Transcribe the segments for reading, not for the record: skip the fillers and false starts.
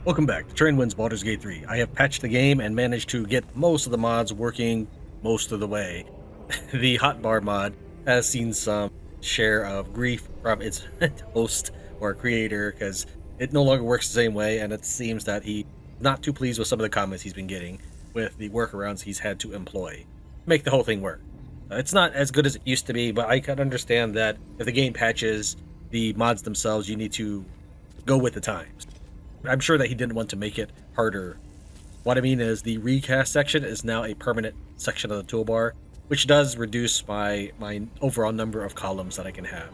Welcome back to Tran Wins Baldur's Gate 3. I have patched the game and managed to get most of the mods working most of the way. The hotbar mod has seen some share of grief from its host or creator because it no longer works the same way, and it seems that he's not too pleased with some of the comments he's been getting with the workarounds he's had to employ to make the whole thing work. It's not as good as it used to be, but I can understand that if the game patches the mods themselves, you need to go with the times. I'm sure that he didn't want to make it harder. What I mean is the recast section is now a permanent section of the toolbar, which does reduce my overall number of columns that I can have.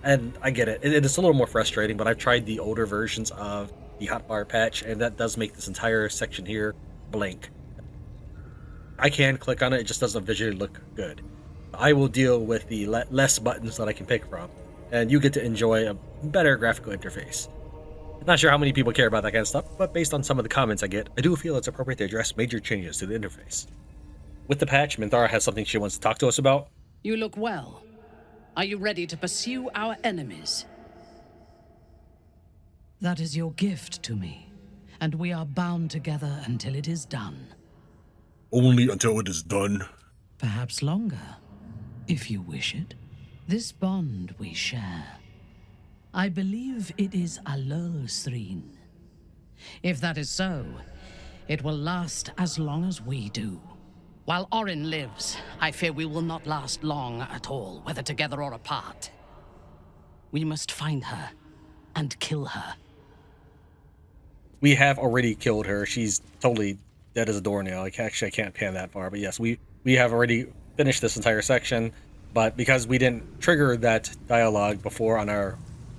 And I get it. It is a little more frustrating, but I've tried the older versions of the hotbar patch, and that does make this entire section here blank. I can click on it, it just doesn't visually look good. I will deal with the less buttons that I can pick from, and you get to enjoy a better graphical interface. Not sure how many people care about that kind of stuff, but based on some of the comments I get, I do feel it's appropriate to address major changes to the interface. With the patch, Minthara has something she wants to talk to us about. You look well. Are you ready to pursue our enemies? That is your gift to me, and we are bound together until it is done. Only until it is done? Perhaps longer, if you wish it. This bond we share. I believe it is a Lurlsthrin. If that is so, it will last as long as we do. While Orin lives, I fear we will not last long at all, whether together or apart. We must find her and kill her. We have already killed her. She's totally dead as a doornail. I can't pan that far, but yes, we have already finished this entire section, but because we didn't trigger that dialogue before on our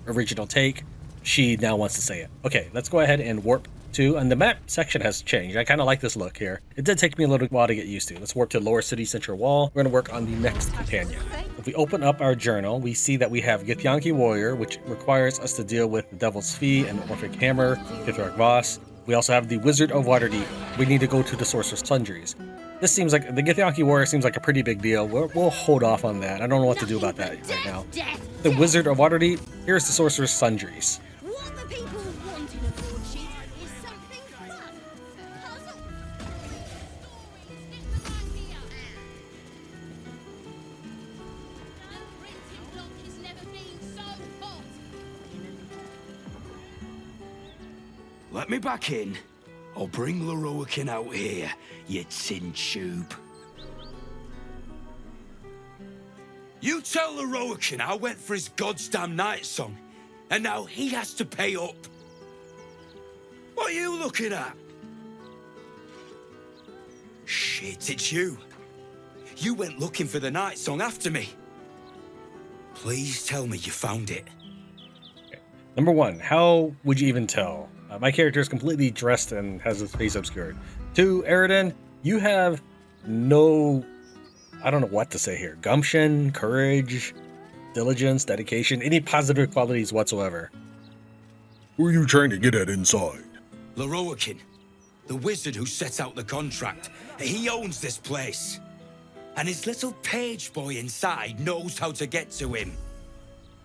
original take, she now wants to say it. Okay, let's go ahead and warp to, and the map section has changed. I kind of like this look here. It did take me a little while to get used to. Let's warp to Lower City Central Wall. We're going to work on the next companion. If we open up our journal, we see that we have Githyanki Warrior, which requires us to deal with the Devil's Fee and the Orphic Hammer, Kithrak Voss. We also have the Wizard of Waterdeep. We need to go to the Sorcerous Sundries. This seems like, the Githyanki Warrior seems like a pretty big deal. We'll hold off on that. I don't know what to do about that right now. The Wizard of Waterdeep, here's the Sorcerous Sundries. What the people want in a broadsheet is something fun. Puzzle. Printed block has never been so hot. Let me back in. I'll bring Lorroakan out here, you tin tube. You tell Lorroakan I went for his goddamn night song, and now he has to pay up. What are you looking at? Shit, it's you. You went looking for the night song after me. Please tell me you found it. Number one, how would you even tell? My character is completely dressed and has his face obscured. 2, Aradin, you have no, I don't know what to say here, gumption, courage, diligence, dedication, any positive qualities whatsoever. Who are you trying to get at inside? Lorroakan, the wizard who set out the contract. He owns this place. And his little page boy inside knows how to get to him.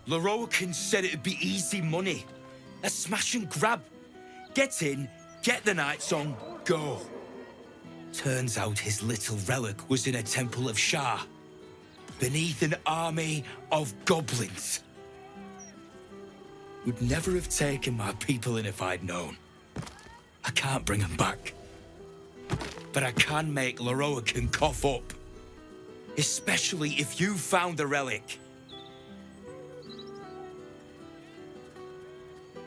Lorroakan said it'd be easy money. A smash and grab. Get in, get the night song, go. Turns out his little relic was in a temple of Shah, beneath an army of goblins. Would never have taken my people in if I'd known. I can't bring them back. But I can make Lorroakan cough up. Especially if you found the relic.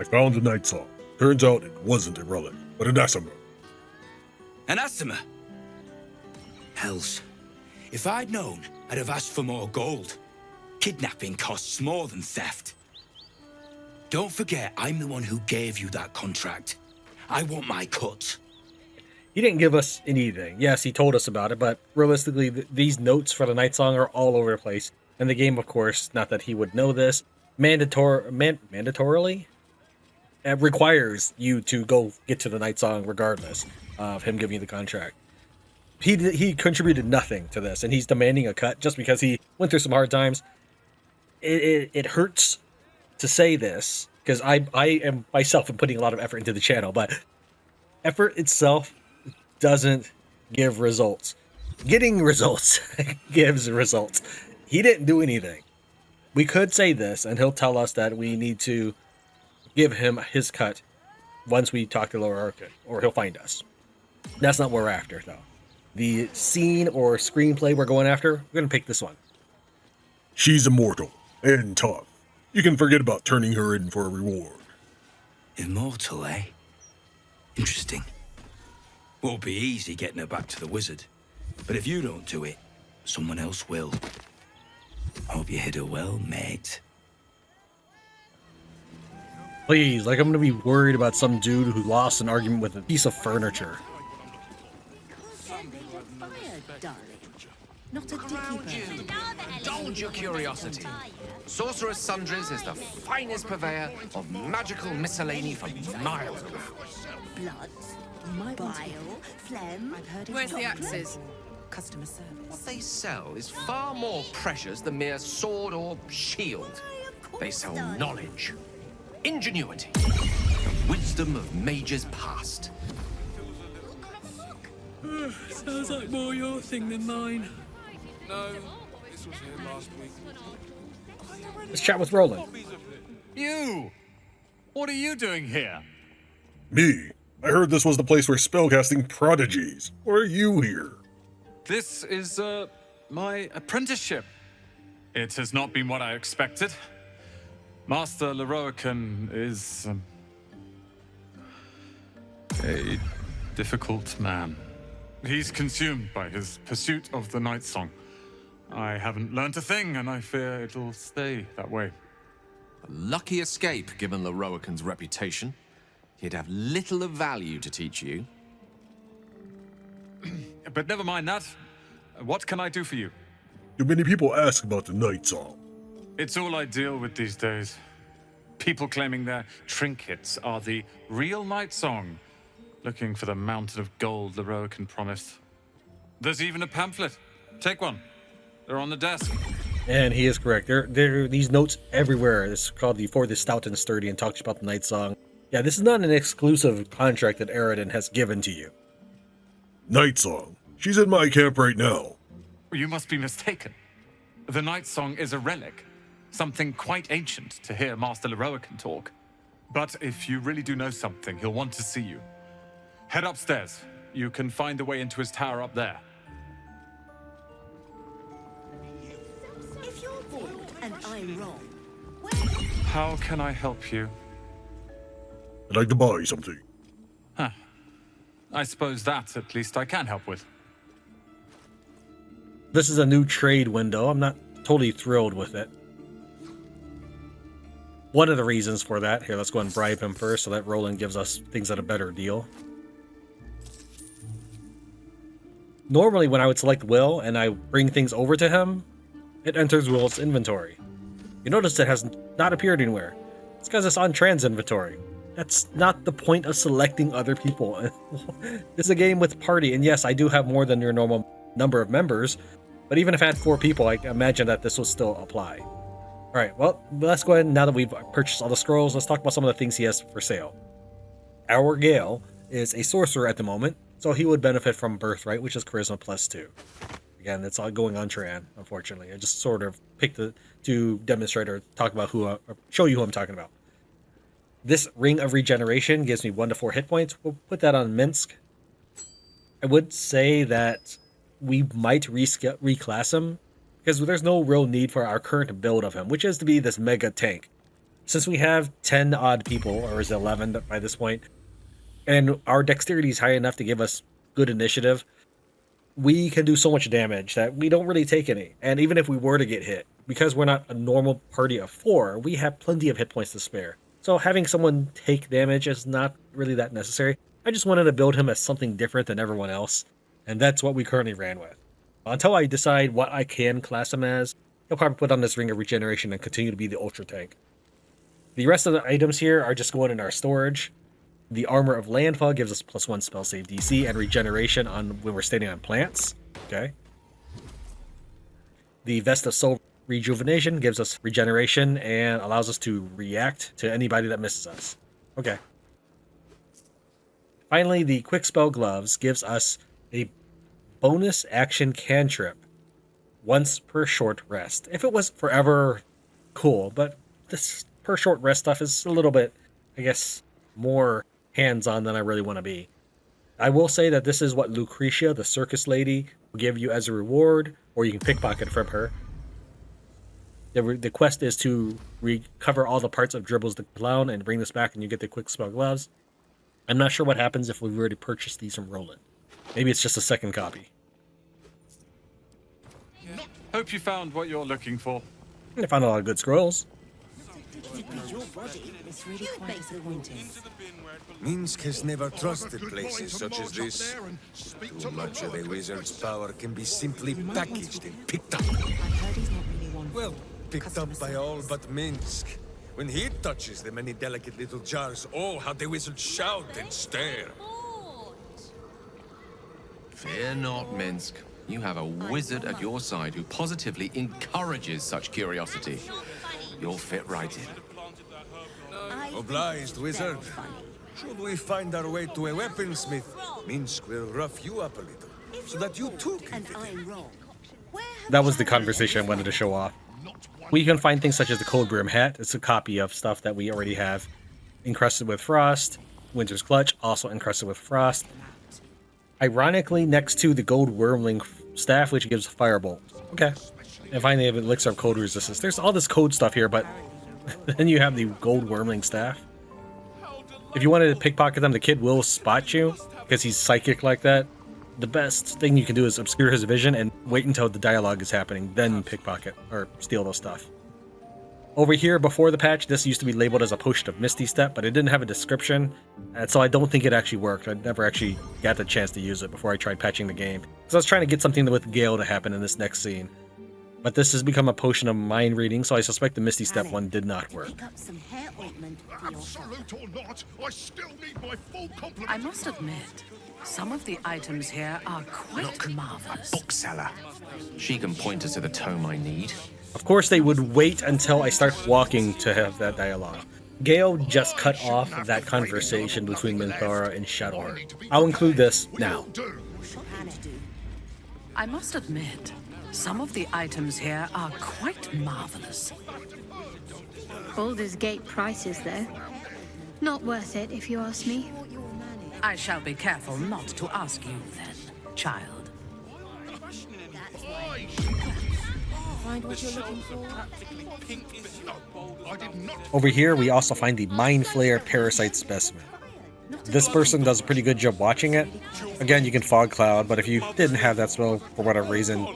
I found the night song. Turns out it wasn't a relic, but an anathema. Anathema? Hells. If I'd known, I'd have asked for more gold. Kidnapping costs more than theft. Don't forget, I'm the one who gave you that contract. I want my cut. He didn't give us anything. Yes, he told us about it, but realistically, these notes for the night song are all over the place. And the game, of course, not that he would know this, mandatorily requires you to go get to the night song regardless of him giving you the contract. He contributed nothing to this, and he's demanding a cut just because he went through some hard times. It hurts to say this, because I am myself am putting a lot of effort into the channel, but effort itself doesn't give results. Getting results gives results. He didn't do anything. We could say this, and he'll tell us that we need to give him his cut once we talk to Lorroakan, or he'll find us. That's not what we're after, though. The scene or screenplay we're going after, we're going to pick this one. She's immortal and tough. You can forget about turning her in for a reward. Immortal, eh? Interesting. Won't be easy getting her back to the wizard. But if you don't do it, someone else will. Hope you hit her well, mate. Please, like I'm going to be worried about some dude who lost an argument with a piece of furniture. Not a dicky bird. Indulge your curiosity. Sorcerous Sundries is the finest purveyor of magical miscellany from miles around. Blood, bile, phlegm. Where's the axes? Customer service. What they sell is far more precious than mere sword or shield. They sell knowledge, ingenuity, the wisdom of mages past. Sounds like more your thing than mine. No, this was here last week. Let's chat with Rolan. You! What are you doing here? Me? I heard this was the place for spellcasting prodigies. Why are you here? This is, my apprenticeship. It has not been what I expected. Master Lorroakan is, a difficult man. He's consumed by his pursuit of the Night Song. I haven't learnt a thing, and I fear it'll stay that way. A lucky escape, given Lorroakan's reputation. He'd have little of value to teach you. But never mind that. What can I do for you? Do many people ask about the Night Song? It's all I deal with these days. People claiming their trinkets are the real Night Song, looking for the mountain of gold Lorroakan promised. There's even a pamphlet. Take one. They're on the desk. And he is correct. There are these notes everywhere. It's called the For the Stout and Sturdy and talks about the Night Song. Yeah, this is not an exclusive contract that Aradin has given to you. Night Song. She's in my camp right now. You must be mistaken. The Night Song is a relic, something quite ancient to hear Master Lorroakan talk. But if you really do know something, he'll want to see you. Head upstairs. You can find the way into his tower up there. If you're bored and I'm wrong, How can I help you? I'd like to buy something. I suppose that, at least, I can help with. This is a new trade window. I'm not totally thrilled with it. One of the reasons for that, here, let's go and bribe him first so that Rolan gives us things at a better deal. Normally, when I would select Will and I bring things over to him, it enters Will's inventory. You notice it has not appeared anywhere. It's because it's on Tran's inventory. That's not the point of selecting other people. This is a game with party, and yes, I do have more than your normal number of members, but even if I had 4 people, I imagine that this will still apply. Alright, well, let's go ahead, now that we've purchased all the scrolls, let's talk about some of the things he has for sale. Our Gale is a sorcerer at the moment, so he would benefit from Birthright, which is Charisma +2. Again, that's all going on Tran, unfortunately. I just sort of picked it to demonstrate or talk about or show you who I'm talking about. This Ring of Regeneration gives me 1 to 4 hit points. We'll put that on Minsk. I would say that we might reclass him, because there's no real need for our current build of him, which is to be this mega tank. Since we have 10 odd people, or is it 11 by this point, and our dexterity is high enough to give us good initiative, we can do so much damage that we don't really take any. And even if we were to get hit, because we're not a normal party of 4, we have plenty of hit points to spare. So having someone take damage is not really that necessary. I just wanted to build him as something different than everyone else, and that's what we currently ran with. Until I decide what I can class him as, he'll probably put on this Ring of Regeneration and continue to be the Ultra Tank. The rest of the items here are just going in our storage. The Armor of Landfall gives us +1 spell save DC and regeneration on when we're standing on plants. Okay. The Vest of rejuvenation, gives us regeneration, and allows us to react to anybody that misses us. Okay. Finally, the quick spell gloves gives us a bonus action cantrip once per short rest. If it was forever, cool, but this per short rest stuff is a little bit, I guess, more hands-on than I really want to be. I will say that this is what Lucretia, the circus lady, will give you as a reward, or you can pickpocket from her. The quest is to recover all the parts of Dribbles the Clown and bring this back, and you get the quick spell gloves. I'm not sure what happens if we've already purchased these from Rolan. Maybe it's just a second copy. Hope you found what you're looking for. I found a lot of good scrolls. Minsk has never trusted places such as this. Too much of a wizard's power can be simply packaged and picked up. Well, picked up by all but Minsk. When he touches the many delicate little jars, oh, how the wizards shout and stare. Fear not, Minsk. You have a wizard at your side who positively encourages such curiosity. You'll fit right in. Obliged, wizard. Should we find our way to a weaponsmith, Minsk will rough you up a little, so that you too can fit in. That was the conversation I wanted to show off. We can find things such as the Cold Brim hat. It's a copy of stuff that we already have. Encrusted with Frost. Winter's Clutch, also encrusted with Frost. Ironically, next to the Gold Wormling staff, which gives Firebolt. Okay. And finally, have Elixir of Cold Resistance. There's all this code stuff here, but then you have the Gold Wormling staff. If you wanted to pickpocket them, the kid will spot you, because he's psychic like that. The best thing you can do is obscure his vision and wait until the dialogue is happening, then pickpocket, or steal those stuff. Over here, before the patch, this used to be labeled as a potion of Misty Step, but it didn't have a description, and so I don't think it actually worked. I never actually got the chance to use it before I tried patching the game, because I was trying to get something with Gale to happen in this next scene. But this has become a potion of mind reading, so I suspect the Misty Step one did not work. Absolute or not, I still need my full complement. I must admit, some of the items here are quite marvelous. Bookseller. She can point us to the tome I need. Of course, they would wait until I start walking to have that dialogue. Gale just cut off that conversation between Minthara and Shadowheart. I'll include this now. I must admit, some of the items here are quite marvelous. Baldur's Gate prices, though. Not worth it, if you ask me. I shall be careful not to ask you then, child. Find what you're looking for. Over here, we also find the Mind Flayer Parasite Specimen. This person does a pretty good job watching it. Again, you can Fog Cloud, but if you didn't have that spell for whatever reason,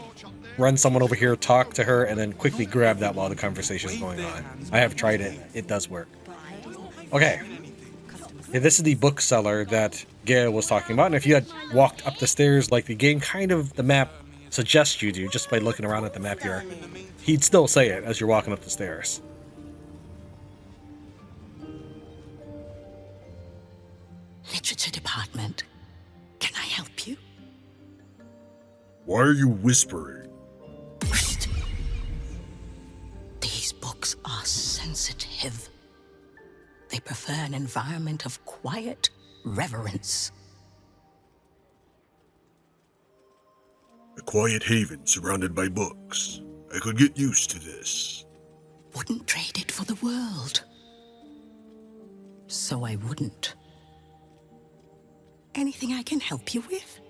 run someone over here, talk to her, and then quickly grab that while the conversation is going on. I have tried it. It does work. Okay. Yeah, this is the bookseller that Gale was talking about, and if you had walked up the stairs like the game kind of, the map suggests you do, just by looking around at the map here, he'd still say it as you're walking up the stairs. Literature department. Can I help you? Why are you whispering? These books are sensitive. They prefer an environment of quiet reverence. A quiet haven surrounded by books. I could get used to this. Wouldn't trade it for the world. So I wouldn't. Anything I can help you with?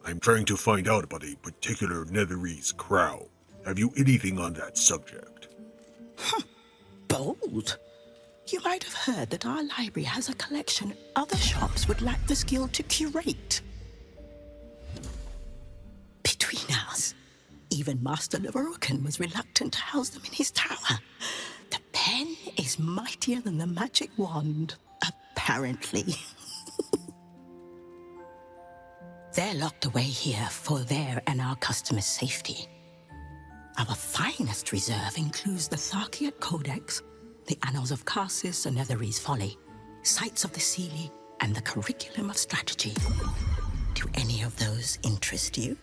I'm trying to find out about a particular Netherese crown. Have you anything on that subject? Bold. You might have heard that our library has a collection other shops would lack the skill to curate. Between us, even Master Lorroakan was reluctant to house them in his tower. The pen is mightier than the magic wand, apparently. They're locked away here for their and our customers' safety. Our finest reserve includes the Tharkiot Codex, the Annals of Karsus and Netherese Folly, Sights of the Seelie, and the Curriculum of Strategy. Do any of those interest you?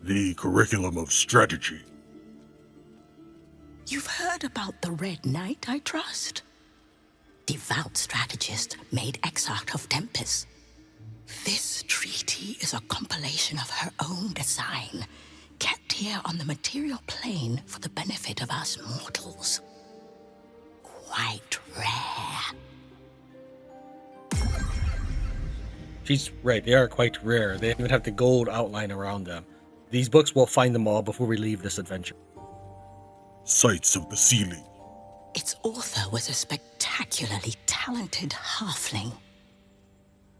The curriculum of strategy. You've heard about the Red Knight, I trust? Devout strategist made exarch of Tempest. This treaty is a compilation of her own design, kept here on the material plane for the benefit of us mortals. Quite rare. She's right, they are quite rare. They even have the gold outline around them. These books will find them all before we leave this adventure. Sights of the ceiling. Its author was a spectacularly talented halfling.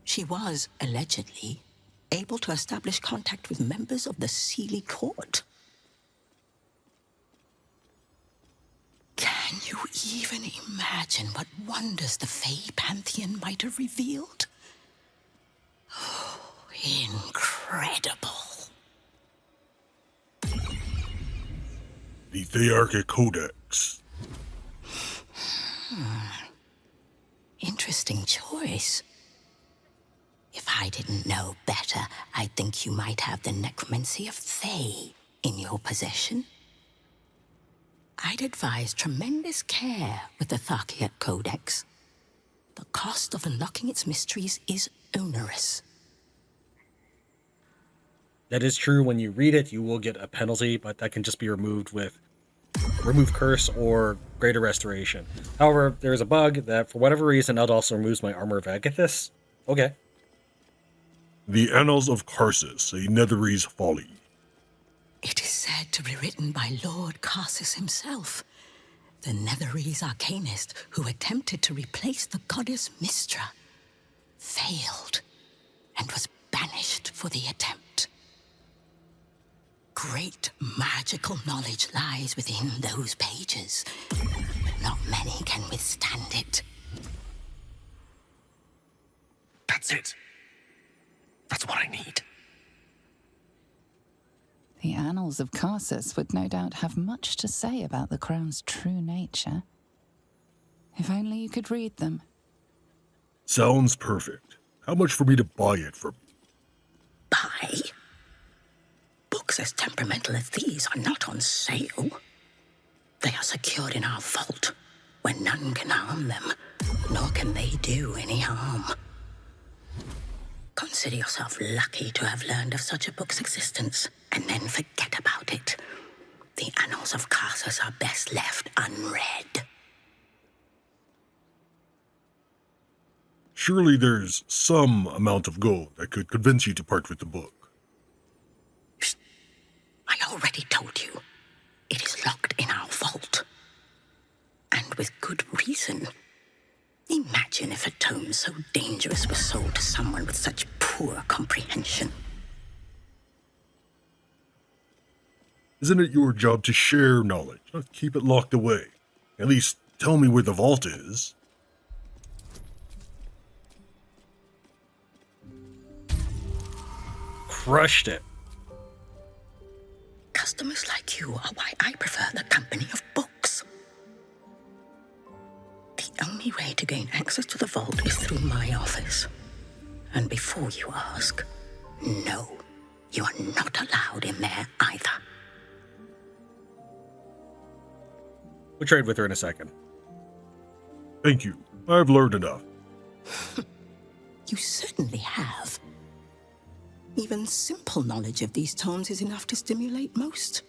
She was, allegedly, able to establish contact with members of the Sealy court. Can you even imagine what wonders the Fey Pantheon might have revealed? Oh, incredible. The Thearchic Codex. Interesting choice. If I didn't know better, I'd think you might have the necromancy of Thay in your possession. I'd advise tremendous care with the Tharkiat Codex. The cost of unlocking its mysteries is onerous. That is true. When you read it, you will get a penalty, but that can just be removed with Remove Curse or Greater Restoration. However, there's a bug that, for whatever reason, it also removes my Armor of Agathis. Okay. The Annals of Karsus, a Netherese folly. It is said to be written by Lord Karsus himself, the Netherese arcanist who attempted to replace the goddess Mystra, failed, and was banished for the attempt. Great magical knowledge lies within those pages, but not many can withstand it. That's it. That's what I need. The Annals of Karsus would no doubt have much to say about the crown's true nature. If only you could read them. Sounds perfect. How much for me to buy it from you? Buy? Books as temperamental as these are not on sale. They are secured in our vault, where none can harm them, nor can they do any harm. Consider yourself lucky to have learned of such a book's existence, and then forget about it. The Annals of Karsus are best left unread. Surely there's some amount of gold that could convince you to part with the book. I already told you. It is locked in our vault. And with good reason. Imagine if a tome so dangerous was sold to someone with such poor comprehension. Isn't it your job to share knowledge, not keep it locked away? At least tell me where the vault is. Crushed it. Customers like you are why I prefer the company of books. The only way to gain access to the vault is through my office. And before you ask, no, you are not allowed in there either. We'll trade with her in a second. Thank you. I've learned enough. You certainly have. Even simple knowledge of these tomes is enough to stimulate most.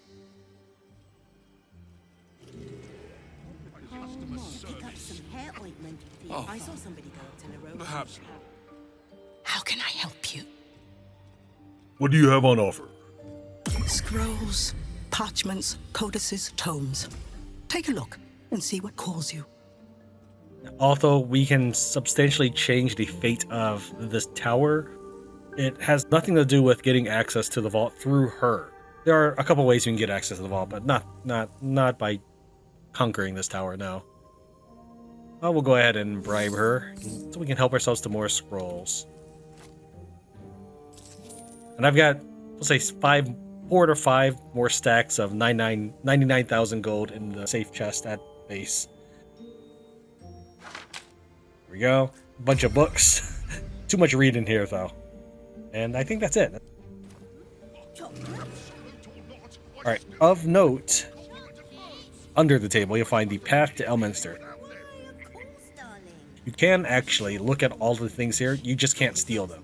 Oh. I saw somebody go up to Lorroakan. Perhaps. How can I help you? What do you have on offer? Scrolls, parchments, codices, tomes. Take a look and see what calls you. Although we can substantially change the fate of this tower, it has nothing to do with getting access to the vault through her. There are a couple ways you can get access to the vault, but not by conquering this tower, no. Well, we'll go ahead and bribe her, so we can help ourselves to more scrolls. And I've got, we'll say, 4 to 5 more stacks of 99,000 gold in the safe chest at base. There we go. A bunch of books. Too much reading here, though. And I think that's it. Alright, of note, under the table, you'll find the path to Elminster. You can actually look at all the things here, you just can't steal them.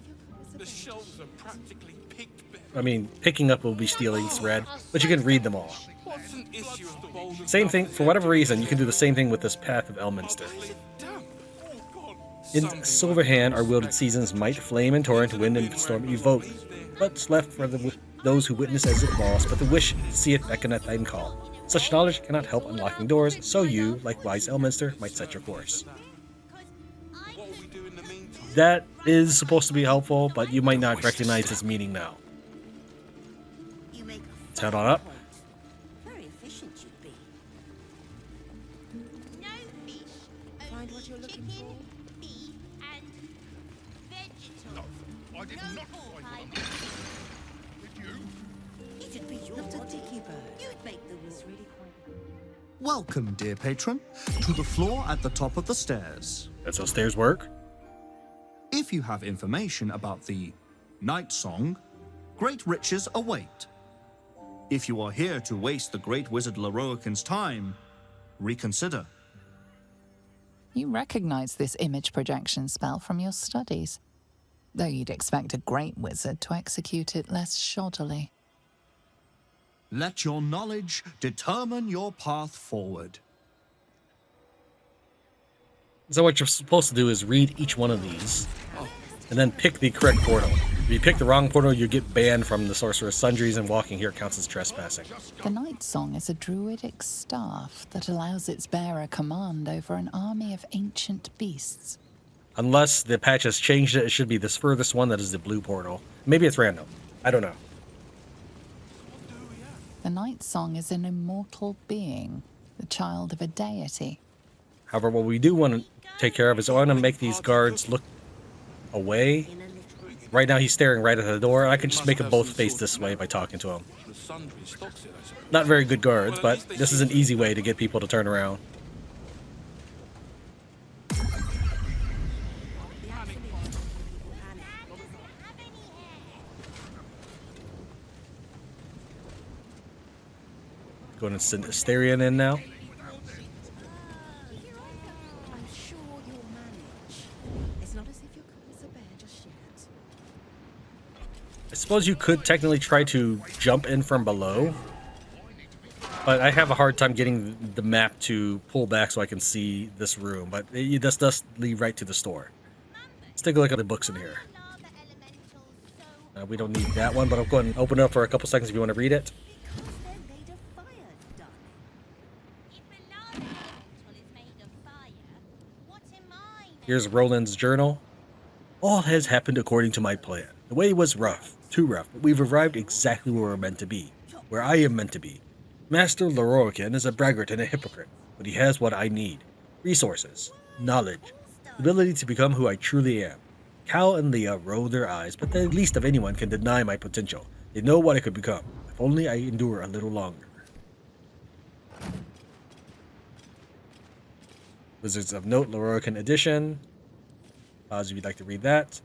I mean, picking up will be stealing thread, but you can read them all. Same thing, for whatever reason, you can do the same thing with this path of Elminster. In Silverhand are wielded seasons might, flame, and torrent, wind, and storm evoke. What's left for those who witness as it lost, but the wish to see it beckon at thine call. Such knowledge cannot help unlocking doors, so you, like wise Elminster, might set your course. That is supposed to be helpful, but you might not recognize its meaning now. Let's head on up. Very efficient you'd be. No fish. Find what you're looking for. Beef and vegetables. I did not find one. Did you? It'd be your dicky bird. You'd make the rules really quite. Welcome, dear patron, to the floor at the top of the stairs. That's how stairs work. If you have information about the Night Song, great riches await. If you are here to waste the great wizard Lorroakan's time, reconsider. You recognize this image projection spell from your studies, though you'd expect a great wizard to execute it less shoddily. Let your knowledge determine your path forward. So what you're supposed to do is read each one of these, and then pick the correct portal. If you pick the wrong portal, you get banned from the Sorcerous Sundries, and walking here counts as trespassing. The Night Song is a druidic staff that allows its bearer command over an army of ancient beasts. Unless the patch has changed it, it should be this furthest one that is the blue portal. Maybe it's random. I don't know. The Night Song is an immortal being, the child of a deity. However, what we do want to take care of is I want to make these guards look away. Right now he's staring right at the door, and I can just make them both face this way by talking to him. Not very good guards, but this is an easy way to get people to turn around. Going to send Asterion in now. I suppose you could technically try to jump in from below, but I have a hard time getting the map to pull back so I can see this room, but this does lead right to the store. Let's take a look at the books in here. We don't need that one, but I'll go ahead and open it up for a couple seconds if you want to read it. Here's Roland's journal. All has happened according to my plan. The way was rough, too rough, but we've arrived exactly where we're meant to be, where I am meant to be. Master Lorroakan is a braggart and a hypocrite, but he has what I need. Resources, knowledge, the ability to become who I truly am. Cal and Leah roll their eyes, but the least of anyone can deny my potential. They know what I could become, if only I endure a little longer. Wizards of Note, Lorroakan Edition. Pause if you'd like to read that.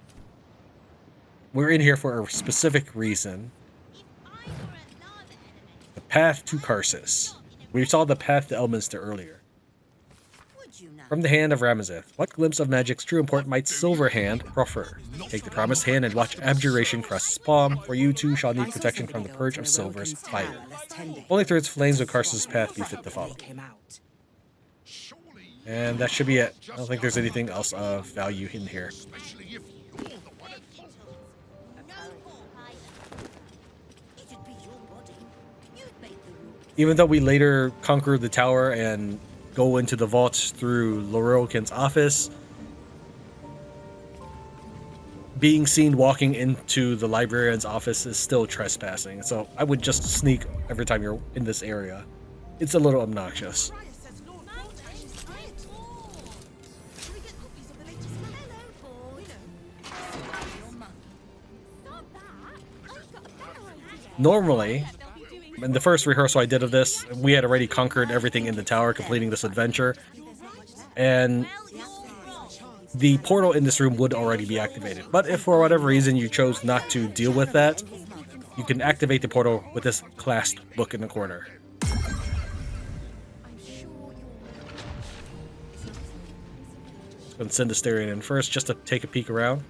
We're in here for a specific reason. The path to Karsus. We saw the path to Elminster earlier. From the hand of Ramazith, what glimpse of magic's true import might Silverhand proffer? Take the promised hand and watch abjuration cross its palm, for you too shall need protection from the purge of Silver's fire. Only through its flames will Karsus' path be fit to follow. And that should be it. I don't think there's anything else of value in here. Even though we later conquer the tower and go into the vaults through Lorroakan's office, being seen walking into the librarian's office is still trespassing. So I would just sneak every time you're in this area. It's a little obnoxious. Normally, in the first rehearsal I did of this, we had already conquered everything in the tower, completing this adventure, and the portal in this room would already be activated. But if for whatever reason you chose not to deal with that, You can activate the portal with this clasped book in the corner. Let's send Asterion in first just to take a peek around.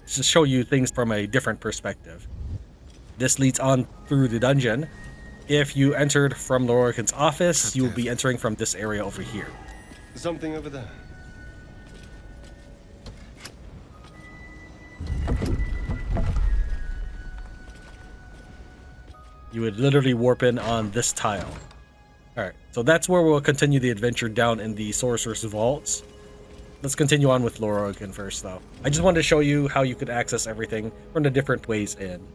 Just to show you things from a different perspective. This leads on through the dungeon. If you entered from Lorroakan's office, you will be entering from this area over here. Something over there. You would literally warp in on this tile. Alright, so that's where we'll continue the adventure down in the Sorcerous Vaults. Let's continue on with Lorroakan first, though. I just wanted to show you how you could access everything from the different ways in.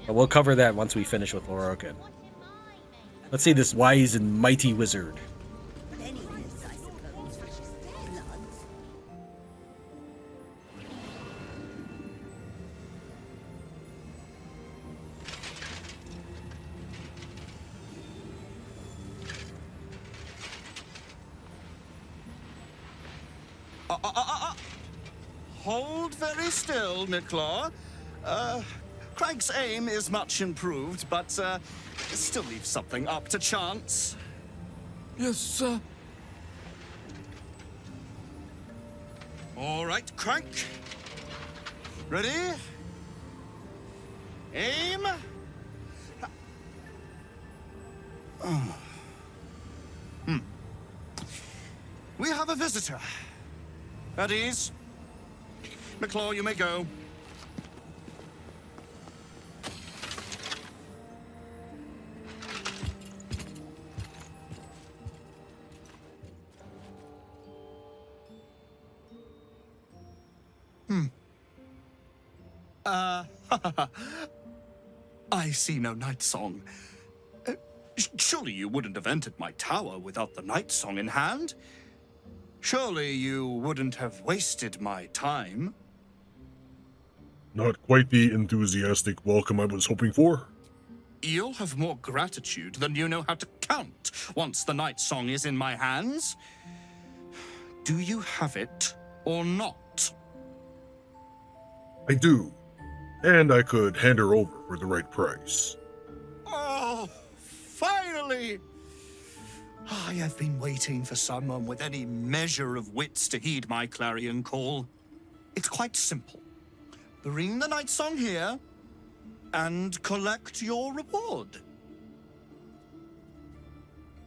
But we'll cover that once we finish with Lorroakan. Let's see this wise and mighty wizard. Hold very still, Nicklaw. Craig's aim is much improved, but still leaves something up to chance. Yes, sir. All right, Craig. Ready? Aim. We have a visitor. At ease. Nicklaw, you may go. I see no night song. Surely you wouldn't have entered my tower without the night song in hand? Surely you wouldn't have wasted my time? Not quite the enthusiastic welcome I was hoping for. You'll have more gratitude than you know how to count once the night song is in my hands. Do you have it or not? I do. And I could hand her over for the right price. Oh, finally! I have been waiting for someone with any measure of wits to heed my clarion call. It's quite simple. Bring the night song here and collect your reward.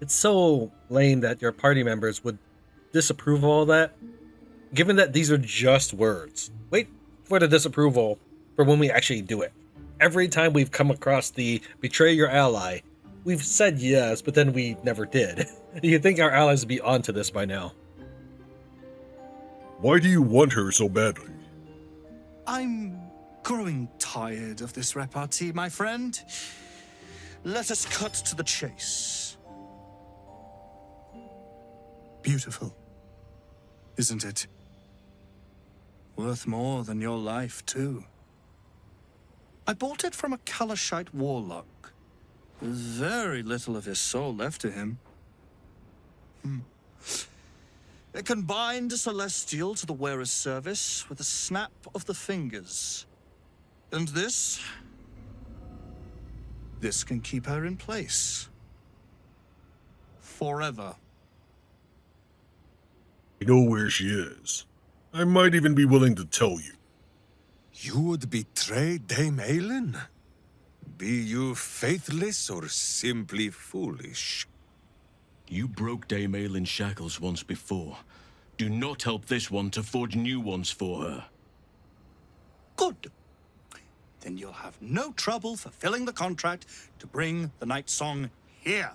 It's so lame that your party members would disapprove of all that, given that these are just words. Wait for the disapproval for when we actually do it. Every time we've come across the betray your ally, we've said yes, but then we never did. You'd think our allies would be onto this by now. Why do you want her so badly? I'm growing tired of this repartee, my friend. Let us cut to the chase. Beautiful, isn't it? Worth more than your life, too. I bought it from a Kalashite warlock. There's very little of his soul left to him. It can bind a celestial to the wearer's service with a snap of the fingers. And this can keep her in place. Forever. I know where she is. I might even be willing to tell you. You would betray Dame Aelin? Be you faithless or simply foolish? You broke Dame Aelin's shackles once before. Do not help this one to forge new ones for her. Good. Then you'll have no trouble fulfilling the contract to bring the night song here.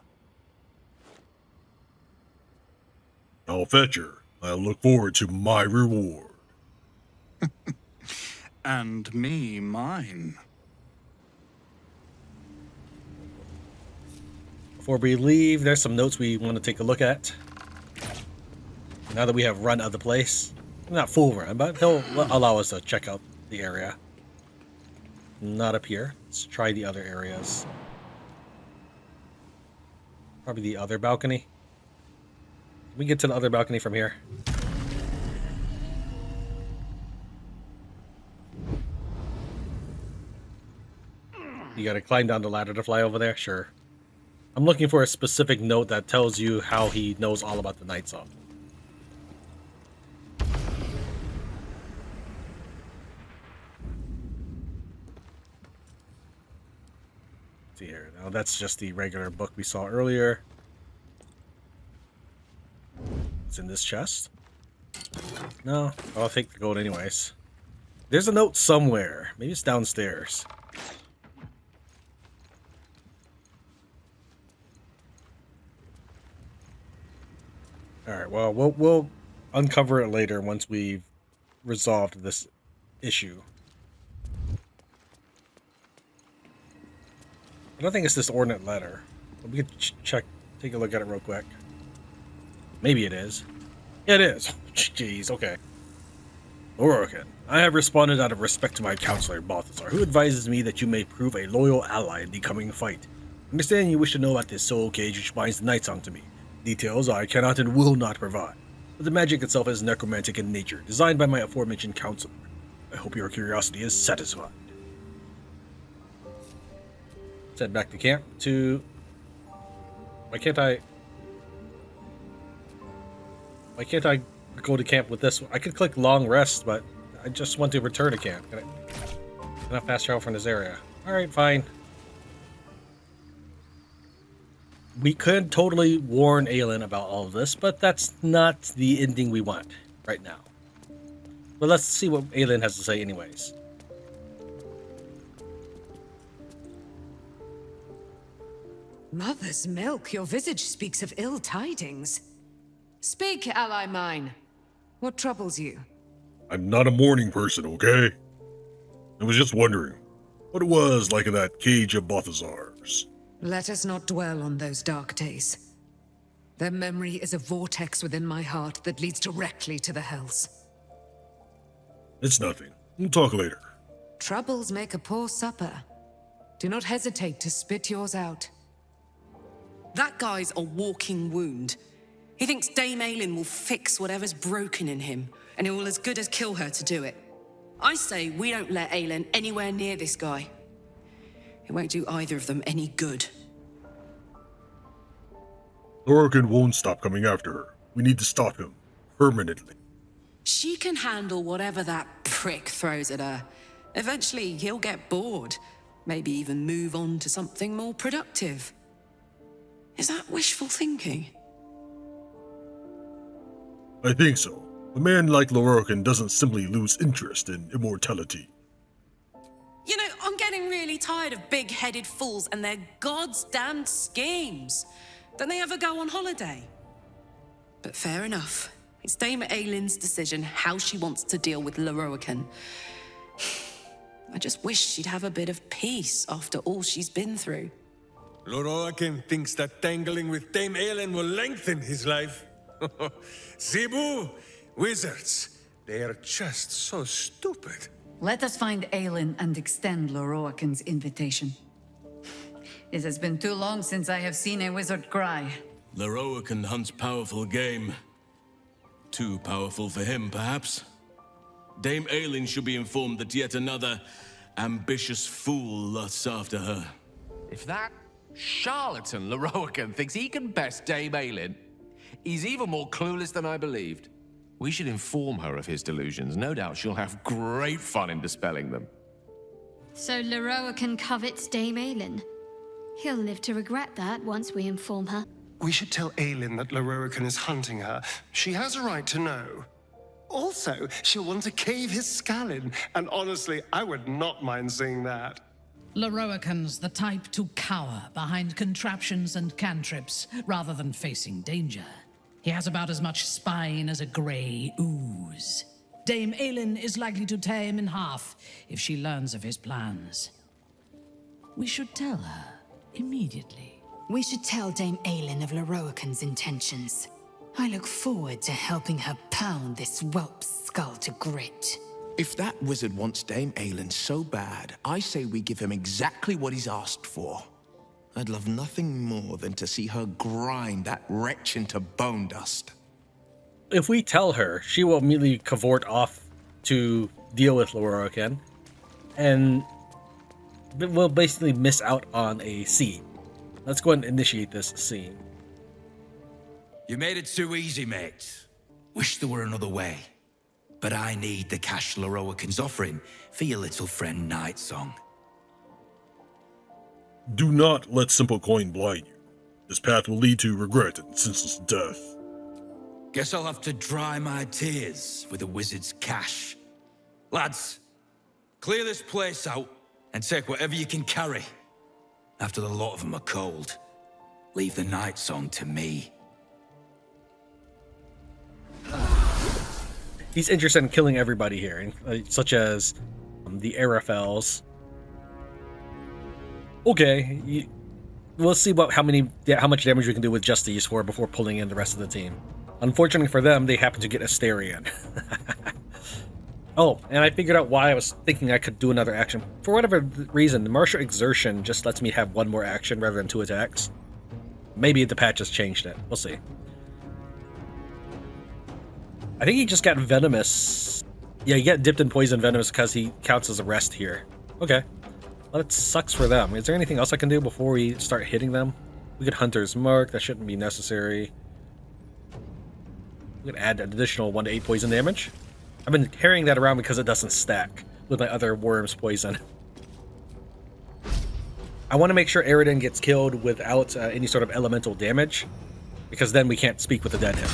I'll fetch her. I'll look forward to my reward. And me mine. Before we leave, there's some notes we want to take a look at. Now that we have run of the place. Not full run, but he'll allow us to check out the area. Not up here. Let's try the other areas. Probably the other balcony. Can we get to the other balcony from here? You gotta climb down the ladder to fly over there? Sure. I'm looking for a specific note that tells you how he knows all about the Night Song. Let's see here. Now that's just the regular book we saw earlier. It's in this chest. No, I'll take the gold anyways. There's a note somewhere. Maybe it's downstairs. Alright, well, we'll uncover it later once we've resolved this issue. I don't think it's this ordinate letter. We can take a look at it real quick. Maybe it is. Yeah, it is. Jeez, okay. Lorroakan, I have responded out of respect to my counselor, Balthazar, who advises me that you may prove a loyal ally in the coming fight. Understand you wish to know about this soul cage which binds the Night Song to me. Details I cannot and will not provide, but the magic itself is necromantic in nature, designed by my aforementioned counselor. I hope your curiosity is satisfied. Let's head back to camp to... Why can't I go to camp with this one? I could click long rest, but I just want to return to camp. Can I fast travel from this area? Alright, fine. We could totally warn Aelin about all of this, but that's not the ending we want right now. But let's see what Aelin has to say anyways. Mother's milk, your visage speaks of ill tidings. Speak, ally mine. What troubles you? I'm not a morning person, okay? I was just wondering what it was like in that cage of Balthazar's. Let us not dwell on those dark days. Their memory is a vortex within my heart that leads directly to the hells. It's nothing. We'll talk later. Troubles make a poor supper. Do not hesitate to spit yours out. That guy's a walking wound. He thinks Dame Aelin will fix whatever's broken in him, and he will as good as kill her to do it. I say we don't let Aelin anywhere near this guy. It won't do either of them any good. Lorroakan won't stop coming after her. We need to stop him. Permanently. She can handle whatever that prick throws at her. Eventually, he'll get bored. Maybe even move on to something more productive. Is that wishful thinking? I think so. A man like Lorroakan doesn't simply lose interest in immortality. You know, I'm getting really tired of big-headed fools and their goddamn schemes. Don't they ever go on holiday? But fair enough. It's Dame Aelin's decision how she wants to deal with Lorroakan. I just wish she'd have a bit of peace after all she's been through. Lorroakan thinks that tangling with Dame Aelin will lengthen his life. Zebu, wizards, they are just so stupid. Let us find Aelin and extend Lorroakan's invitation. It has been too long since I have seen a wizard cry. Lorroakan hunts powerful game. Too powerful for him, perhaps. Dame Aelin should be informed that yet another ambitious fool lusts after her. If that charlatan Lorroakan thinks he can best Dame Aelin, he's even more clueless than I believed. We should inform her of his delusions. No doubt she'll have great fun in dispelling them. So Lorroakan covets Dame Aelin. He'll live to regret that once we inform her. We should tell Aelin that Lorroakan is hunting her. She has a right to know. Also, she'll want to cave his skull in, and honestly, I would not mind seeing that. Lorroakan's the type to cower behind contraptions and cantrips rather than facing danger. He has about as much spine as a grey ooze. Dame Aelin is likely to tear him in half if she learns of his plans. We should tell her immediately. We should tell Dame Aelin of Lorroakan's intentions. I look forward to helping her pound this whelp's skull to grit. If that wizard wants Dame Aelin so bad, I say we give him exactly what he's asked for. I'd love nothing more than to see her grind that wretch into bone dust. If we tell her, she will immediately cavort off to deal with Lorroakan, and will basically miss out on a scene. Let's go ahead and initiate this scene. You made it too easy, mate. Wish there were another way. But I need the cash Lorroakan's offering for your little friend Nightsong. Do not let simple coin blind you. This path will lead to regret and senseless death. Guess I'll have to dry my tears with the wizard's cash. Lads, clear this place out and take whatever you can carry. After the lot of them are cold, leave the Nightsong to me. He's interested in killing everybody here, such as the Arafels. Okay, we'll see how much damage we can do with just these four before pulling in the rest of the team. Unfortunately for them, they happen to get Asterion. Oh, and I figured out why I was thinking I could do another action. For whatever reason, the Martial Exertion just lets me have one more action rather than 2 attacks. Maybe the patch has changed it. We'll see. I think he just got Venomous. Yeah, he got dipped in Poison Venomous because he counts as a rest here. Okay. Well, it sucks for them. Is there anything else I can do before we start hitting them? We could Hunter's Mark. That shouldn't be necessary. We could add an additional 1 to 8 poison damage. I've been carrying that around because it doesn't stack with my other worm's poison. I want to make sure Aradin gets killed without any sort of elemental damage, because then we can't speak with the dead him.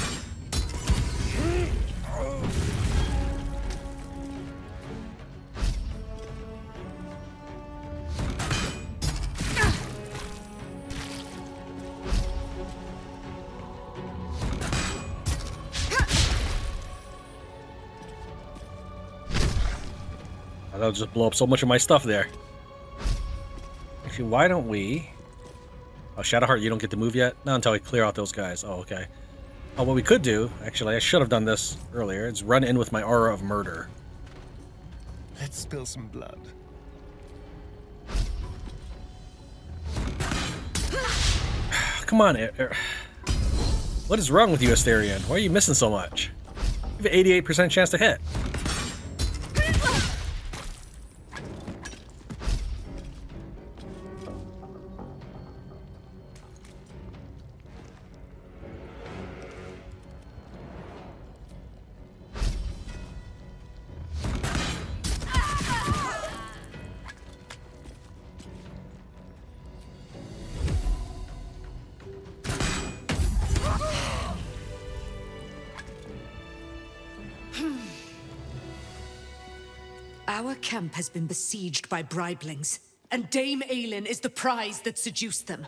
That'll just blow up so much of my stuff there. Actually, why don't we... Oh, Shadowheart, you don't get to move yet? Not until we clear out those guys. Oh, okay. Oh, what we could do, actually, I should have done this earlier, is run in with my Aura of Murder. Let's spill some blood. Come on, what is wrong with you, Asterion? Why are you missing so much? You have an 88% chance to hit. Our camp has been besieged by bribelings, and Dame Aelin is the prize that seduced them.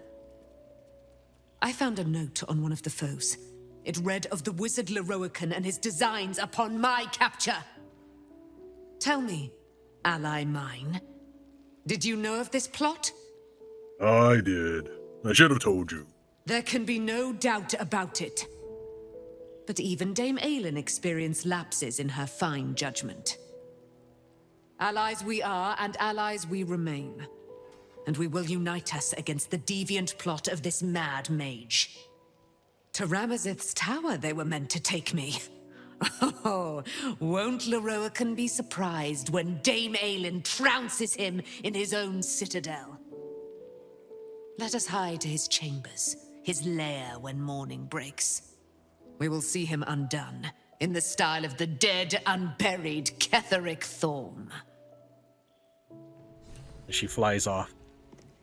I found a note on one of the foes. It read of the wizard Lorroakan and his designs upon my capture. Tell me, ally mine, did you know of this plot? I did. I should have told you. There can be no doubt about it. But even Dame Aelin experienced lapses in her fine judgment. Allies we are, and allies we remain. And we will unite us against the deviant plot of this mad mage. To Ramazith's tower they were meant to take me. Oh, won't Lorroakan be surprised when Dame Aelin trounces him in his own citadel? Let us hide to his chambers, his lair when morning breaks. We will see him undone, in the style of the dead, unburied Ketheric Thorm. She flies off.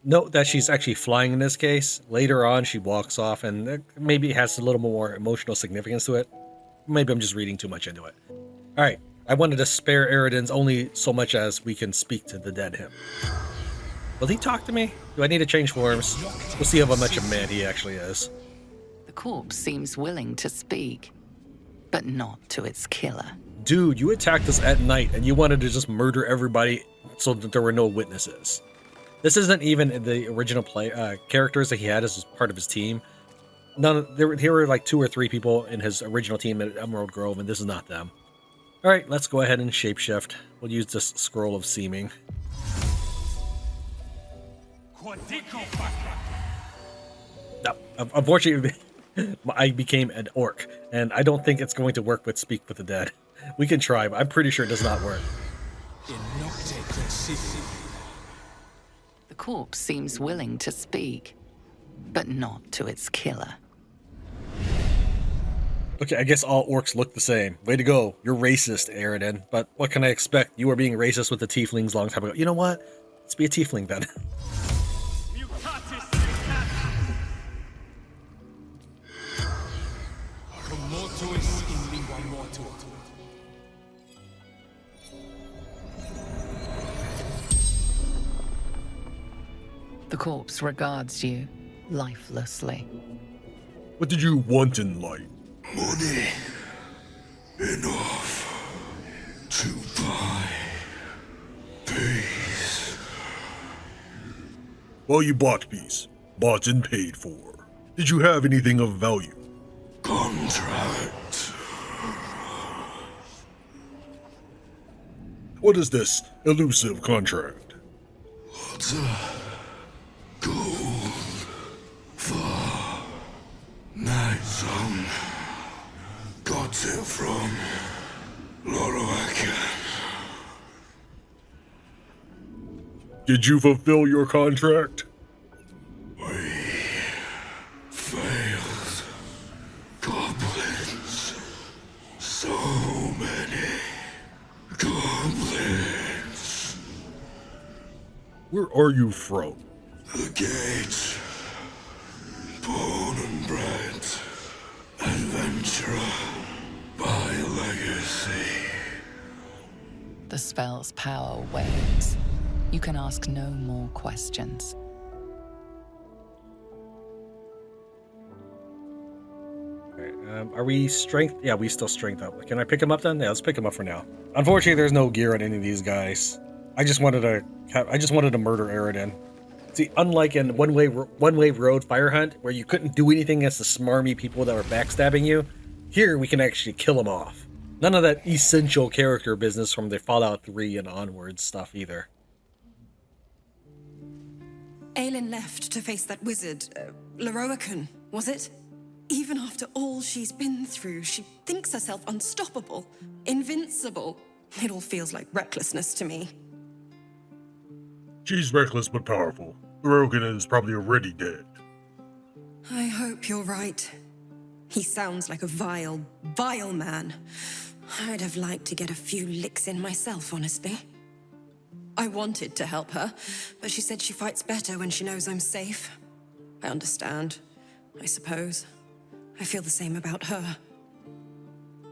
Note that she's actually flying in this case. Later on, she walks off, and maybe it has a little more emotional significance to it. Maybe I'm just reading too much into it. Alright, I wanted to spare Aradin's only so much as we can speak to the dead him. Will he talk to me? Do I need to change forms? We'll see how much of a man he actually is. The corpse seems willing to speak, but not to its killer. Dude, you attacked us at night and you wanted to just murder everybody so that there were no witnesses. This isn't even the original characters that he had as part of his team. There were like 2 or 3 people in his original team at Emerald Grove, and this is not them. Alright, let's go ahead and shapeshift. We'll use this Scroll of Seeming. No, unfortunately, I became an orc, and I don't think it's going to work with Speak with the Dead. We can try, but I'm pretty sure it does not work. corpse seems willing to speak, but not to its killer. Okay, I guess all orcs look the same. Way to go. You're racist, Aradin. But what can I expect? You were being racist with the tieflings a long time ago. You know what? Let's be a tiefling then. The corpse regards you lifelessly. What did you want in life? Money. Enough to buy peace. Well, you bought peace. Bought and paid for. Did you have anything of value? Contract. What is this elusive contract? What's a gold for Night Song? Got it from Lorroakan. Did you fulfill your contract? We failed. Goblins. So many goblins. Where are you from? The gate. Born and bred. Adventurer. By legacy. The spell's power wanes. You can ask no more questions. Are we strength? Yeah, we still strength up. Can I pick him up then? Yeah, let's pick him up for now. Unfortunately, there's no gear on any of these guys. I just wanted to murder Aradin. See, unlike in one way road fire hunt, where you couldn't do anything against the smarmy people that were backstabbing you, here we can actually kill them off. None of that essential character business from the Fallout 3 and onwards stuff either. Aelin left to face that wizard, Lorroakan, was it? Even after all she's been through, she thinks herself unstoppable, invincible. It all feels like recklessness to me. She's reckless but powerful. Lorroakan is probably already dead. I hope you're right. He sounds like a vile, vile man. I'd have liked to get a few licks in myself, honestly. I wanted to help her, but she said she fights better when she knows I'm safe. I understand, I suppose. I feel the same about her.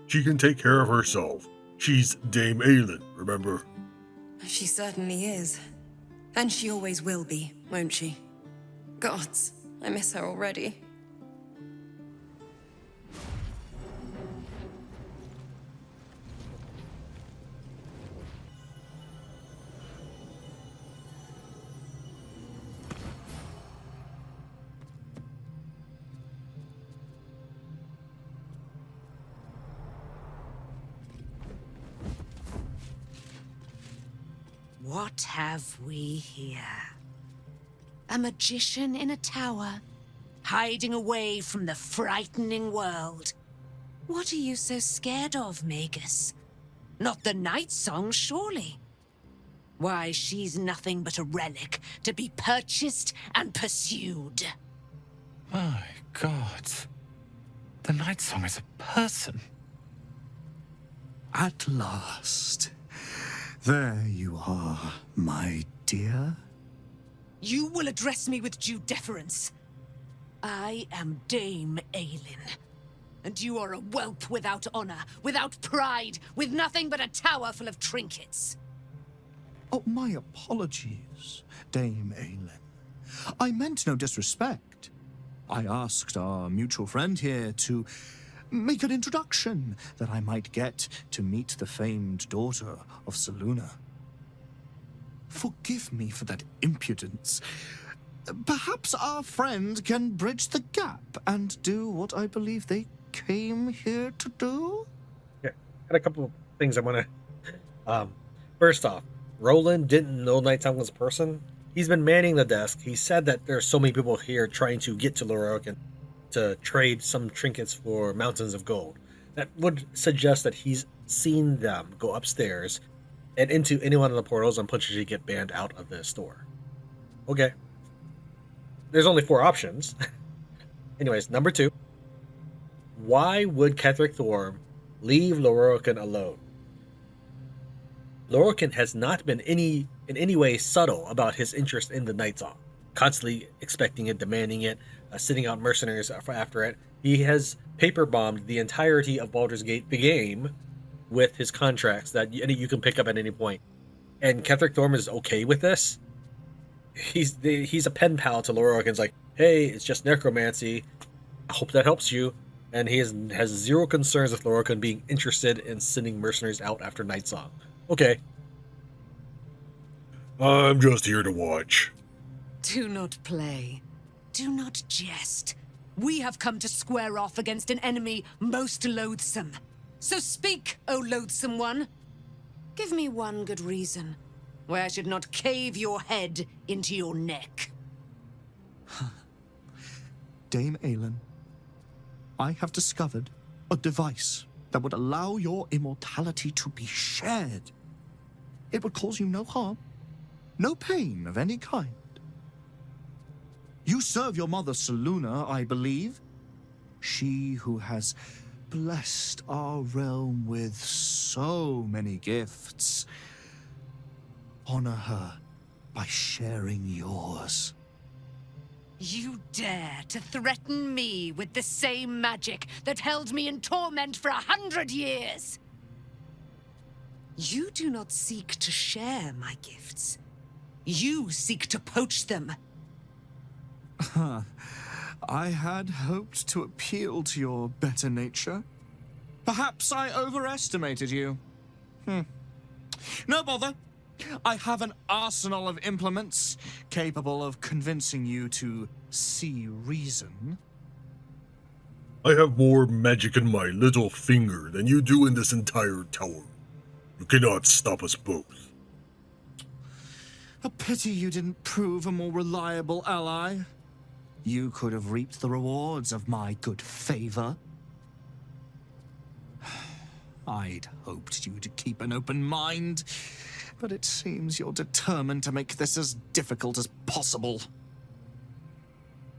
She can take care of herself. She's Dame Aelin, remember? She certainly is. And she always will be, won't she? Gods, I miss her already. What have we here? A magician in a tower, hiding away from the frightening world. What are you so scared of, Magus? Not the Night Song, surely? Why, she's nothing but a relic to be purchased and pursued. My God. The Night Song is a person. At last. There you are, my dear. You will address me with due deference. I am Dame Aelin. And you are a whelp without honor, without pride, with nothing but a tower full of trinkets. Oh, my apologies, Dame Aelin. I meant no disrespect. I asked our mutual friend here to make an introduction that I might get to meet the famed daughter of Selûne. Forgive me for that impudence. Perhaps our friend can bridge the gap and do what I believe they came here to do? Yeah, got a couple of things I want to... First off, Rolan didn't know Night Song was a person. He's been manning the desk. He said that there's so many people here trying to get to Lorroakan to trade some trinkets for mountains of gold. That would suggest that he's seen them go upstairs and into any one of the portals and potentially get banned out of the store. Okay. There's only 4 options. Anyways, number 2. Why would Ketheric Thorm leave Lorroakan alone? Lorroakan has not been in any way subtle about his interest in the Night Song, constantly expecting it, demanding it, sending out mercenaries after it. He has paper bombed the entirety of Baldur's Gate, the game, with his contracts that you can pick up at any point. And Ketheric Thorm is okay with this. He's a pen pal to Lorroakan's like, hey, it's just necromancy. I hope that helps you. And he has zero concerns with Lorroakan being interested in sending mercenaries out after Night Song. Okay. I'm just here to watch. Do not play. Do not jest. We have come to square off against an enemy most loathsome. So speak, O loathsome one. Give me one good reason why I should not cave your head into your neck. Dame Aelin, I have discovered a device that would allow your immortality to be shared. It would cause you no harm, no pain of any kind. You serve your mother Selûne, I believe. She who has blessed our realm with so many gifts. Honor her by sharing yours. You dare to threaten me with the same magic that held me in torment for 100 years? You do not seek to share my gifts. You seek to poach them. I had hoped to appeal to your better nature. Perhaps I overestimated you. No bother. I have an arsenal of implements capable of convincing you to see reason. I have more magic in my little finger than you do in this entire tower. You cannot stop us both. A pity you didn't prove a more reliable ally. You could have reaped the rewards of my good favor. I'd hoped you to keep an open mind, but it seems you're determined to make this as difficult as possible.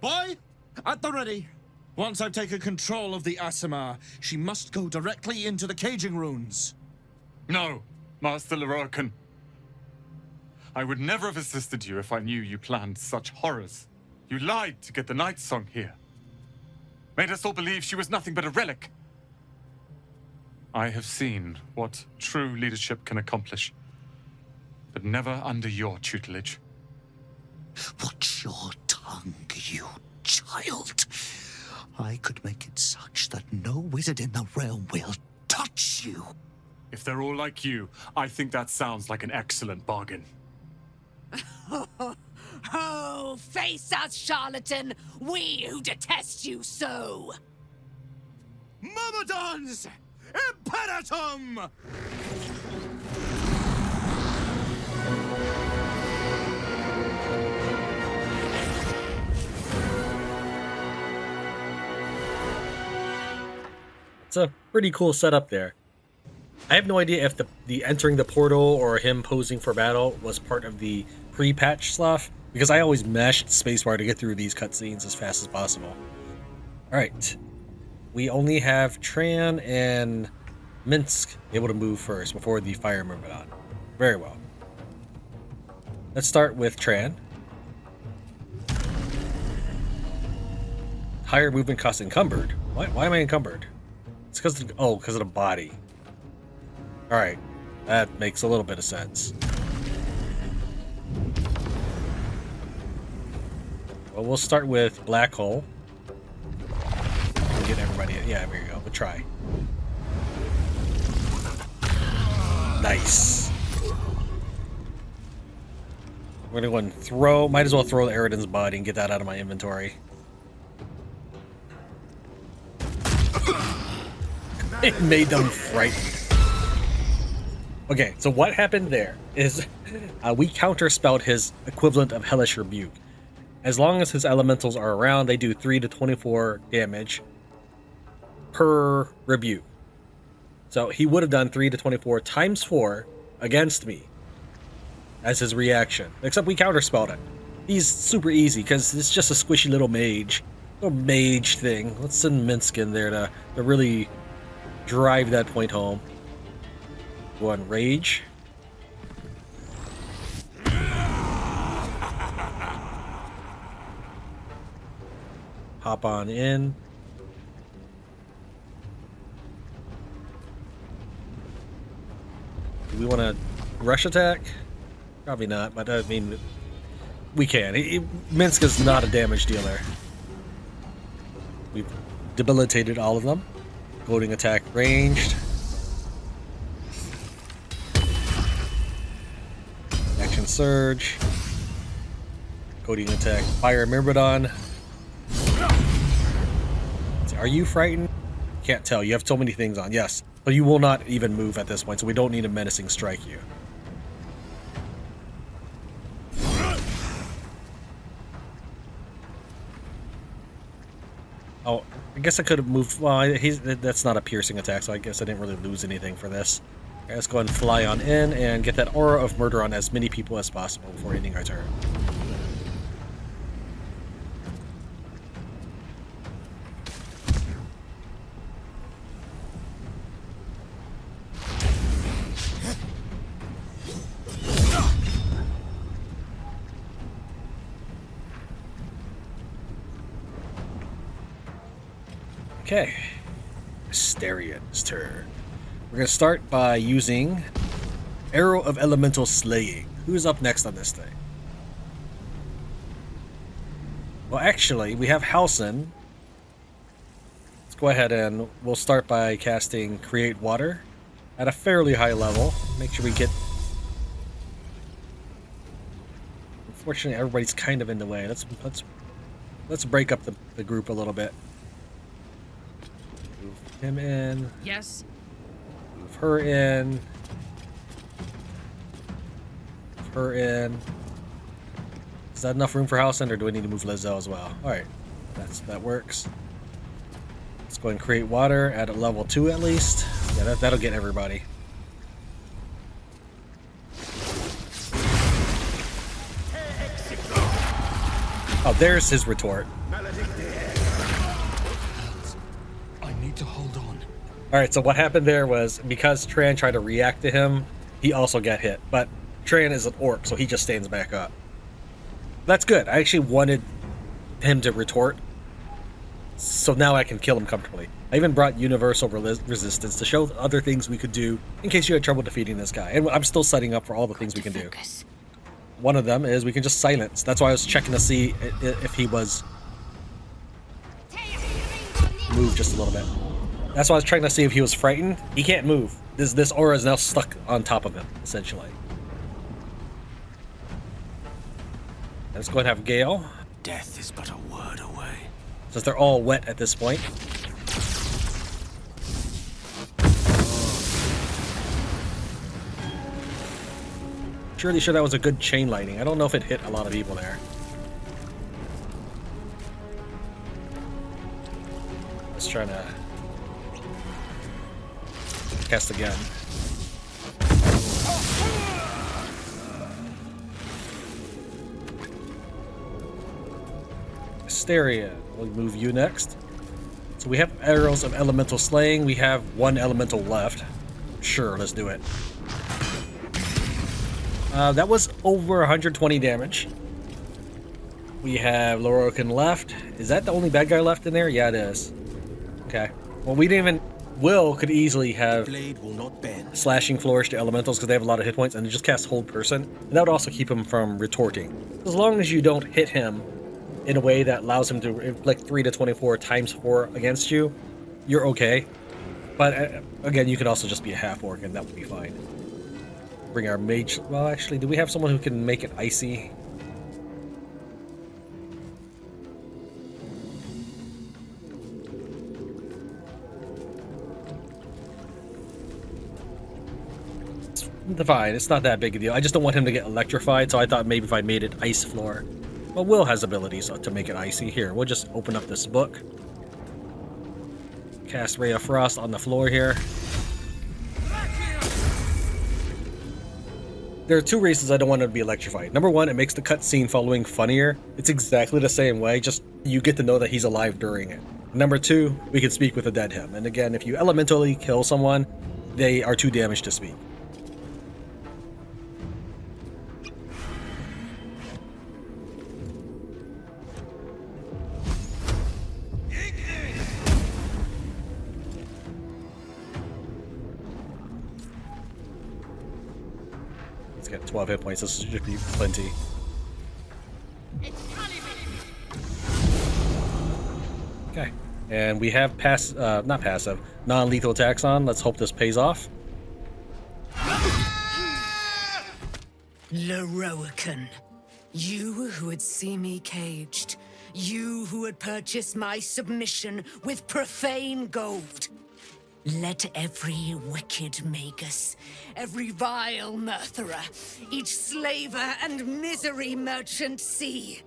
Boy, at the ready. Once I've taken control of the Aasimar, she must go directly into the caging runes. No, Master Lorroakan. I would never have assisted you if I knew you planned such horrors. You lied to get the Night Song here. Made us all believe she was nothing but a relic. I have seen what true leadership can accomplish, but never under your tutelage. Watch your tongue, you child. I could make it such that no wizard in the realm will touch you. If they're all like you, I think that sounds like an excellent bargain. Oh, face us, charlatan! We who detest you so! Myrmidons! Imperatum! It's a pretty cool setup there. I have no idea if the entering the portal or him posing for battle was part of the pre-patch stuff, because I always mashed spacebar to get through these cutscenes as fast as possible. Alright. We only have Tran and Minsk able to move first before the fire Myrmidon. Very well. Let's start with Tran. Higher movement cost encumbered. Why am I encumbered? It's because of the body. Alright, that makes a little bit of sense. Well, we'll start with Black Hole. We'll get everybody in. Yeah, there you go. We'll try. Nice. We're gonna go and throw. Might as well throw the Aradin's body and get that out of my inventory. It made them frightened. Okay, so what happened there is we counterspelled his equivalent of Hellish Rebuke. As long as his elementals are around, they do 3 to 24 damage per rebuke. So he would have done 3 to 24 times 4 against me as his reaction. Except we counterspelled it. He's super easy because it's just a squishy little mage. Little mage thing. Let's send Minsk in there to really drive that point home. Go on Rage. Hop on in. Do we want to rush attack? Probably not, but I mean, we can. Minsk is not a damage dealer. We've debilitated all of them. Goading attack ranged. Action surge. Goading attack fire Myrmidon. Are you frightened? Can't tell. You have so many things on. Yes. But you will not even move at this point, so we don't need a menacing strike you. Oh, I guess I could have moved. Well, that's not a piercing attack, so I guess I didn't really lose anything for this. Okay, let's go ahead and fly on in and get that aura of murder on as many people as possible before ending our turn. Okay, Asterian's turn. We're going to start by using Arrow of Elemental Slaying. Who's up next on this thing? Well, actually, we have Halsin. Let's go ahead and we'll start by casting Create Water at a fairly high level. Make sure we get... Unfortunately, everybody's kind of in the way. Let's break up the group a little bit. Move him in. Yes. Move her in. Move her in. Is that enough room for Halsin, or do we need to move Lizzo as well? Alright. That works. Let's go and create water at a level 2 at least. Yeah, that'll get everybody. Oh, there's his retort. I need to hold on. Alright, so what happened there was, because Tran tried to react to him, he also got hit. But Tran is an orc, so he just stands back up. That's good. I actually wanted him to retort, so now I can kill him comfortably. I even brought Universal Resistance to show other things we could do in case you had trouble defeating this guy. And I'm still setting up for all the things we can do. One of them is we can just silence. That's why I was checking to see if he was moved just a little bit. That's why I was trying to see if he was frightened. He can't move. This aura is now stuck on top of him, essentially. Let's go ahead and have Gale. Death is but a word away. Since they're all wet at this point. Surely sure that was a good chain lightning. I don't know if it hit a lot of people there. Let's try to cast again. Asteria, we'll move you next. So we have arrows of elemental slaying. We have one elemental left. Sure, let's do it. That was over 120 damage. We have Lorroakan left. Is that the only bad guy left in there? Yeah, it is. Okay. Well, we didn't even... Will could easily have slashing flourish to elementals because they have a lot of hit points, and they just cast hold person. And that would also keep him from retorting. As long as you don't hit him in a way that allows him to inflict 3 to 24 times 4 against you, you're okay. But again, you could also just be a half orc, and that would be fine. Bring our mage. Well, actually, do we have someone who can make it icy? It's fine. It's not that big a deal. I just don't want him to get electrified, so I thought maybe if I made it ice floor. Well, Will has abilities to make it icy. Here, we'll just open up this book. Cast Ray of Frost on the floor here. There are two reasons I don't want it to be electrified. Number one, it makes the cutscene following funnier. It's exactly the same way, just you get to know that he's alive during it. Number two, we can speak with a dead him. And again, if you elementally kill someone, they are too damaged to speak. He's got 12 hit points. This should be plenty. Okay, and we have not passive, non-lethal attacks on. Let's hope this pays off. Lorroakan, you who would see me caged, you who would purchase my submission with profane gold. Let every wicked magus, every vile murtherer, each slaver and misery merchant see.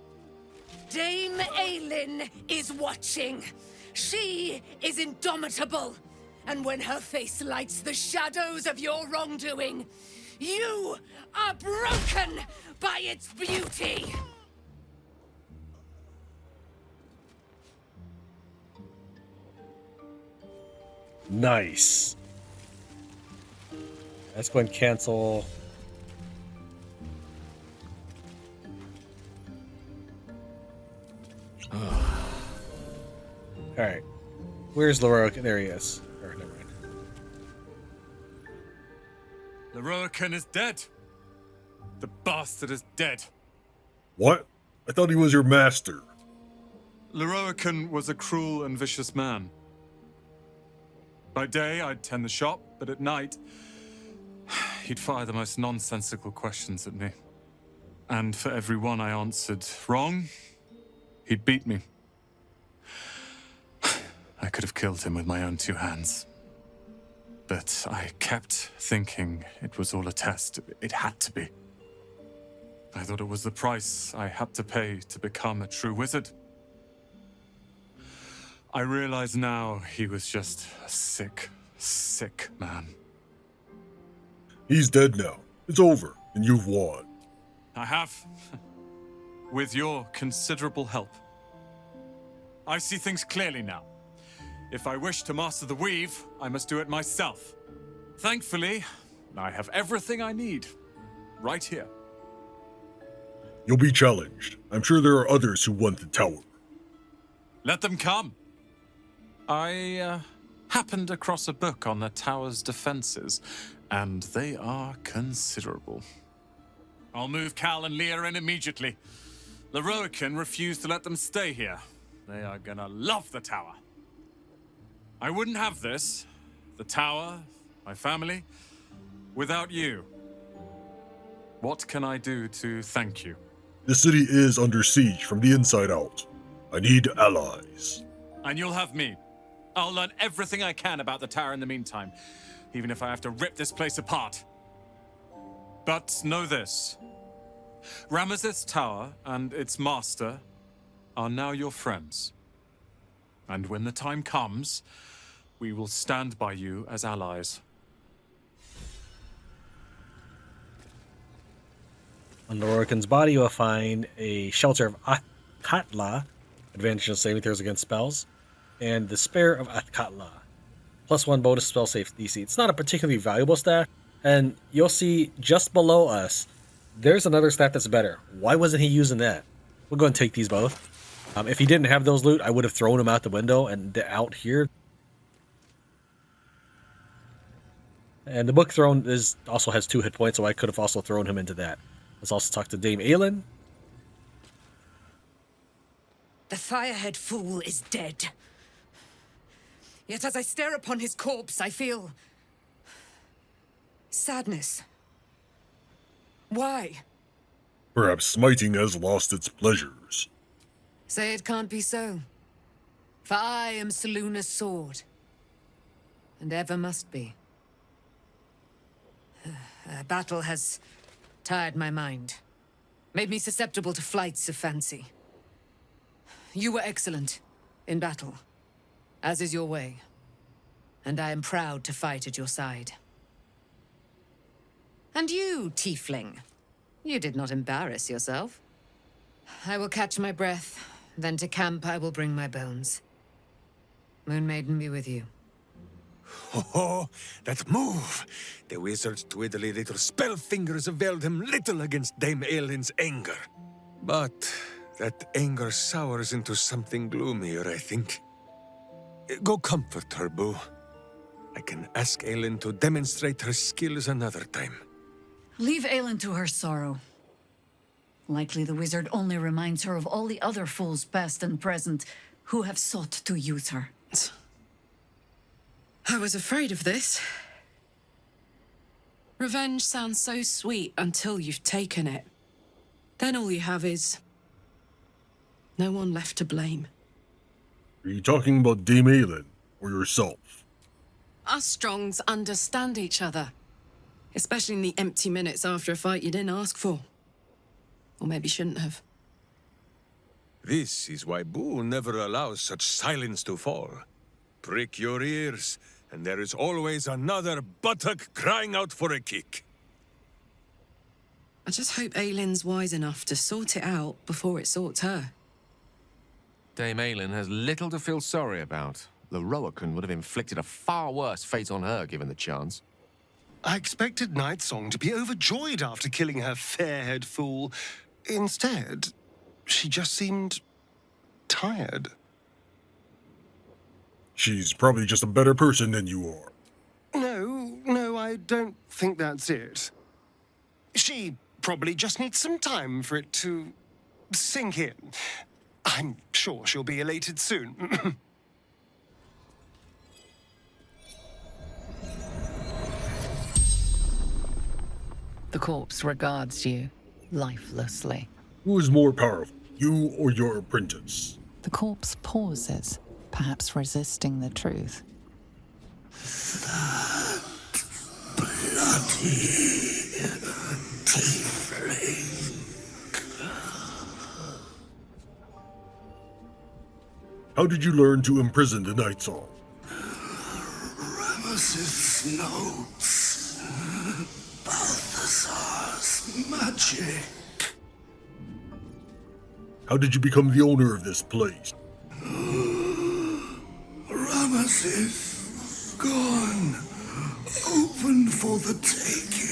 Dame Aelin is watching. She is indomitable. And when her face lights the shadows of your wrongdoing, you are broken by its beauty. Nice. Let's go and cancel. Alright. Where's Lorroakan? There he is. Or, never mind. Lorroakan is dead. The bastard is dead. What? I thought he was your master. Lorroakan was a cruel and vicious man. By day, I'd tend the shop, but at night, he'd fire the most nonsensical questions at me. And for every one I answered wrong, he'd beat me. I could have killed him with my own two hands. But I kept thinking it was all a test. It had to be. I thought it was the price I had to pay to become a true wizard. I realize now he was just a sick, sick man. He's dead now. It's over, and you've won. I have. With your considerable help. I see things clearly now. If I wish to master the weave, I must do it myself. Thankfully, I have everything I need. Right here. You'll be challenged. I'm sure there are others who want the tower. Let them come. I happened across a book on the tower's defenses, and they are considerable. I'll move Cal and Leah in immediately. Lorroakan refused to let them stay here. They are gonna love the tower. I wouldn't have this, the tower, my family, without you. What can I do to thank you? The city is under siege from the inside out. I need allies. And you'll have me. I'll learn everything I can about the tower in the meantime, even if I have to rip this place apart. But know this. Ramazith's tower and its master are now your friends. And when the time comes, we will stand by you as allies. On Lorroakan's body, you'll find a Shelter of Athkatla, advantage on saving throws against spells, and the Spare of Athkatla, +1 bonus spell save DC. It's not a particularly valuable staff, and you'll see just below us, there's another staff that's better. Why wasn't he using that? We'll go and take these both. If he didn't have those loot, I would have thrown him out the window and out here. And the Book Throne also has 2 hit points, so I could have also thrown him into that. Let's also talk to Dame Aelin. The Firehead Fool is dead. Yet as I stare upon his corpse, I feel sadness. Why? Perhaps smiting has lost its pleasures. Say it can't be so. For I am Selûne's sword. And ever must be. Battle has tired my mind. Made me susceptible to flights of fancy. You were excellent in battle, as is your way. And I am proud to fight at your side. And you, tiefling. You did not embarrass yourself. I will catch my breath, then to camp I will bring my bones. Moon Maiden be with you. Oh, that move! The wizard's twiddly little spell fingers availed him little against Dame Aelin's anger. But that anger sours into something gloomier, I think. Go comfort her, Boo. I can ask Aelin to demonstrate her skills another time. Leave Aelin to her sorrow. Likely the wizard only reminds her of all the other fools past and present who have sought to use her. I was afraid of this. Revenge sounds so sweet until you've taken it. Then all you have is no one left to blame. Are you talking about Dame Aelin or yourself? Us Strongs understand each other. Especially in the empty minutes after a fight you didn't ask for. Or maybe shouldn't have. This is why Boo never allows such silence to fall. Prick your ears, and there is always another buttock crying out for a kick. I just hope Aylin's wise enough to sort it out before it sorts her. Dame Aelin has little to feel sorry about. Lorroakan would have inflicted a far worse fate on her given the chance. I expected Nightsong to be overjoyed after killing her fair-haired fool. Instead, she just seemed tired. She's probably just a better person than you are. No, I don't think that's it. She probably just needs some time for it to sink in. I'm sure she'll be elated soon. The corpse regards you lifelessly. Who is more powerful, you or your apprentice? The corpse pauses, perhaps resisting the truth. Bloody tiefling. How did you learn to imprison the Nightsong? Ramazith's notes. Balthazar's magic. How did you become the owner of this place? Ramazith, gone. Open for the taking.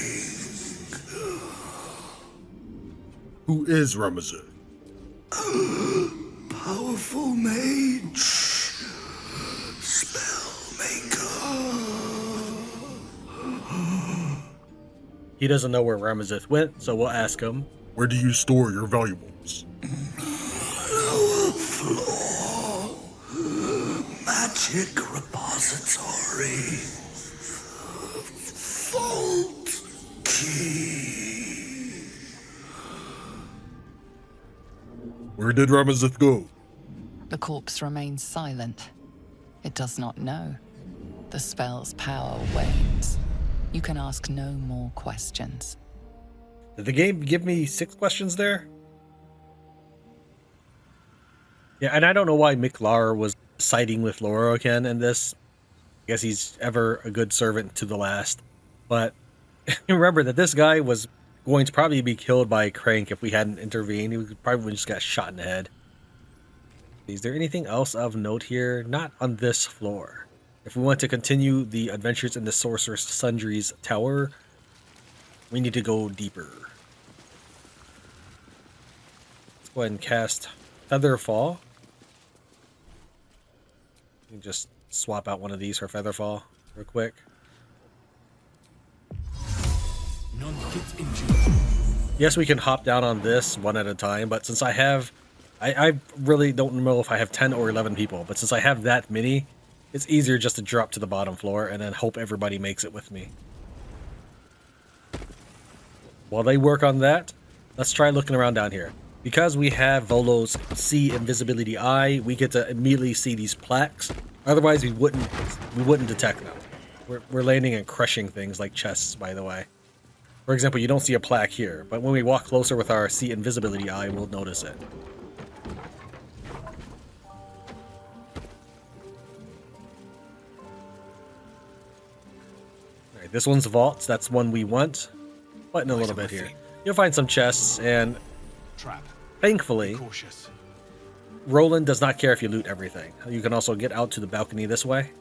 Who is Ramazith? Powerful mage. Spellmaker. He doesn't know where Ramazith went, so we'll ask him. Where do you store your valuables? Lower floor. Magic repository. Vault key. Where did Ramazith go? The corpse remains silent. It does not know. The spell's power wanes. You can ask no more questions. Did the game give me 6 questions there? Yeah, and I don't know why Miklar was siding with Lorroakan in this. I guess he's ever a good servant to the last. But remember that this guy was going to probably be killed by Crank if we hadn't intervened. He probably just got shot in the head. Is there anything else of note here? Not on this floor. If we want to continue the adventures in the Sorcerous Sundries tower, we need to go deeper. Let's go ahead and cast Featherfall. You can just swap out one of these for Featherfall real quick. Yes, we can hop down on this one at a time, but since I have... I really don't know if I have 10 or 11 people, but since I have that many, it's easier just to drop to the bottom floor and then hope everybody makes it with me. While they work on that, let's try looking around down here. Because we have Volo's See Invisibility Eye, we get to immediately see these plaques. Otherwise, we wouldn't detect them. We're landing and crushing things like chests, by the way. For example, you don't see a plaque here, but when we walk closer with our See Invisibility Eye, we'll notice it. Alright, this one's vaults. That's one we want. button a little bit here. You'll find some chests, and thankfully, Rolan does not care if you loot everything. You can also get out to the balcony this way.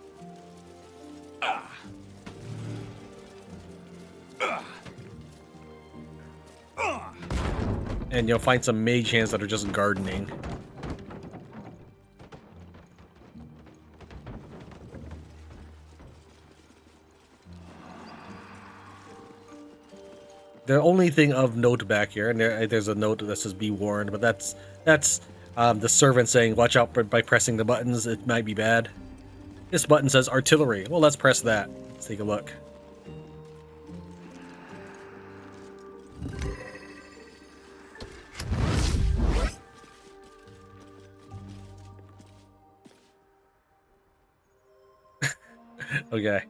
And you'll find some mage hands that are just gardening. The only thing of note back here, and there's a note that says "Be warned," but that's the servant saying, "Watch out by pressing the buttons; it might be bad." This button says "Artillery." Well, let's press that. Let's take a look. Okay,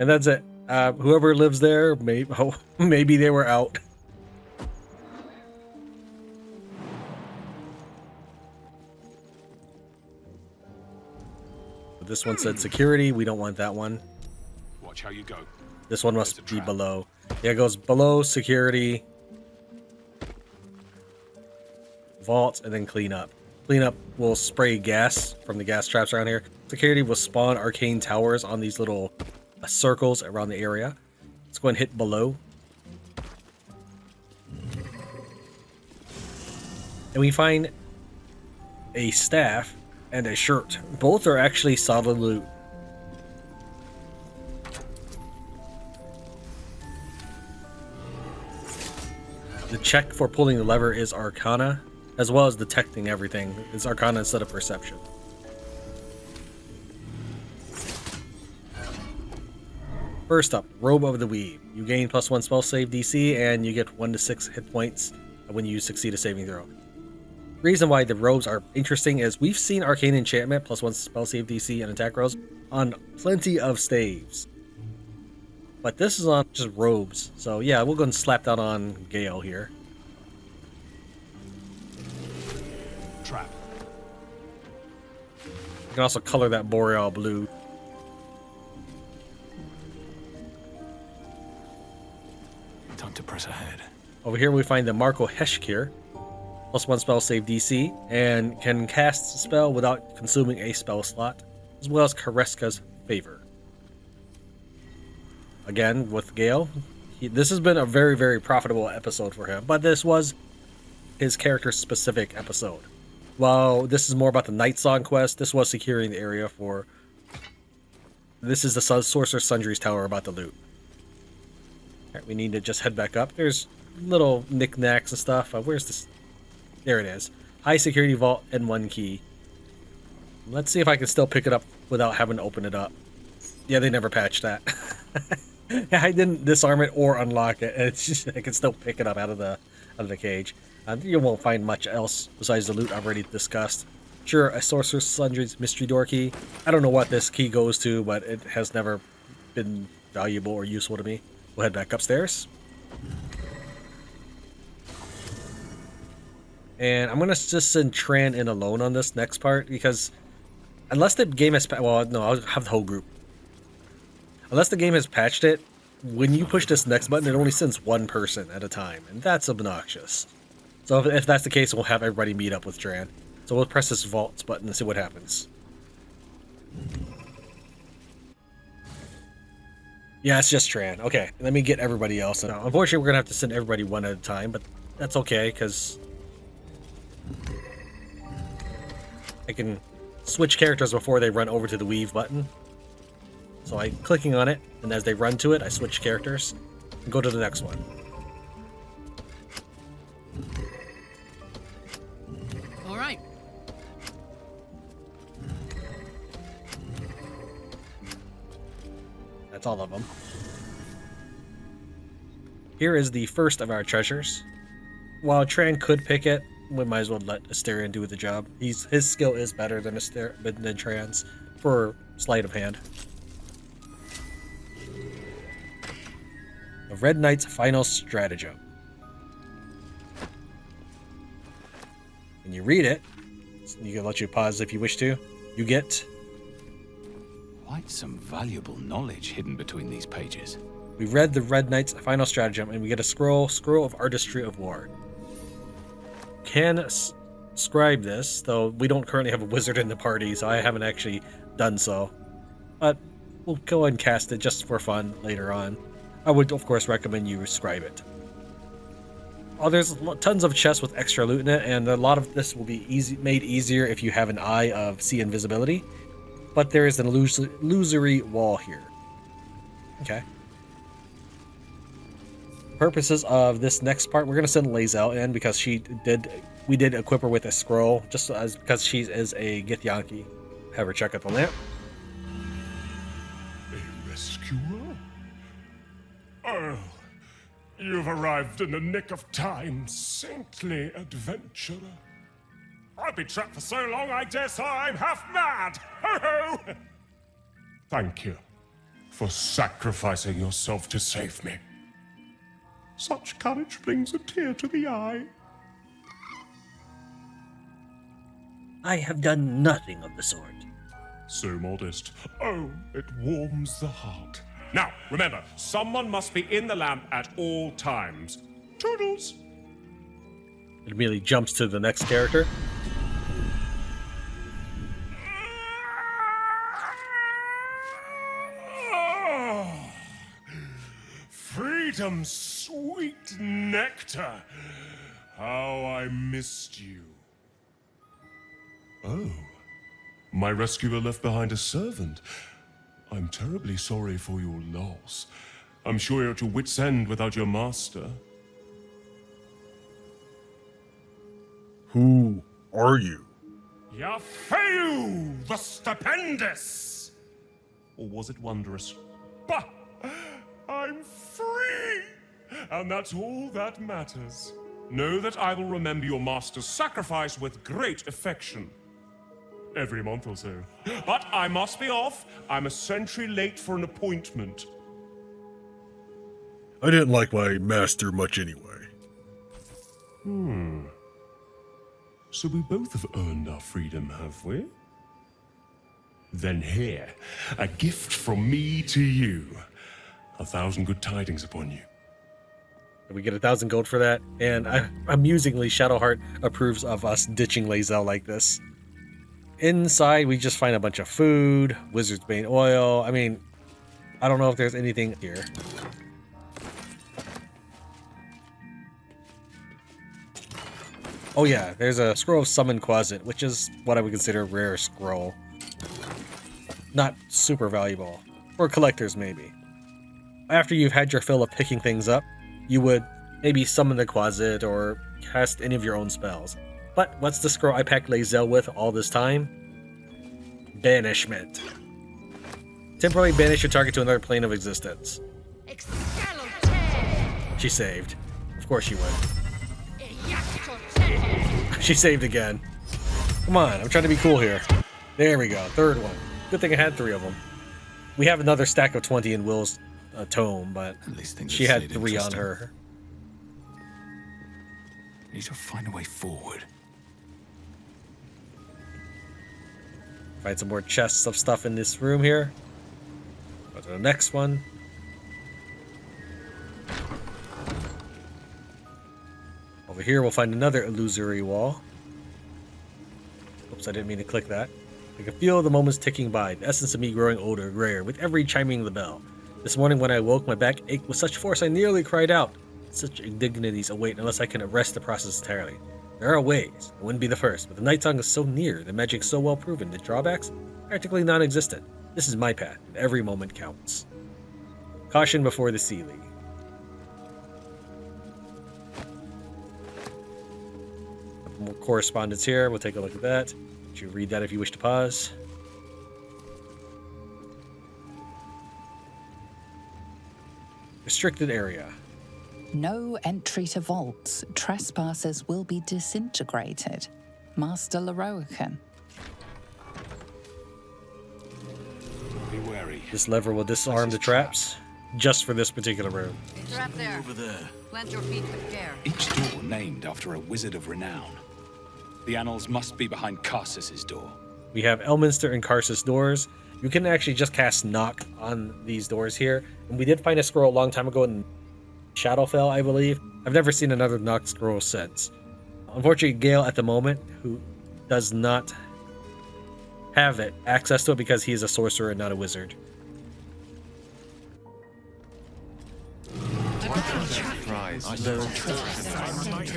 and that's it. Whoever lives there, maybe they were out. This one said security. We don't want that one. Watch how you go. This one must be below. Yeah, it goes below security, vault, and then clean up. Clean up will spray gas from the gas traps around here. Security will spawn arcane towers on these little circles around the area. Let's go and hit below. And we find a staff and a shirt. Both are actually solid loot. The check for pulling the lever is Arcana, as well as detecting everything. It's Arcana instead of Perception. First up, Robe of the Weave. You gain +1 spell save DC, and you get 1 to 6 hit points when you succeed a saving throw. Reason why the robes are interesting is we've seen Arcane Enchantment +1 spell save DC and attack rolls on plenty of staves. But this is on just robes. So yeah, we'll go and slap that on Gale here. Trap. You can also color that Boreal blue. Time to press ahead. Over here we find the Marco Heshkir. +1 spell save DC, and can cast a spell without consuming a spell slot, as well as Kareska's Favor. Again, with Gale, this has been a very, very profitable episode for him, but this was his character-specific episode. While this is more about the Night Song quest, this was securing the area for... This is the Sorcerous Sundries tower about the loot. Alright, we need to just head back up. There's little knickknacks and stuff. Where's this? There it is. High security vault and 1 key. Let's see if I can still pick it up without having to open it up. Yeah, they never patched that. I didn't disarm it or unlock it. It's just I can still pick it up out of the cage. You won't find much else besides the loot I've already discussed. Sure, a Sorcerous Sundries mystery door key. I don't know what this key goes to, but it has never been valuable or useful to me. We'll head back upstairs. And I'm going to just send Tran in alone on this next part, because unless the game has... Well, no, I'll have the whole group. Unless the game has patched it, when you push this next button, it only sends one person at a time, and that's obnoxious. So if that's the case, we'll have everybody meet up with Tran. So we'll press this vault button and see what happens. Yeah, it's just Tran. Okay, let me get everybody else. Now, unfortunately, we're going to have to send everybody one at a time, but that's okay, because I can switch characters before they run over to the Weave button. So I'm clicking on it, and as they run to it, I switch characters and go to the next one. All right. That's all of them. Here is the first of our treasures. While Tran could pick it, we might as well let Asterion do the job. His skill is better than Tran's for sleight of hand. The Red Knight's Final Stratagem. When you read it, you can let you pause if you wish to. You get quite some valuable knowledge hidden between these pages. We read the Red Knight's final stratagem, and we get a scroll of Artistry of War. Can scribe this, though we don't currently have a wizard in the party, so I haven't actually done so. But we'll go ahead and cast it just for fun later on. I would, of course, recommend you scribe it. Oh, there's tons of chests with extra loot in it, and a lot of this will be made easier if you have an Eye of See Invisibility. But there is an illusory wall here. Okay. Purposes of this next part, we're going to send Lae'zel in because we did equip her with a scroll, just as because she is a Githyanki. Have her check out the lamp. A rescuer? Oh, you've arrived in the nick of time, saintly adventurer. I've been trapped for so long, I dare say I'm half mad! Ho ho! Thank you for sacrificing yourself to save me. Such courage brings a tear to the eye. I have done nothing of the sort. So modest. Oh, it warms the heart. Now, remember, someone must be in the lamp at all times. Toodles! It immediately jumps to the next character. Oh, freedom's sweet nectar. How I missed you. Oh, my rescuer left behind a servant. I'm terribly sorry for your loss. I'm sure you're at your wit's end without your master. Who are you? Yafeu, the Stupendous! Or was it wondrous? Bah! I'm free! And that's all that matters. Know that I will remember your master's sacrifice with great affection. Every month or so. But I must be off. I'm a century late for an appointment. I didn't like my master much anyway. So we both have earned our freedom, have we? Then here, a gift from me to you. 1,000 good tidings upon you. We get 1,000 gold for that, and amusingly, Shadowheart approves of us ditching Lae'zel like this. Inside, we just find a bunch of food, Wizard's Bane oil. I mean, I don't know if there's anything here. Oh yeah, there's a Scroll of Summon Quasit, which is what I would consider a rare scroll. Not super valuable. For collectors, maybe. After you've had your fill of picking things up, you would maybe summon the Quasit or cast any of your own spells. But what's the scroll I packed Lae'zel with all this time? Banishment. Temporarily banish your target to another plane of existence. She saved. Of course she would. She saved again. Come on, I'm trying to be cool here. There we go, third one. Good thing I had 3 of them. We have another stack of 20 in Will's tome, but she had 3 on her. Need to find a way forward. Find some more chests of stuff in this room here. Go to the next one. Over here we'll find another illusory wall. Oops, I didn't mean to click that. I can feel the moments ticking by, the essence of me growing older, grayer, with every chiming of the bell. This morning when I woke, my back ached with such force I nearly cried out. Such indignities await unless I can arrest the process entirely. There are ways. I wouldn't be the first, but the Night Song is so near, the magic so well proven, the drawbacks practically non-existent. This is my path, and every moment counts. Caution before the Sealy. More correspondence here. We'll take a look at that. You read that if you wish to pause. Restricted area. No entry to vaults. Trespassers will be disintegrated. Master Lorroakan. Be wary. This lever will disarm the traps, just for this particular room. They're up there. Over there. Plant your feet with care. Each door named after a wizard of renown. The Annals must be behind Karsus's door. We have Elminster and Karsus doors, you can actually just cast knock on these doors here. And we did find a scroll a long time ago in Shadowfell, I believe. I've never seen another knock scroll since. Unfortunately, Gale at the moment, who does not have access to it because he is a sorcerer and not a wizard.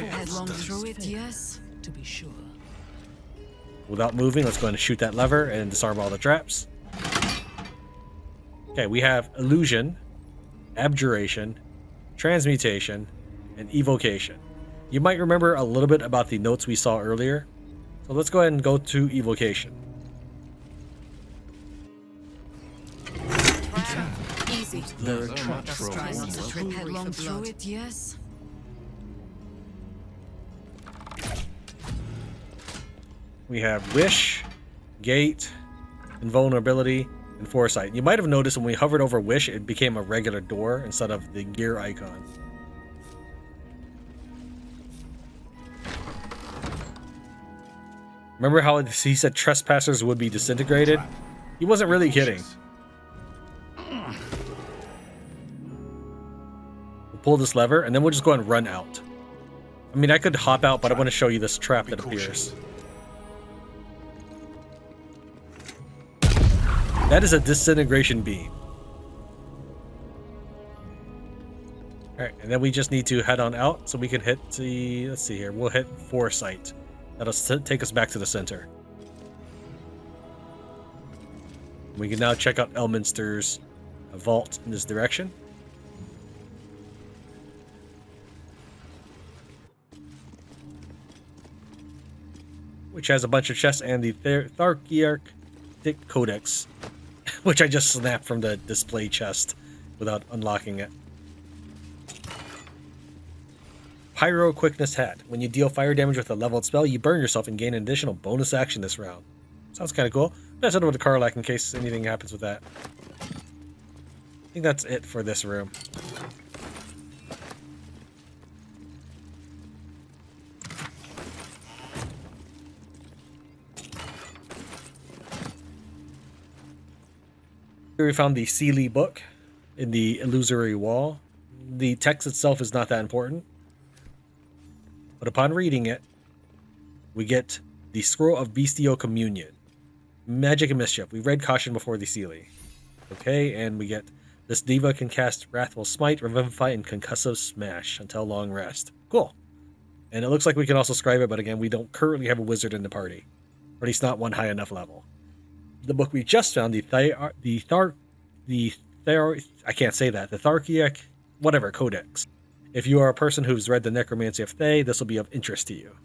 Headlong through it, yes. To be sure. Without moving, let's go ahead and shoot that lever and disarm all the traps. Okay, we have Illusion, Abjuration, Transmutation, and Evocation. You might remember a little bit about the notes we saw earlier. So let's go ahead and go to Evocation. Easy. There are traps Headlong through it, yes. We have Wish, Gate, Invulnerability, and Foresight. You might have noticed when we hovered over Wish, it became a regular door instead of the gear icon. Remember how he said trespassers would be disintegrated? He wasn't really kidding. We'll pull this lever, and then we'll just go and run out. I mean, I could hop out, but I want to show you this trap that appears. That is a disintegration beam. Alright, and then we just need to head on out so we can hit the... Let's see here. We'll hit Foresight. That'll take us back to the center. We can now check out Elminster's vault in this direction. Which has a bunch of chests and the Tharkiarch Codex, which I just snapped from the display chest without unlocking it. Pyro Quickness Hat. When you deal fire damage with a leveled spell, you burn yourself and gain an additional bonus action this round. Sounds kind of cool. Let's head over to Karlach in case anything happens with that. I think that's it for this room. Here we found the Seelie book in the illusory wall. The text itself is not that important, but upon reading it, we get the Scroll of Bestial Communion. Magic and Mischief. We read Caution before the Seelie. Okay, and we get this diva can cast Wrathful Smite, Revivify, and Concussive Smash until long rest. Cool. And it looks like we can also scribe it, but again, we don't currently have a wizard in the party. Or at least not one high enough level. The book we just found, the Tharkiarch, whatever, Codex. If you are a person who's read the Necromancy of Thay, this will be of interest to you.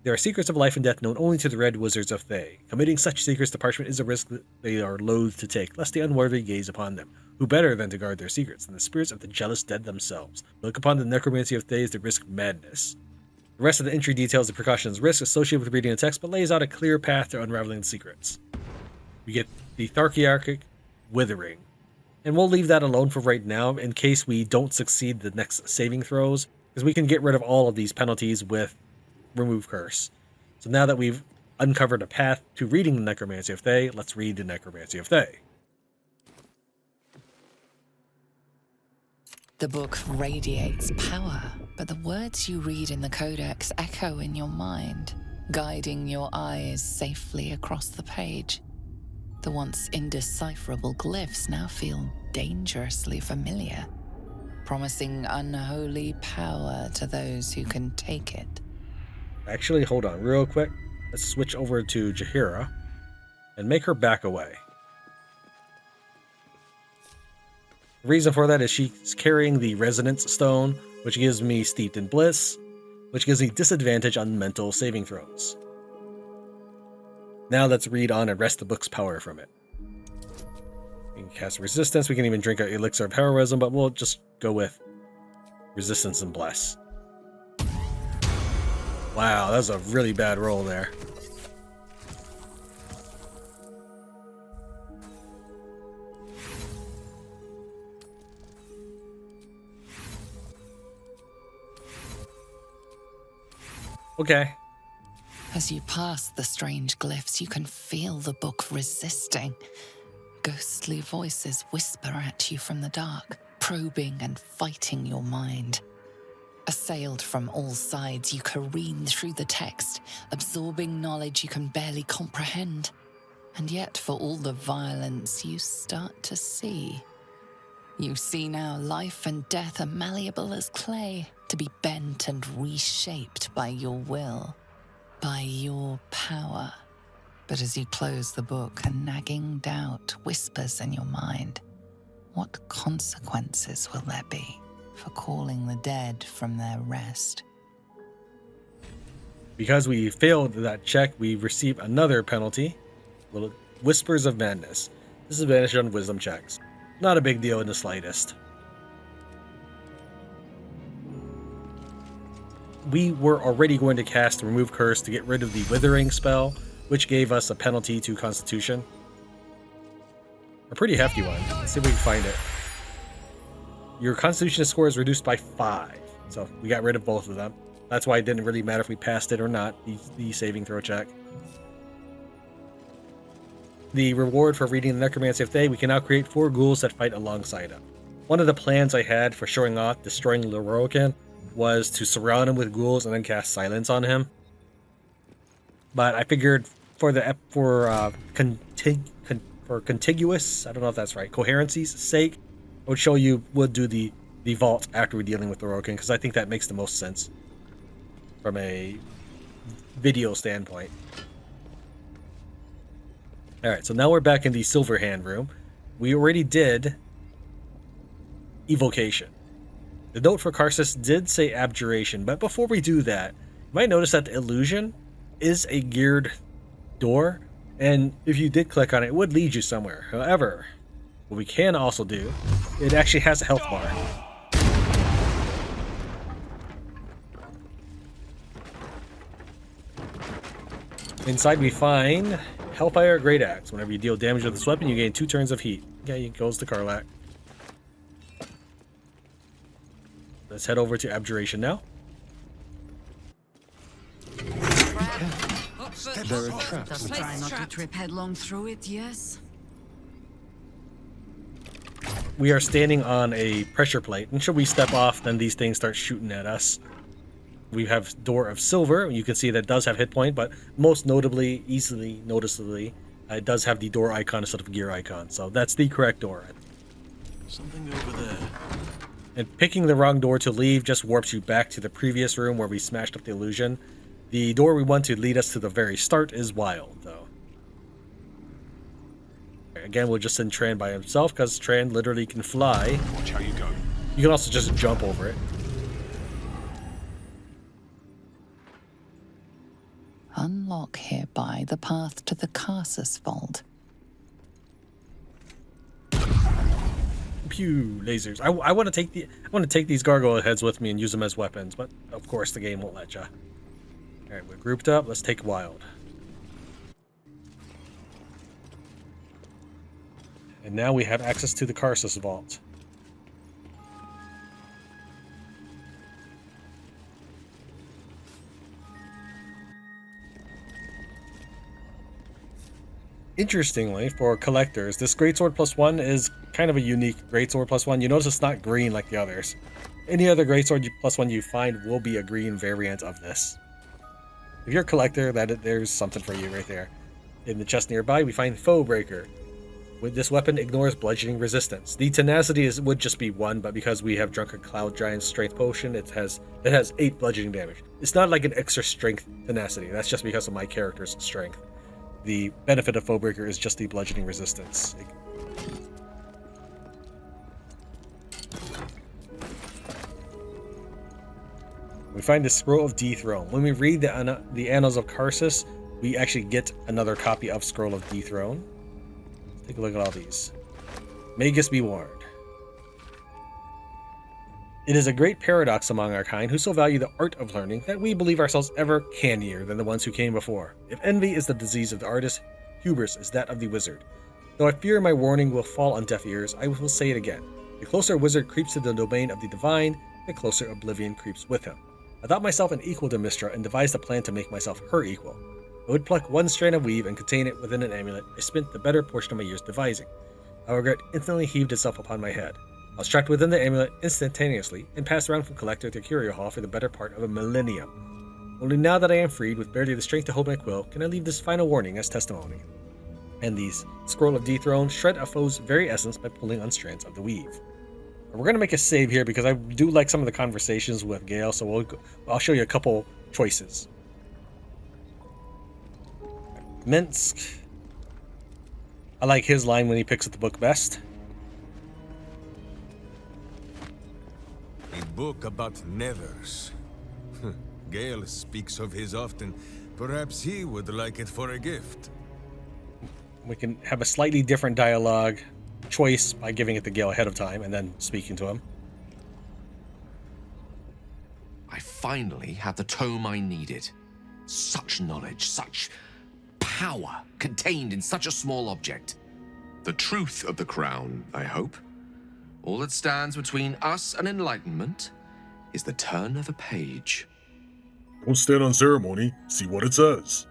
There are secrets of life and death known only to the Red Wizards of Thay. Committing such secrets to parchment is a risk that they are loath to take, lest the unworthy gaze upon them. Who better than to guard their secrets than the spirits of the jealous dead themselves? Look upon the Necromancy of Thay as to risk madness. The rest of the entry details the precautions risks associated with reading the text, but lays out a clear path to unraveling the secrets. We get the Tharkiarchic Withering. And we'll leave that alone for right now in case we don't succeed the next saving throws, because we can get rid of all of these penalties with Remove Curse. So now that we've uncovered a path to reading the Necromancy of Thay, let's read the Necromancy of Thay. The book radiates power, but the words you read in the Codex echo in your mind, guiding your eyes safely across the page. The once indecipherable glyphs now feel dangerously familiar, promising unholy power to those who can take it. Actually, hold on real quick. Let's switch over to Jaheira and make her back away. The reason for that is she's carrying the Resonance Stone, which gives me Steeped in Bliss, which gives me disadvantage on mental saving throws. Now let's read on and wrest the book's power from it. We can cast Resistance, we can even drink our Elixir of Heroism, but we'll just go with Resistance and Bless. Wow, that was a really bad roll there. Okay. As you pass the strange glyphs, you can feel the book resisting. Ghostly voices whisper at you from the dark, probing and fighting your mind. Assailed from all sides, you careen through the text, absorbing knowledge you can barely comprehend. And yet, for all the violence, you start to see. You see now life and death are malleable as clay, to be bent and reshaped by your will, by your power. But as you close the book, a nagging doubt whispers in your mind. What consequences will there be for calling the dead from their rest? Because we failed that check, we receive another penalty. Little Whispers of Madness. Disadvantage on wisdom checks. Not a big deal in the slightest. We were already going to cast Remove Curse to get rid of the Withering spell, which gave us a penalty to Constitution. A pretty hefty one. Let's see if we can find it. Your Constitution score is reduced by 5. So we got rid of both of them. That's why it didn't really matter if we passed it or not, the saving throw check. The reward for reading the Necromancy of Thay, we can now create 4 ghouls that fight alongside him. One of the plans I had for showing off destroying Lorroakan was to surround him with ghouls and then cast silence on him. But I figured for contiguous, I don't know if that's right, coherency's sake, I would show you, we'll do the vault after we're dealing with Lorroakan, because I think that makes the most sense from a video standpoint. Alright, so now we're back in the Silver Hand room. We already did Evocation. The note for Karsus did say Abjuration, but before we do that, you might notice that the illusion is a geared door, and if you did click on it, it would lead you somewhere. However, what we can also do, it actually has a health bar. Inside we find Hellfire Great Axe. Whenever you deal damage with this weapon, you gain 2 turns of heat. Okay, it goes to Karlach. Let's head over to Abjuration now. There are traps. Try not to trip headlong through it, yes? We are standing on a pressure plate, and should we step off, then these things start shooting at us. We have Door of Silver. You can see that it does have hit point, but most notably, easily noticeably, it does have the door icon instead of gear icon. So that's the correct door. Something over there. And picking the wrong door to leave just warps you back to the previous room where we smashed up the illusion. The door we want to lead us to the very start is Wild, though. Again, we'll just send Tran by himself, because Tran literally can fly. Watch how you go. You can also just jump over it. Unlock hereby the path to the Karsus Vault. Pew, lasers. I want to take these gargoyle heads with me and use them as weapons, but of course the game won't let ya. All right, we're grouped up. Let's take Wild. And now we have access to the Karsus Vault. Interestingly, for collectors, this Greatsword +1 is kind of a unique Greatsword +1. You notice it's not green like the others. Any other Greatsword +1 you find will be a green variant of this. If you're a collector, there's something for you right there. In the chest nearby, we find Foebreaker. With this weapon, ignores bludgeoning resistance. The tenacity would just be 1, but because we have drunk a Cloud Giant's strength potion, it has 8 bludgeoning damage. It's not like an extra strength tenacity. That's just because of my character's strength. The benefit of Foebreaker is just the bludgeoning resistance. We find the Scroll of Dethrone. When we read the Annals of Karsus, we actually get another copy of Scroll of Dethrone. Let's take a look at all these. Magus be warned. It is a great paradox among our kind who so value the art of learning that we believe ourselves ever cannier than the ones who came before. If envy is the disease of the artist, hubris is that of the wizard. Though I fear my warning will fall on deaf ears, I will say it again. The closer a wizard creeps to the domain of the divine, the closer oblivion creeps with him. I thought myself an equal to Mystra and devised a plan to make myself her equal. I would pluck one strand of weave and contain it within an amulet I spent the better portion of my years devising. My regret instantly heaved itself upon my head. I was trapped within the amulet instantaneously and passed around from collector to curio hall for the better part of a millennium. Only now that I am freed with barely the strength to hold my quill can I leave this final warning as testimony. And these Scroll of Dethrone shred a foe's very essence by pulling on strands of the weave. We're going to make a save here because I do like some of the conversations with Gale, so I'll show you a couple choices. Minsk. I like his line when he picks up the book best. A book about Netherese. Gale speaks of his often. Perhaps he would like it for a gift. We can have a slightly different dialogue choice by giving it to Gale ahead of time and then speaking to him. I finally have the tome I needed. Such knowledge, such power contained in such a small object. The truth of the crown, I hope. All that stands between us and enlightenment is the turn of a page. Don't stand on ceremony. See what it says.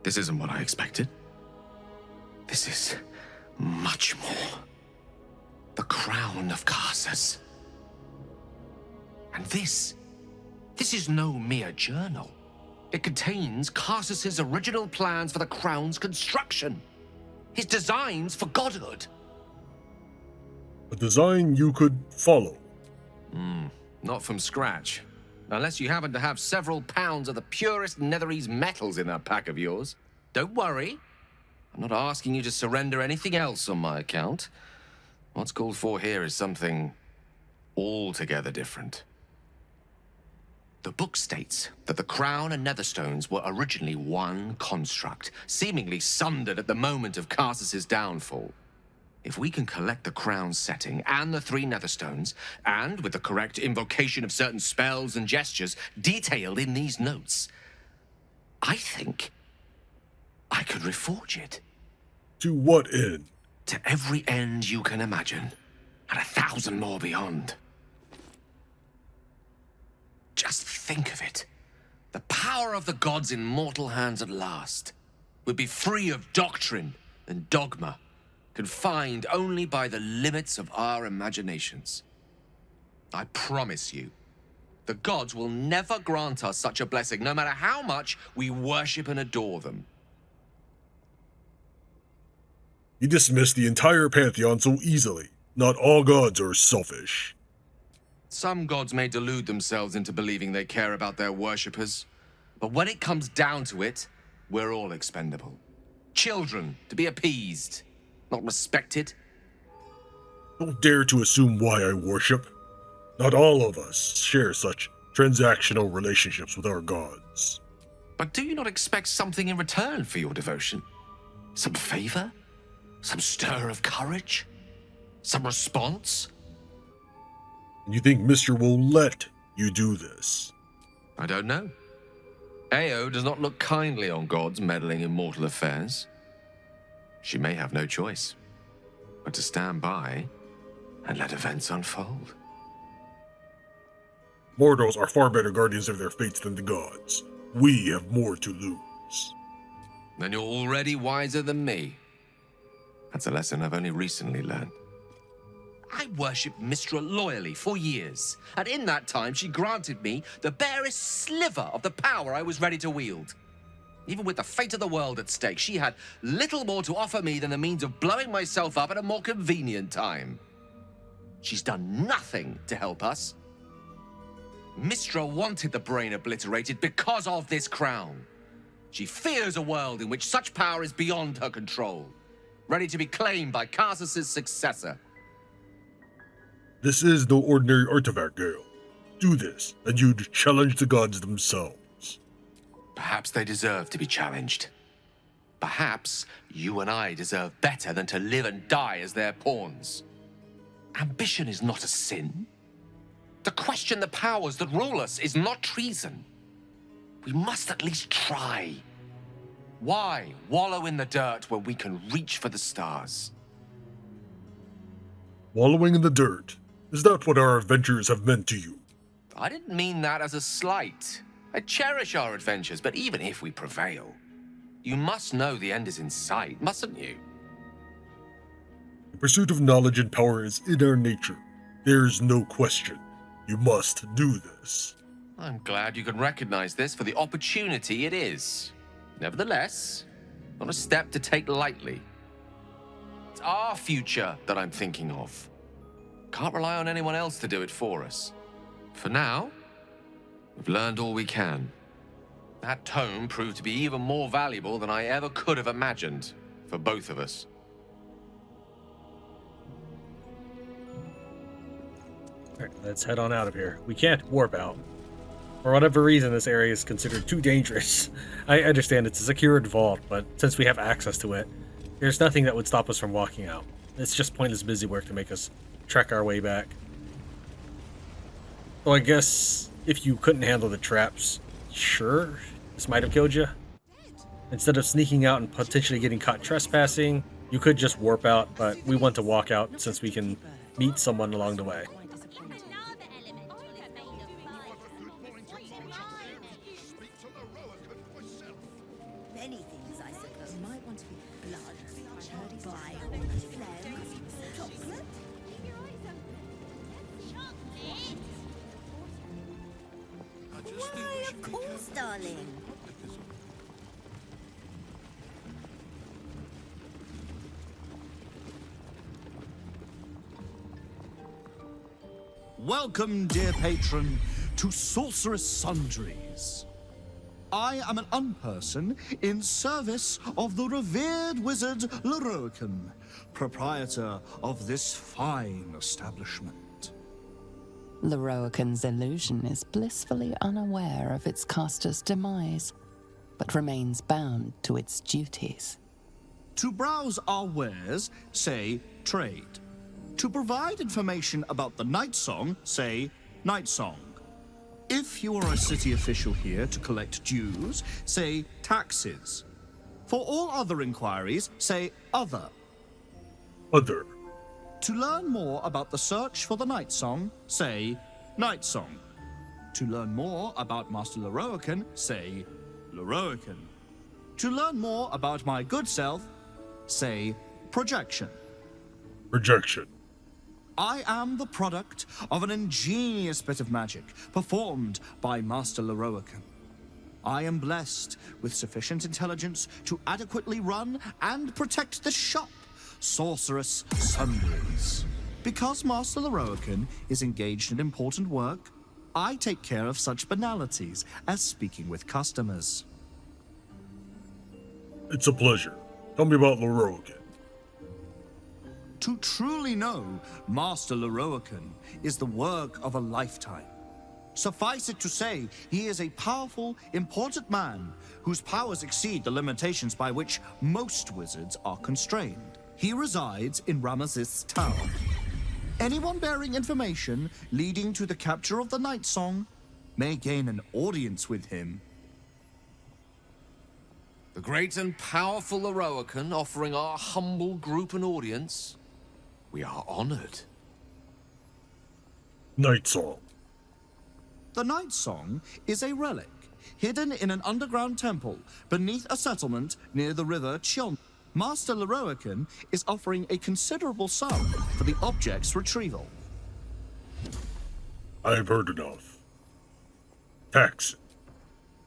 This isn't what I expected. This is much more. The crown of Karsus. And this is no mere journal. It contains Karsus's original plans for the crown's construction. His designs for godhood. A design you could follow. Not from scratch. Unless you happen to have several pounds of the purest Netherese metals in that pack of yours. Don't worry. I'm not asking you to surrender anything else on my account. What's called for here is something altogether different. The book states that the crown and netherstones were originally one construct, seemingly sundered at the moment of Karsus's downfall. If we can collect the crown's setting and the 3 netherstones, and with the correct invocation of certain spells and gestures detailed in these notes, I think I could reforge it. To what end? To every end you can imagine, and 1,000 more beyond. Just think of it. The power of the gods in mortal hands at last would be free of doctrine and dogma, confined only by the limits of our imaginations. I promise you, the gods will never grant us such a blessing, no matter how much we worship and adore them. You dismiss the entire pantheon so easily. Not all gods are selfish. Some gods may delude themselves into believing they care about their worshippers. But when it comes down to it, we're all expendable. Children to be appeased, not respected. Don't dare to assume why I worship. Not all of us share such transactional relationships with our gods. But do you not expect something in return for your devotion? Some favor? Some stir of courage? Some response? You think Mr. will let you do this? I don't know. Ao does not look kindly on gods meddling in mortal affairs. She may have no choice but to stand by and let events unfold. Mortals are far better guardians of their fates than the gods. We have more to lose. Then you're already wiser than me. That's a lesson I've only recently learned. I worshipped Mystra loyally for years, and in that time she granted me the barest sliver of the power I was ready to wield. Even with the fate of the world at stake, she had little more to offer me than the means of blowing myself up at a more convenient time. She's done nothing to help us. Mystra wanted the brain obliterated because of this crown. She fears a world in which such power is beyond her control, ready to be claimed by Karsus' successor. This is no ordinary artifact, Gale. Do this, and you'd challenge the gods themselves. Perhaps they deserve to be challenged. Perhaps you and I deserve better than to live and die as their pawns. Ambition is not a sin. To question the powers that rule us is not treason. We must at least try. Why wallow in the dirt when we can reach for the stars? Wallowing in the dirt. Is that what our adventures have meant to you? I didn't mean that as a slight. I cherish our adventures, but even if we prevail, you must know the end is in sight, mustn't you? The pursuit of knowledge and power is in our nature. There's no question. You must do this. I'm glad you can recognize this for the opportunity it is. Nevertheless, not a step to take lightly. It's our future that I'm thinking of. Can't rely on anyone else to do it for us. For now, we've learned all we can. That tome proved to be even more valuable than I ever could have imagined for both of us. Alright, let's head on out of here. We can't warp out. For whatever reason, this area is considered too dangerous. I understand it's a secured vault, but since we have access to it, there's nothing that would stop us from walking out. It's just pointless busy work to make us trek our way back. So I guess if you couldn't handle the traps, sure, this might have killed you. Instead of sneaking out and potentially getting caught trespassing, you could just warp out, but we want to walk out since we can meet someone along the way. Welcome, dear patron, to Sorcerous Sundries. I am an unperson in service of the revered wizard Lorroakan, proprietor of this fine establishment. Lorroakan's illusion is blissfully unaware of its caster's demise, but remains bound to its duties. To browse our wares, say trade. To provide information about the Night Song, say Night Song. If you are a city official here to collect dues, say taxes. For all other inquiries, say other. Other. To learn more about the search for the Night Song, say Night Song. To learn more about Master Lorroakan, say Lorroakan. To learn more about my good self, say projection. Projection. I am the product of an ingenious bit of magic performed by Master Lorroakan. I am blessed with sufficient intelligence to adequately run and protect the shop, Sorcerous Sundries. Because Master Lorroakan is engaged in important work, I take care of such banalities as speaking with customers. It's a pleasure. Tell me about Lorroakan. To truly know Master Lorroakan is the work of a lifetime. Suffice it to say, he is a powerful, important man whose powers exceed the limitations by which most wizards are constrained. He resides in Ramazith's tower. Anyone bearing information leading to the capture of the Night Song may gain an audience with him. The great and powerful Lorroakan offering our humble group an audience. We are honored. Night Song. The Night Song is a relic, hidden in an underground temple beneath a settlement near the river Tran. Master Lorroakan is offering a considerable sum for the object's retrieval. I've heard enough. Tax.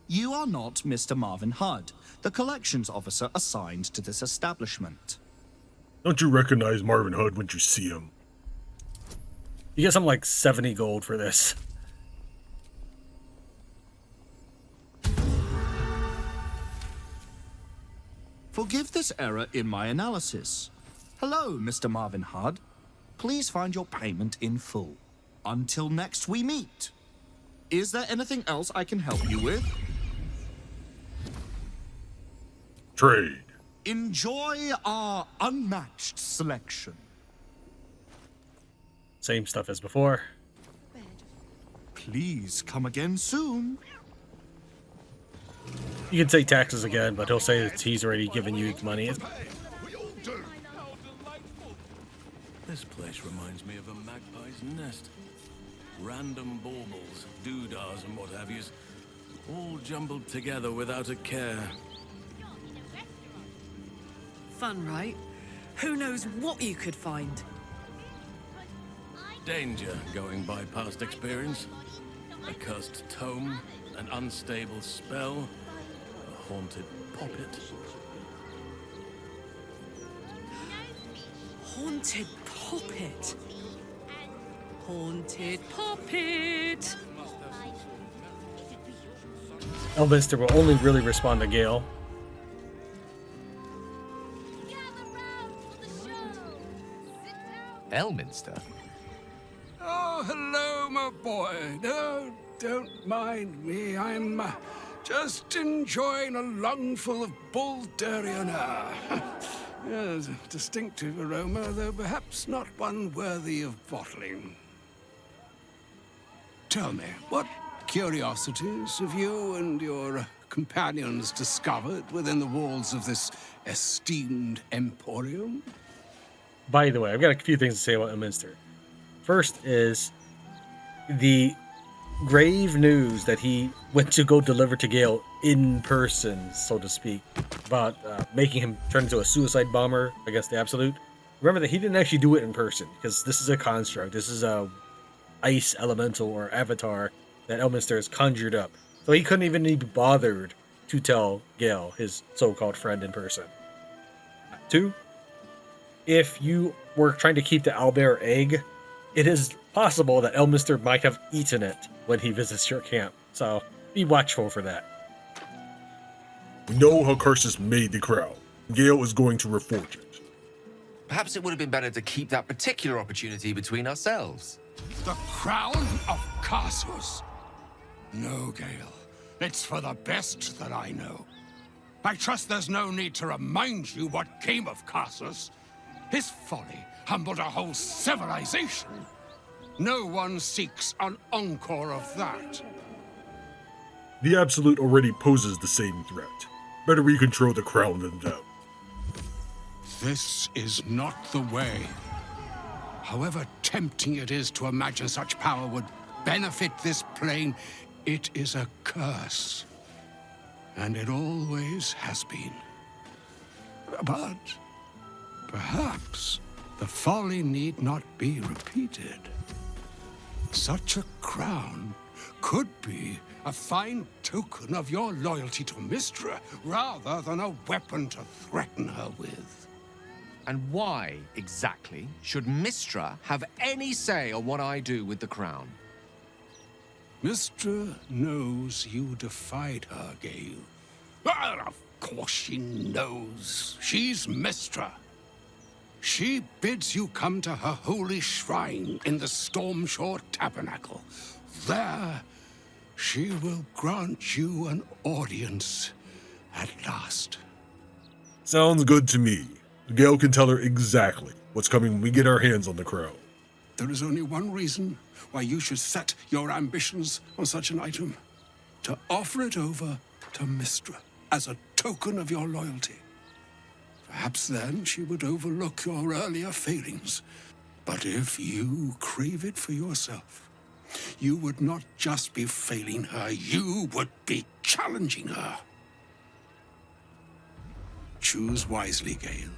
You are not Mr. Marvin Hudd, the collections officer assigned to this establishment. Don't you recognize Marvin Hood when you see him? You get something like 70 gold for this. Forgive this error in my analysis. Hello, Mr. Marvin Hudd. Please find your payment in full. Until next we meet. Is there anything else I can help you with? Trade. Enjoy our unmatched selection. Same stuff as before. Please come again soon. You can say taxes again, but he'll say that he's already given you the money. This place reminds me of a magpie's nest. Random baubles, doodahs and what have yous, all jumbled together without a care. Fun, right? Who knows what you could find? Danger going by past experience. A cursed tome, an unstable spell, a haunted poppet. Haunted poppet. Haunted poppet. Elminster will only really respond to Gale. Elminster? Oh, hello, my boy. No, don't mind me. I'm just enjoying a lungful of Baldurian air. Yes, a distinctive aroma, though perhaps not one worthy of bottling. Tell me, what curiosities have you and your companions discovered within the walls of this esteemed emporium? By the way, I've got a few things to say about Elminster. First is the grave news that he went to go deliver to Gale in person, so to speak, about making him turn into a suicide bomber against the Absolute. Remember that he didn't actually do it in person, because this is a construct. This is a ice elemental or avatar that Elminster has conjured up. So he couldn't even be bothered to tell Gale, his so-called friend, in person. 2, if you were trying to keep the owlbear egg, it is possible that Elminster might have eaten it when he visits your camp, so be watchful for that. We know how Karsus made the crown. Gale is going to reforge it. Perhaps it would have been better to keep that particular opportunity between ourselves. The crown of Karsus? No, Gale. It's for the best that I know. I trust there's no need to remind you what came of Karsus. His folly humbled a whole civilization. No one seeks an encore of that. The Absolute already poses the same threat. Better we control the crown than them. This is not the way. However tempting it is to imagine such power would benefit this plane, it is a curse. And it always has been. But perhaps the folly need not be repeated. Such a crown could be a fine token of your loyalty to Mystra, rather than a weapon to threaten her with. And why, exactly, should Mystra have any say on what I do with the crown? Mystra knows you defied her, Gale. Well, of course she knows. She's Mystra. She bids you come to her holy shrine in the Stormshore Tabernacle. There, she will grant you an audience at last. Sounds good to me. Gale can tell her exactly what's coming when we get our hands on the crown. There is only one reason why you should set your ambitions on such an item. To offer it over to Mystra as a token of your loyalty. Perhaps then she would overlook your earlier failings. But if you crave it for yourself, you would not just be failing her, you would be challenging her. Choose wisely, Gale.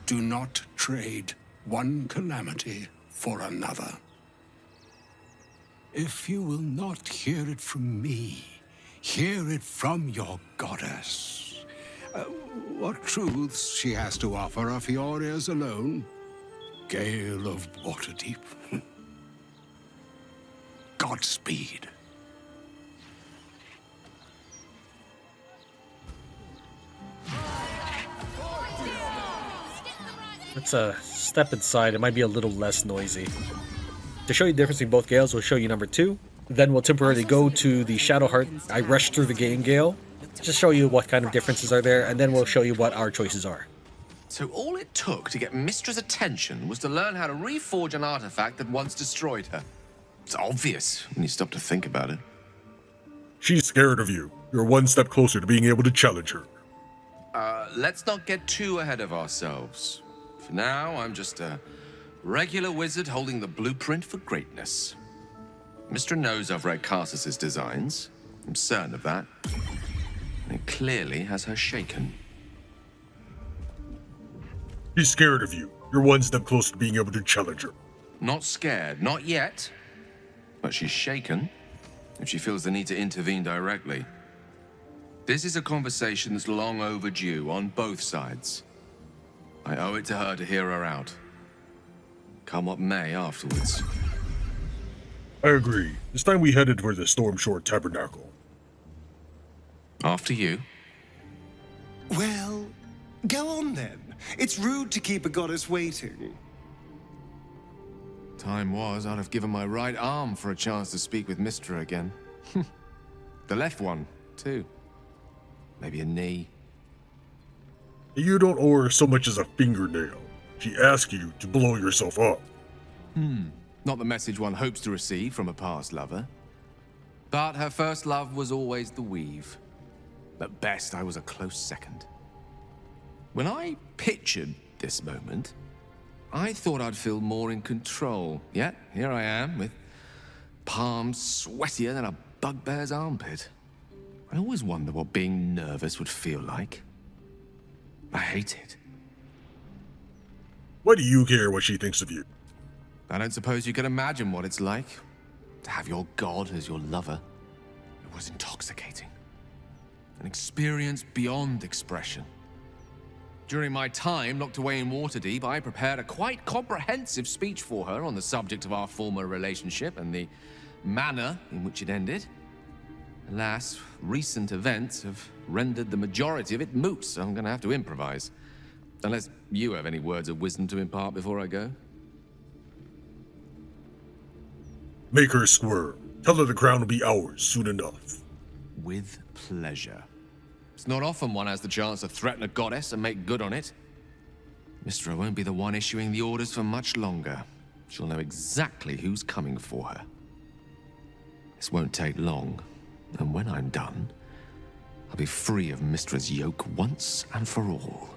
Do not trade one calamity for another. If you will not hear it from me, hear it from your goddess. What truths she has to offer are for your ears alone. Gale of Waterdeep. Godspeed. Let's step inside. It might be a little less noisy. To show you the difference between both Gales, we'll show you number 2. Then we'll temporarily go to the Shadowheart. I rushed through the game, Gale. Just show you what kind of differences are there, and then we'll show you what our choices are. So all it took to get Mystra's attention was to learn how to reforge an artifact that once destroyed her. It's obvious when you stop to think about it. She's scared of you. You're one step closer to being able to challenge her. Let's not get too ahead of ourselves. For now, I'm just a regular wizard holding the blueprint for greatness. Mister knows I've read Karsus's designs. I'm certain of that. And it clearly has her shaken. She's scared of you. You're one step closer to being able to challenge her. Not scared, not yet. But she's shaken if she feels the need to intervene directly. This is a conversation that's long overdue on both sides. I owe it to her to hear her out. Come what may afterwards. I agree. It's time we headed for the Stormshore Tabernacle. After you. Well, go on then. It's rude to keep a goddess waiting. Time was, I'd have given my right arm for a chance to speak with Mistra again. The left one, too. Maybe a knee. You don't owe her so much as a fingernail. She asked you to blow yourself up. Not the message one hopes to receive from a past lover. But her first love was always the weave. At best, I was a close second. When I pictured this moment, I thought I'd feel more in control. Yet, here I am, with palms sweatier than a bugbear's armpit. I always wonder what being nervous would feel like. I hate it. Why do you care what she thinks of you? I don't suppose you can imagine what it's like to have your god as your lover. It was intoxicating. An experience beyond expression. During my time locked away in Waterdeep, I prepared a quite comprehensive speech for her on the subject of our former relationship and the manner in which it ended. Alas, recent events have rendered the majority of it moot, so I'm going to have to improvise. Unless you have any words of wisdom to impart before I go. Make her squirm. Tell her the crown will be ours soon enough. With pleasure. It's not often one has the chance to threaten a goddess and make good on it. Mistra won't be the one issuing the orders for much longer. She'll know exactly who's coming for her. This won't take long, and when I'm done, I'll be free of Mistra's yoke once and for all.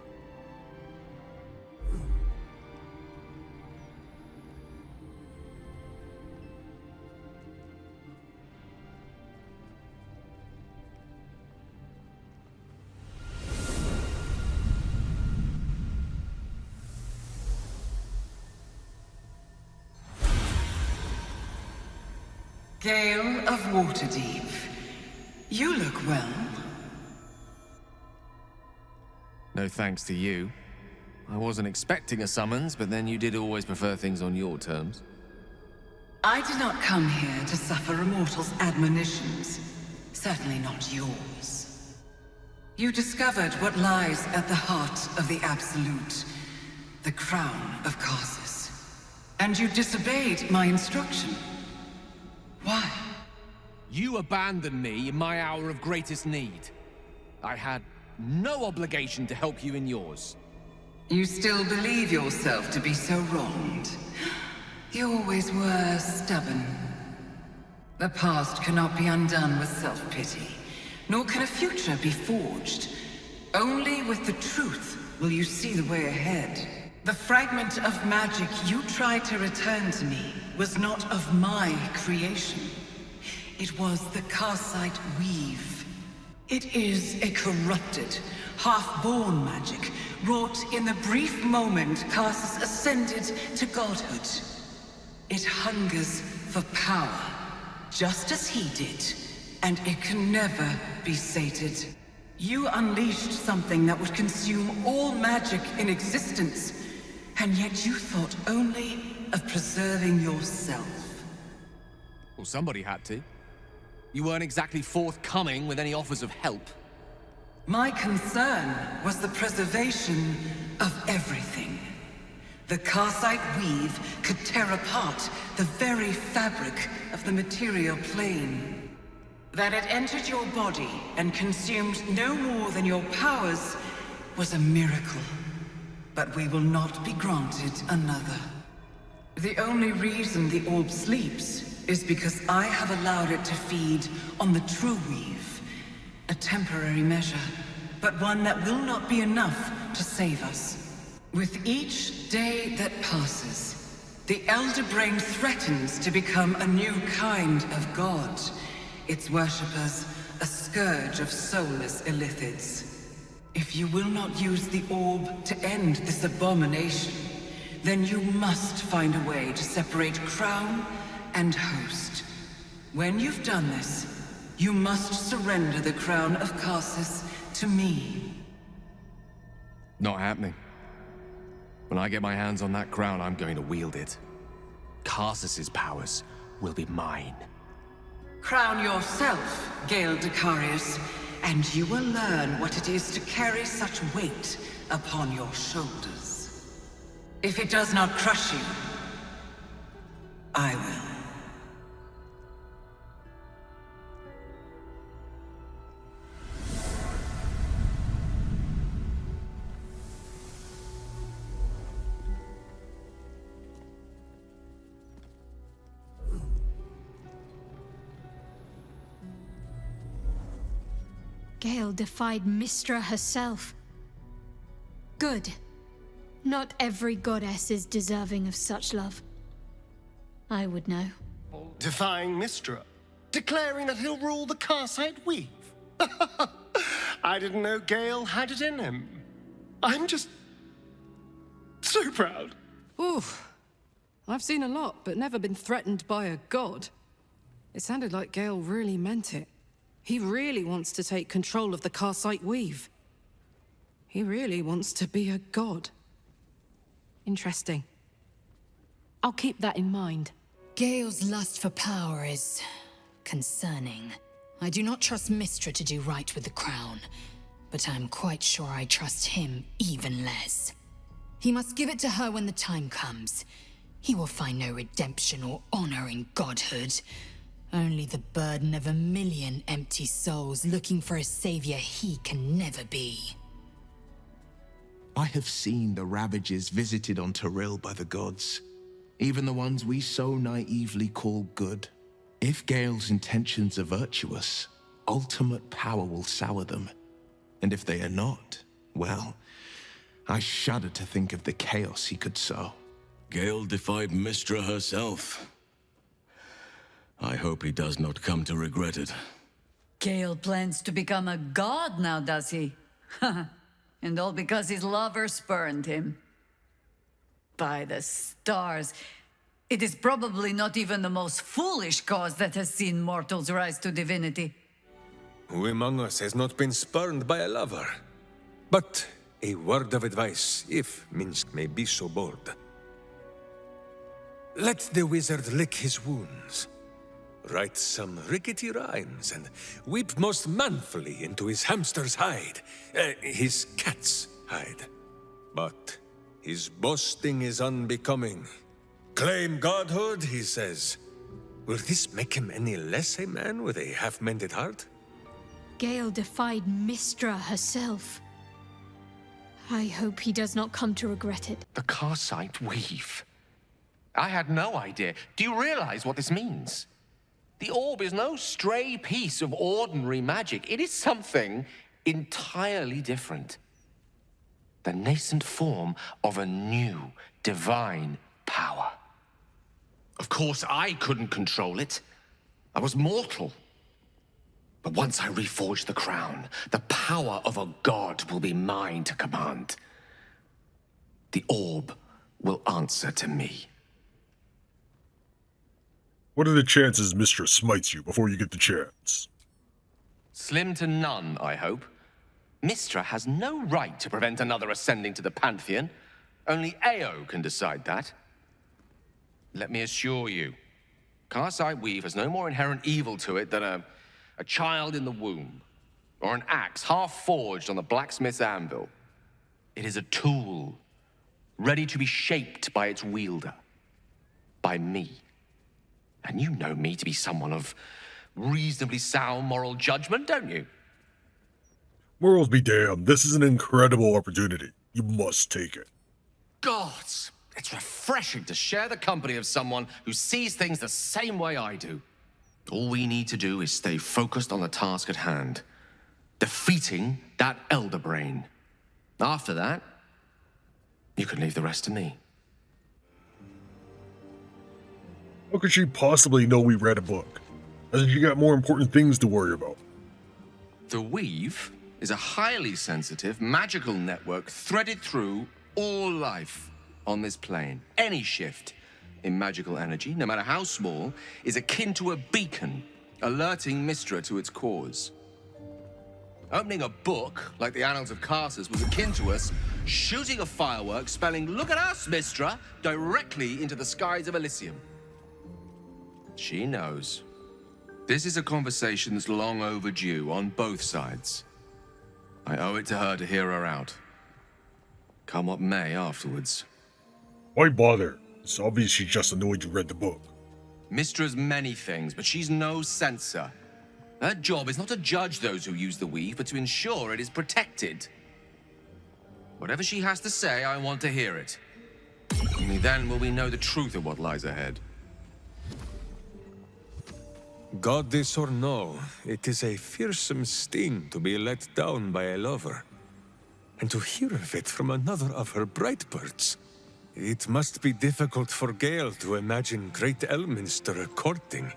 Gale of Waterdeep, you look well. No thanks to you. I wasn't expecting a summons, but then you did always prefer things on your terms. I did not come here to suffer a mortal's admonitions. Certainly not yours. You discovered what lies at the heart of the Absolute, the crown of Karsus. And you disobeyed my instruction. Why? You abandoned me in my hour of greatest need. I had no obligation to help you in yours. You still believe yourself to be so wronged. You always were stubborn. The past cannot be undone with self-pity, nor can a future be forged. Only with the truth will you see the way ahead. The fragment of magic you tried to return to me was not of my creation. It was the Karsite weave. It is a corrupted, half-born magic, wrought in the brief moment Karsus ascended to godhood. It hungers for power, just as he did, and it can never be sated. You unleashed something that would consume all magic in existence, and yet you thought only of preserving yourself. Well, somebody had to. You weren't exactly forthcoming with any offers of help. My concern was the preservation of everything. The Karsite weave could tear apart the very fabric of the material plane. That it entered your body and consumed no more than your powers was a miracle. But we will not be granted another. The only reason the orb sleeps is because I have allowed it to feed on the true weave. A temporary measure, but one that will not be enough to save us. With each day that passes, the Elder Brain threatens to become a new kind of god. Its worshippers, a scourge of soulless illithids. If you will not use the orb to end this abomination, then you must find a way to separate crown and host. When you've done this, you must surrender the crown of Karsus to me. Not happening. When I get my hands on that crown, I'm going to wield it. Karsus's powers will be mine. Crown yourself, Gale Dekarius, and you will learn what it is to carry such weight upon your shoulders. If it does not crush you, I will. Gale defied Mystra herself. Good. Not every goddess is deserving of such love. I would know. Defying Mystra? Declaring that he'll rule the Karsite Weave? I didn't know Gale had it in him. I'm just so proud. Oof. I've seen a lot, but never been threatened by a god. It sounded like Gale really meant it. He really wants to take control of the Karsite Weave. He really wants to be a god. Interesting. I'll keep that in mind. Gale's lust for power is concerning. I do not trust Mystra to do right with the crown, but I'm quite sure I trust him even less. He must give it to her when the time comes. He will find no redemption or honor in godhood. Only the burden of 1,000,000 empty souls looking for a savior he can never be. I have seen the ravages visited on Toril by the gods, even the ones we so naively call good. If Gale's intentions are virtuous, ultimate power will sour them. And if they are not, well, I shudder to think of the chaos he could sow. Gale defied Mystra herself. I hope he does not come to regret it. Gale plans to become a god now, does he? And all because his lover spurned him. By the stars, it is probably not even the most foolish cause that has seen mortals rise to divinity. Who among us has not been spurned by a lover? But a word of advice, if Minsk may be so bold. Let the wizard lick his wounds. Write some rickety rhymes and weep most manfully into his hamster's hide, his cat's hide. But his boasting is unbecoming. Claim godhood, he says. Will this make him any less a man with a half-mended heart? Gale defied Mystra herself. I hope he does not come to regret it. The Karsite Weave. I had no idea. Do you realize what this means? The orb is no stray piece of ordinary magic. It is something entirely different. The nascent form of a new, divine power. Of course, I couldn't control it. I was mortal. But once I reforge the crown, the power of a god will be mine to command. The orb will answer to me. What are the chances Mistress smites you before you get the chance? Slim to none, I hope. Mystra has no right to prevent another ascending to the Pantheon. Only Ao can decide that. Let me assure you, Karsite Weave has no more inherent evil to it than a child in the womb, or an axe half-forged on the blacksmith's anvil. It is a tool, ready to be shaped by its wielder, by me. And you know me to be someone of reasonably sound moral judgment, don't you? Morals be damned, this is an incredible opportunity. You must take it. Gods! It's refreshing to share the company of someone who sees things the same way I do. All we need to do is stay focused on the task at hand. Defeating that Elder Brain. After that, you can leave the rest to me. How could she possibly know we read a book? Hasn't she got more important things to worry about? The Weave is a highly sensitive, magical network threaded through all life on this plane. Any shift in magical energy, no matter how small, is akin to a beacon, alerting Mystra to its cause. Opening a book like the Annals of Karsus was akin to us shooting a firework spelling, "Look at us, Mystra," directly into the skies of Elysium. She knows. This is a conversation that's long overdue on both sides. I owe it to her to hear her out. Come what may afterwards. Why bother? It's obvious she's just annoyed you read the book. Mystra's many things, but she's no censor. Her job is not to judge those who use the Weave, but to ensure it is protected. Whatever she has to say, I want to hear it. Only then will we know the truth of what lies ahead. Goddess or no, it is a fearsome sting to be let down by a lover. And to hear of it from another of her bright birds. It must be difficult for Gale to imagine great Elminster courting,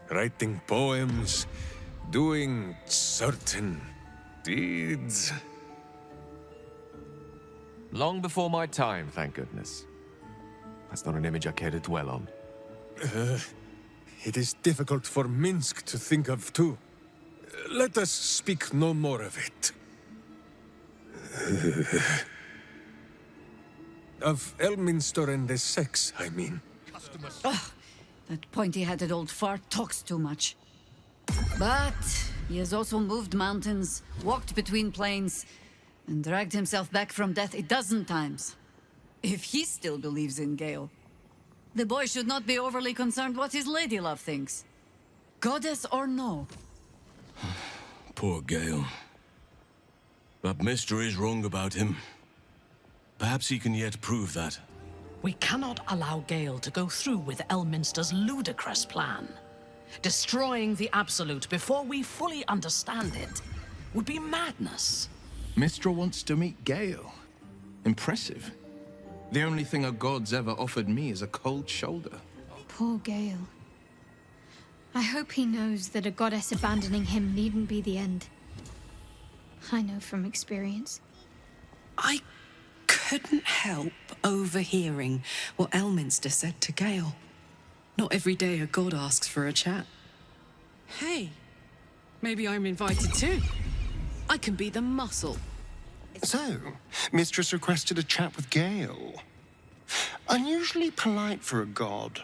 writing poems, doing certain deeds. Long before my time, thank goodness. That's not an image I care to dwell on. It is difficult for Minsk to think of, too. Let us speak no more of it. Of Elminster and the sex, I mean. Oh, that pointy-headed old fart talks too much. But he has also moved mountains, walked between planes, and dragged himself back from death 12 times. If he still believes in Gale, the boy should not be overly concerned what his ladylove thinks. Goddess or no. Poor Gale. But Mystra is wrong about him. Perhaps he can yet prove that. We cannot allow Gale to go through with Elminster's ludicrous plan. Destroying the Absolute before we fully understand it would be madness. Mystra wants to meet Gale. Impressive. The only thing a god's ever offered me is a cold shoulder. Poor Gale. I hope he knows that a goddess abandoning him needn't be the end. I know from experience. I couldn't help overhearing what Elminster said to Gale. Not every day a god asks for a chat. Hey, maybe I'm invited too. I can be the muscle. So, Mistress requested a chat with Gale. Unusually polite for a god.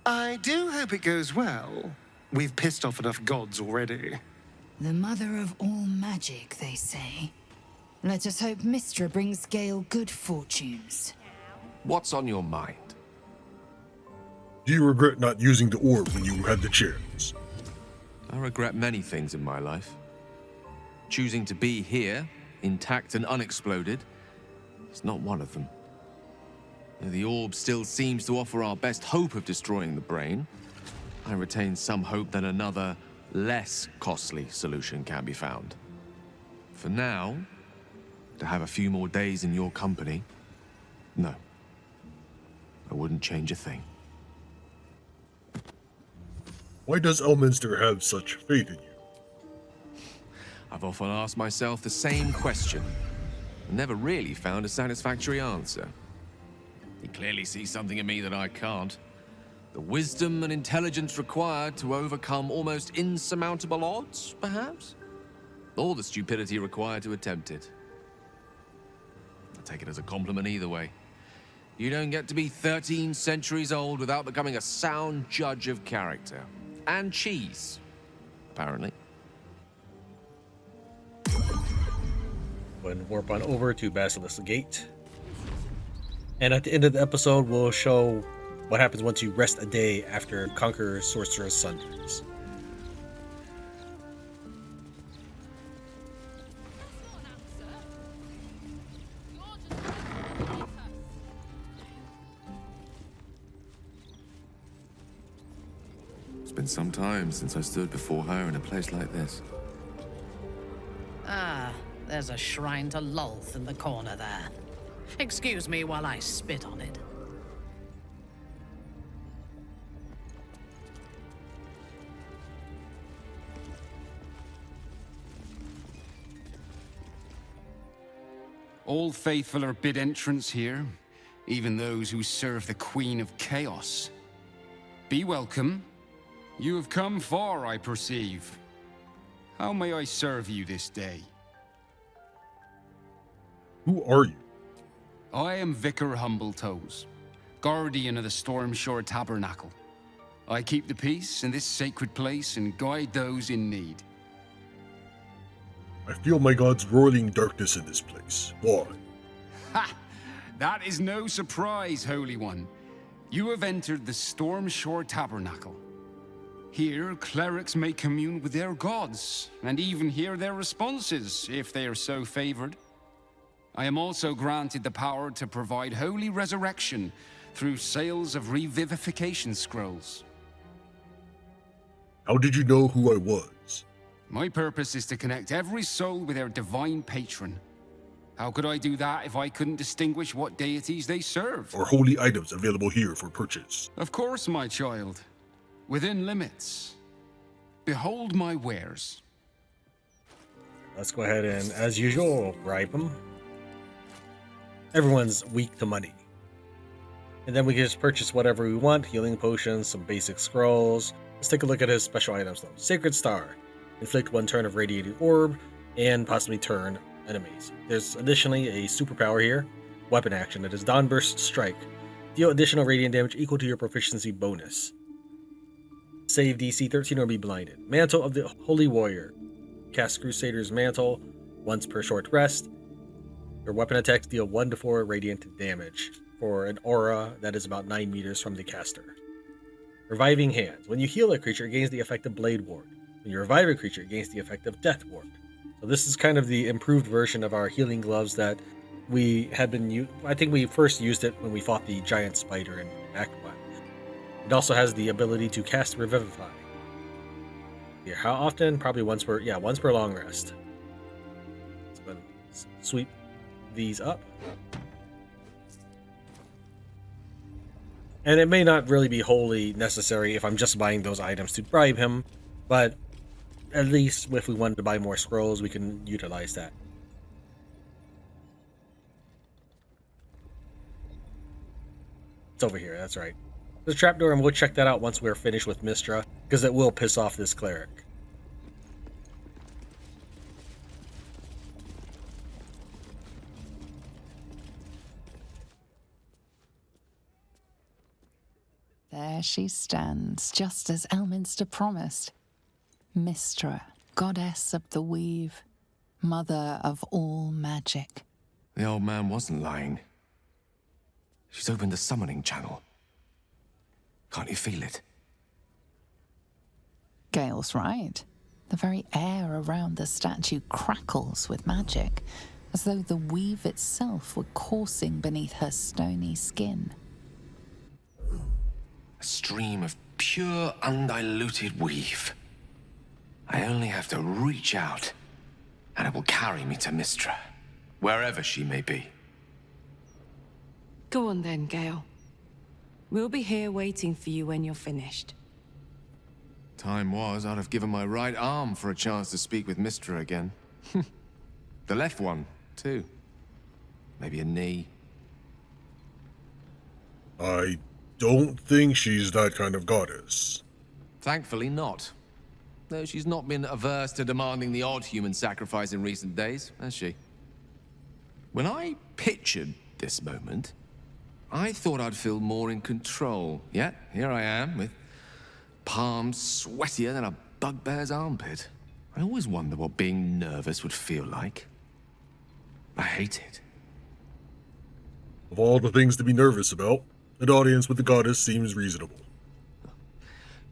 I do hope it goes well. We've pissed off enough gods already. The mother of all magic, they say. Let us hope Mystra brings Gale good fortunes. What's on your mind? Do you regret not using the orb when you had the chance? I regret many things in my life. Choosing to be here, intact and unexploded, is not one of them. Though the orb still seems to offer our best hope of destroying the brain, I retain some hope that another, less costly solution can be found. For now, to have a few more days in your company, no. I wouldn't change a thing. Why does Elminster have such faith in you? I've often asked myself the same question, and never really found a satisfactory answer. He clearly sees something in me that I can't. The wisdom and intelligence required to overcome almost insurmountable odds, perhaps? Or the stupidity required to attempt it. I take it as a compliment either way. You don't get to be 13 centuries old without becoming a sound judge of character. And cheese, apparently. Go ahead and warp on over to Basilisk Gate. And at the end of the episode, we'll show what happens once you rest a day after conquer Sorcerous Sundries. been some time since I stood before her in a place like this. Ah, there's a shrine to Lolth in the corner there. Excuse me while I spit on it. All faithful are bid entrance here, even those who serve the Queen of Chaos. Be welcome. You have come far, I perceive. How may I serve you this day? Who are you? I am Vicar Humbletoes, guardian of the Stormshore Tabernacle. I keep the peace in this sacred place and guide those in need. I feel my god's roiling darkness in this place. Why? Ha! That is no surprise, Holy One. You have entered the Stormshore Tabernacle. Here, clerics may commune with their gods, and even hear their responses, if they are so favored. I am also granted the power to provide holy resurrection through sales of revivification scrolls. How did you know who I was? My purpose is to connect every soul with their divine patron. How could I do that if I couldn't distinguish what deities they serve? Are holy items available here for purchase? Of course, my child. Within limits. Behold my wares. Let's go ahead and, as usual, bribe them. Everyone's weak to money. And then we can just purchase whatever we want. Healing potions, some basic scrolls. Let's take a look at his special items though. Sacred Star. Inflict 1 turn of Radiated Orb, and possibly turn enemies. There's additionally a superpower here. Weapon action. It is Dawnburst Strike. Deal additional radiant damage equal to your proficiency bonus. Save DC 13 or be blinded. Mantle of the Holy Warrior. Cast Crusader's Mantle once per short rest. Your weapon attacks deal 1 to 4 radiant damage for an aura that is about 9 meters from the caster. Reviving Hands. When you heal a creature, it gains the effect of Blade Ward. When you revive a creature, it gains the effect of Death Ward. So this is kind of the improved version of our healing gloves that we had been I think we first used it when we fought the giant spider in Act 1. It also has the ability to cast Revivify. Here, how often? Probably once per long rest. Let's sweep these up. And it may not really be wholly necessary if I'm just buying those items to bribe him, but at least if we wanted to buy more scrolls, we can utilize that. It's over here, that's right. The trapdoor, and we'll check that out once we're finished with Mystra, because it will piss off this cleric. There she stands, just as Elminster promised. Mystra, goddess of the weave, mother of all magic. The old man wasn't lying. She's opened the summoning channel. Can't you feel it? Gale's right. The very air around the statue crackles with magic, as though the weave itself were coursing beneath her stony skin. A stream of pure, undiluted weave. I only have to reach out, and it will carry me to Mystra, wherever she may be. Go on then, Gale. We'll be here waiting for you when you're finished. Time was, I'd have given my right arm for a chance to speak with Mystra again. The left one, too. Maybe a knee. I don't think she's that kind of goddess. Thankfully not. Though she's not been averse to demanding the odd human sacrifice in recent days, has she? When I pictured this moment, I thought I'd feel more in control. Yet, here I am, with palms sweatier than a bugbear's armpit. I always wonder what being nervous would feel like. I hate it. Of all the things to be nervous about, an audience with the goddess seems reasonable.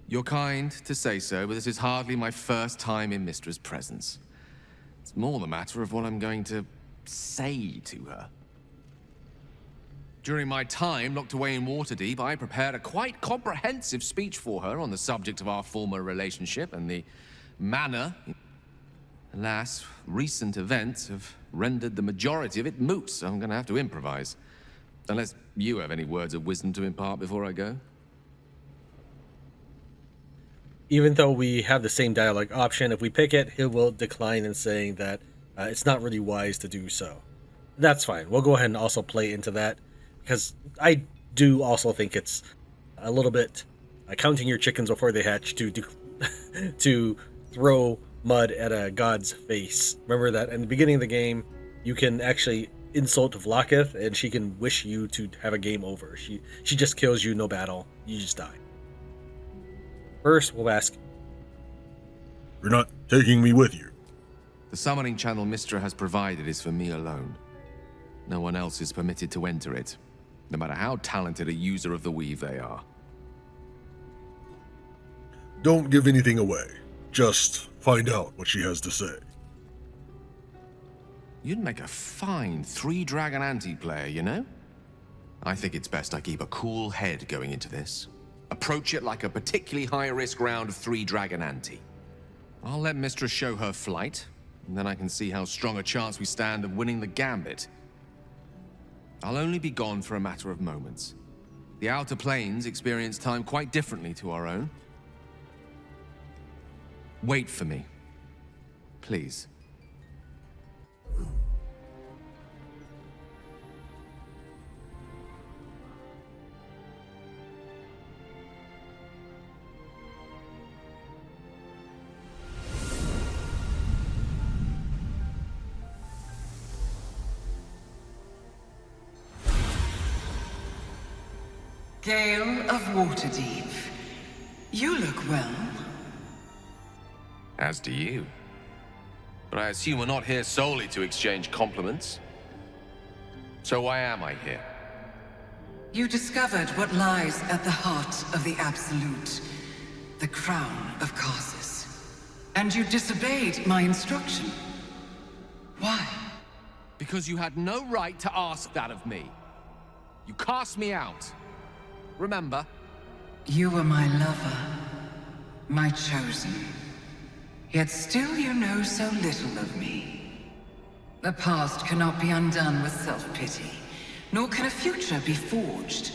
You're kind to say so, but this is hardly my first time in Mystra's presence. It's more the matter of what I'm going to say to her. During my time locked away in Waterdeep, I prepared a quite comprehensive speech for her on the subject of our former relationship and the manner. Alas, recent events have rendered the majority of it moot, so I'm going to have to improvise. Unless you have any words of wisdom to impart before I go. Even though we have the same dialogue option, if we pick it, he will decline in saying that it's not really wise to do so. That's fine. We'll go ahead and also play into that, because I do also think it's a little bit counting your chickens before they hatch to throw mud at a god's face. Remember that in the beginning of the game, you can actually insult Vlakith, and she can wish you to have a game over. She just kills you, no battle. You just die. First, we'll ask, "You're not taking me with you?" The summoning channel Mystra has provided is for me alone. No one else is permitted to enter it, no matter how talented a user of the weave they are. Don't give anything away. Just find out what she has to say. You'd make a fine 3-dragon Ante player, you know? I think it's best I keep a cool head going into this. Approach it like a particularly high-risk round of 3-dragon Ante. I'll let Mistress show her flight, and then I can see how strong a chance we stand of winning the gambit. I'll only be gone for a matter of moments. The Outer Planes experience time quite differently to our own. Wait for me, please. Gale of Waterdeep, you look well. As do you. But I assume we're not here solely to exchange compliments. So why am I here? You discovered what lies at the heart of the Absolute, the crown of Karsus. And you disobeyed my instruction. Why? Because you had no right to ask that of me. You cast me out. Remember? You were my lover, my chosen. Yet still you know so little of me. The past cannot be undone with self-pity, nor can a future be forged.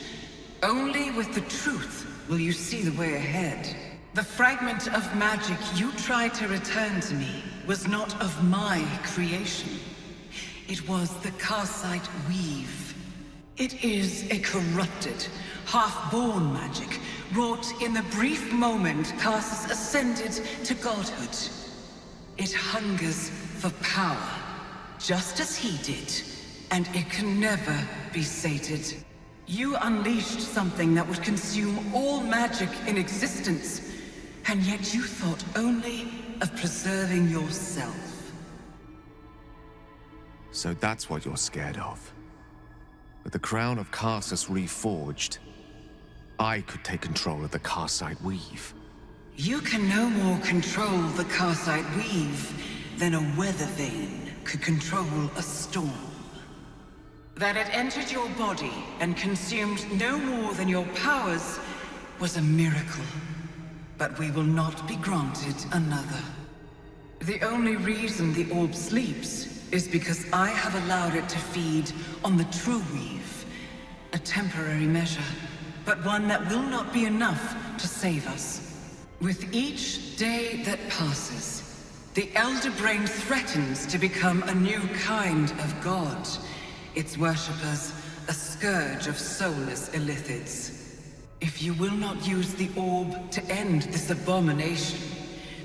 Only with the truth will you see the way ahead. The fragment of magic you tried to return to me was not of my creation. It was the Karsite weave. It is a corrupted, half-born magic, wrought in the brief moment Karsus ascended to godhood. It hungers for power, just as he did, and it can never be sated. You unleashed something that would consume all magic in existence, and yet you thought only of preserving yourself. So that's what you're scared of. With the crown of Karsus reforged, I could take control of the Karsite weave. You can no more control the Karsite weave than a weather vane could control a storm. That it entered your body and consumed no more than your powers was a miracle. But we will not be granted another. The only reason the orb sleeps is because I have allowed it to feed on the true weave. A temporary measure, but one that will not be enough to save us. With each day that passes, the Elder Brain threatens to become a new kind of god. Its worshippers, a scourge of soulless illithids. If you will not use the orb to end this abomination,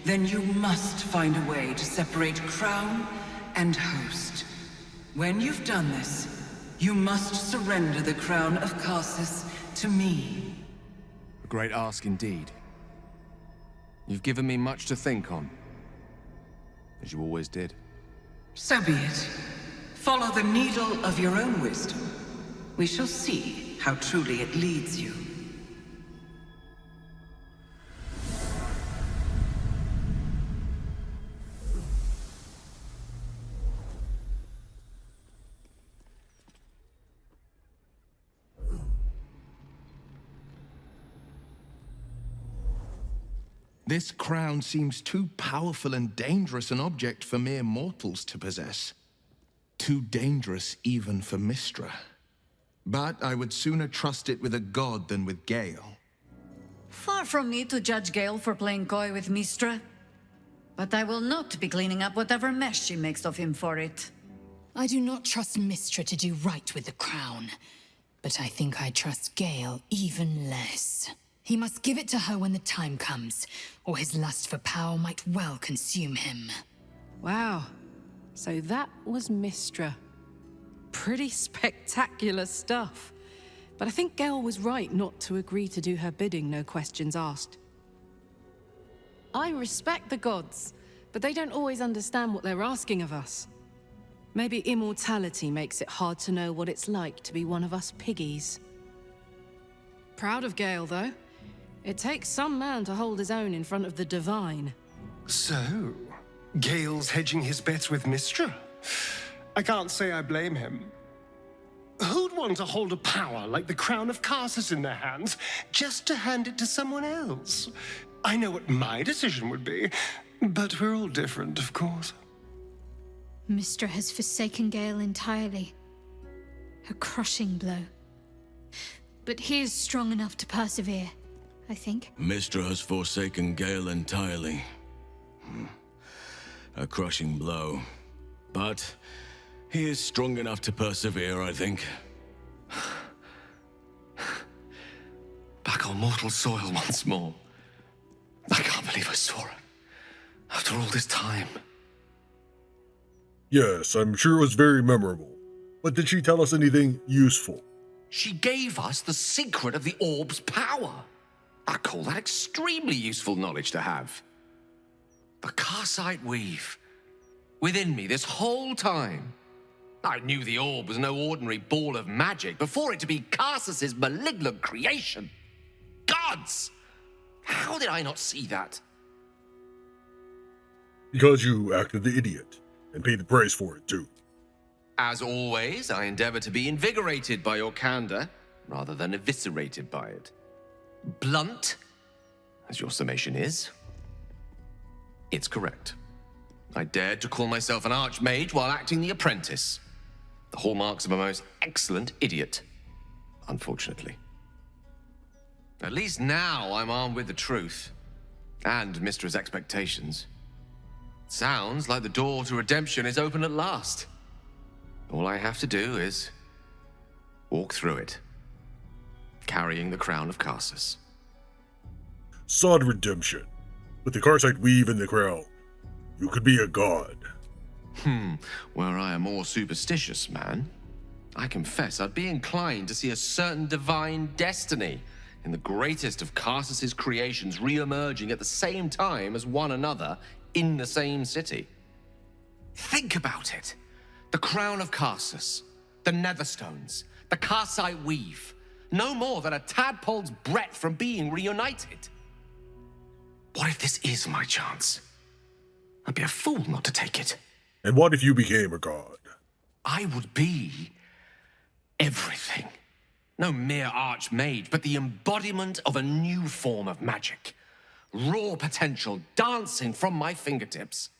then you must find a way to separate crown and host. When you've done this, you must surrender the crown of Karsus to me. A great ask indeed. You've given me much to think on, as you always did. So be it. Follow the needle of your own wisdom. We shall see how truly it leads you. This crown seems too powerful and dangerous an object for mere mortals to possess. Too dangerous even for Mystra. But I would sooner trust it with a god than with Gale. Far from me to judge Gale for playing coy with Mystra. But I will not be cleaning up whatever mess she makes of him for it. I do not trust Mystra to do right with the crown. But I think I trust Gale even less. He must give it to her when the time comes, or his lust for power might well consume him. Wow. So that was Mystra. Pretty spectacular stuff. But I think Gale was right not to agree to do her bidding, no questions asked. I respect the gods, but they don't always understand what they're asking of us. Maybe immortality makes it hard to know what it's like to be one of us piggies. Proud of Gale, though. It takes some man to hold his own in front of the divine. So, Gale's hedging his bets with Mystra? I can't say I blame him. Who'd want to hold a power like the crown of Karsus in their hands just to hand it to someone else? I know what my decision would be, but we're all different, of course. Mystra has forsaken Gale entirely. A crushing blow. But he is strong enough to persevere, I think. Mystra has forsaken Gale entirely. A crushing blow. But he is strong enough to persevere, I think. Back on mortal soil once more. I can't believe I saw her. After all this time. Yes, I'm sure it was very memorable. But did she tell us anything useful? She gave us the secret of the orb's power. I call that extremely useful knowledge to have. The Karsite weave. Within me this whole time. I knew the orb was no ordinary ball of magic before it to be Karsus's malignant creation. Gods! How did I not see that? Because you acted the idiot, and paid the price for it too. As always, I endeavor to be invigorated by your candor, rather than eviscerated by it. Blunt, as your summation is, it's correct. I dared to call myself an archmage while acting the apprentice. The hallmarks of a most excellent idiot, unfortunately. At least now I'm armed with the truth, and Mistra's expectations. Sounds like the door to redemption is open at last. All I have to do is walk through it, carrying the crown of Karsus. Sod redemption. With the Karsite weave in the crown, you could be a god. Were I a more superstitious man, I confess I'd be inclined to see a certain divine destiny in the greatest of Karsus's creations re-emerging at the same time as one another in the same city. Think about it. The crown of Karsus, the Netherstones, the Karsite weave, no more than a tadpole's breadth from being reunited. What if this is my chance? I'd be a fool not to take it. And what if you became a god? I would be everything. No mere archmage, but the embodiment of a new form of magic. Raw potential dancing from my fingertips.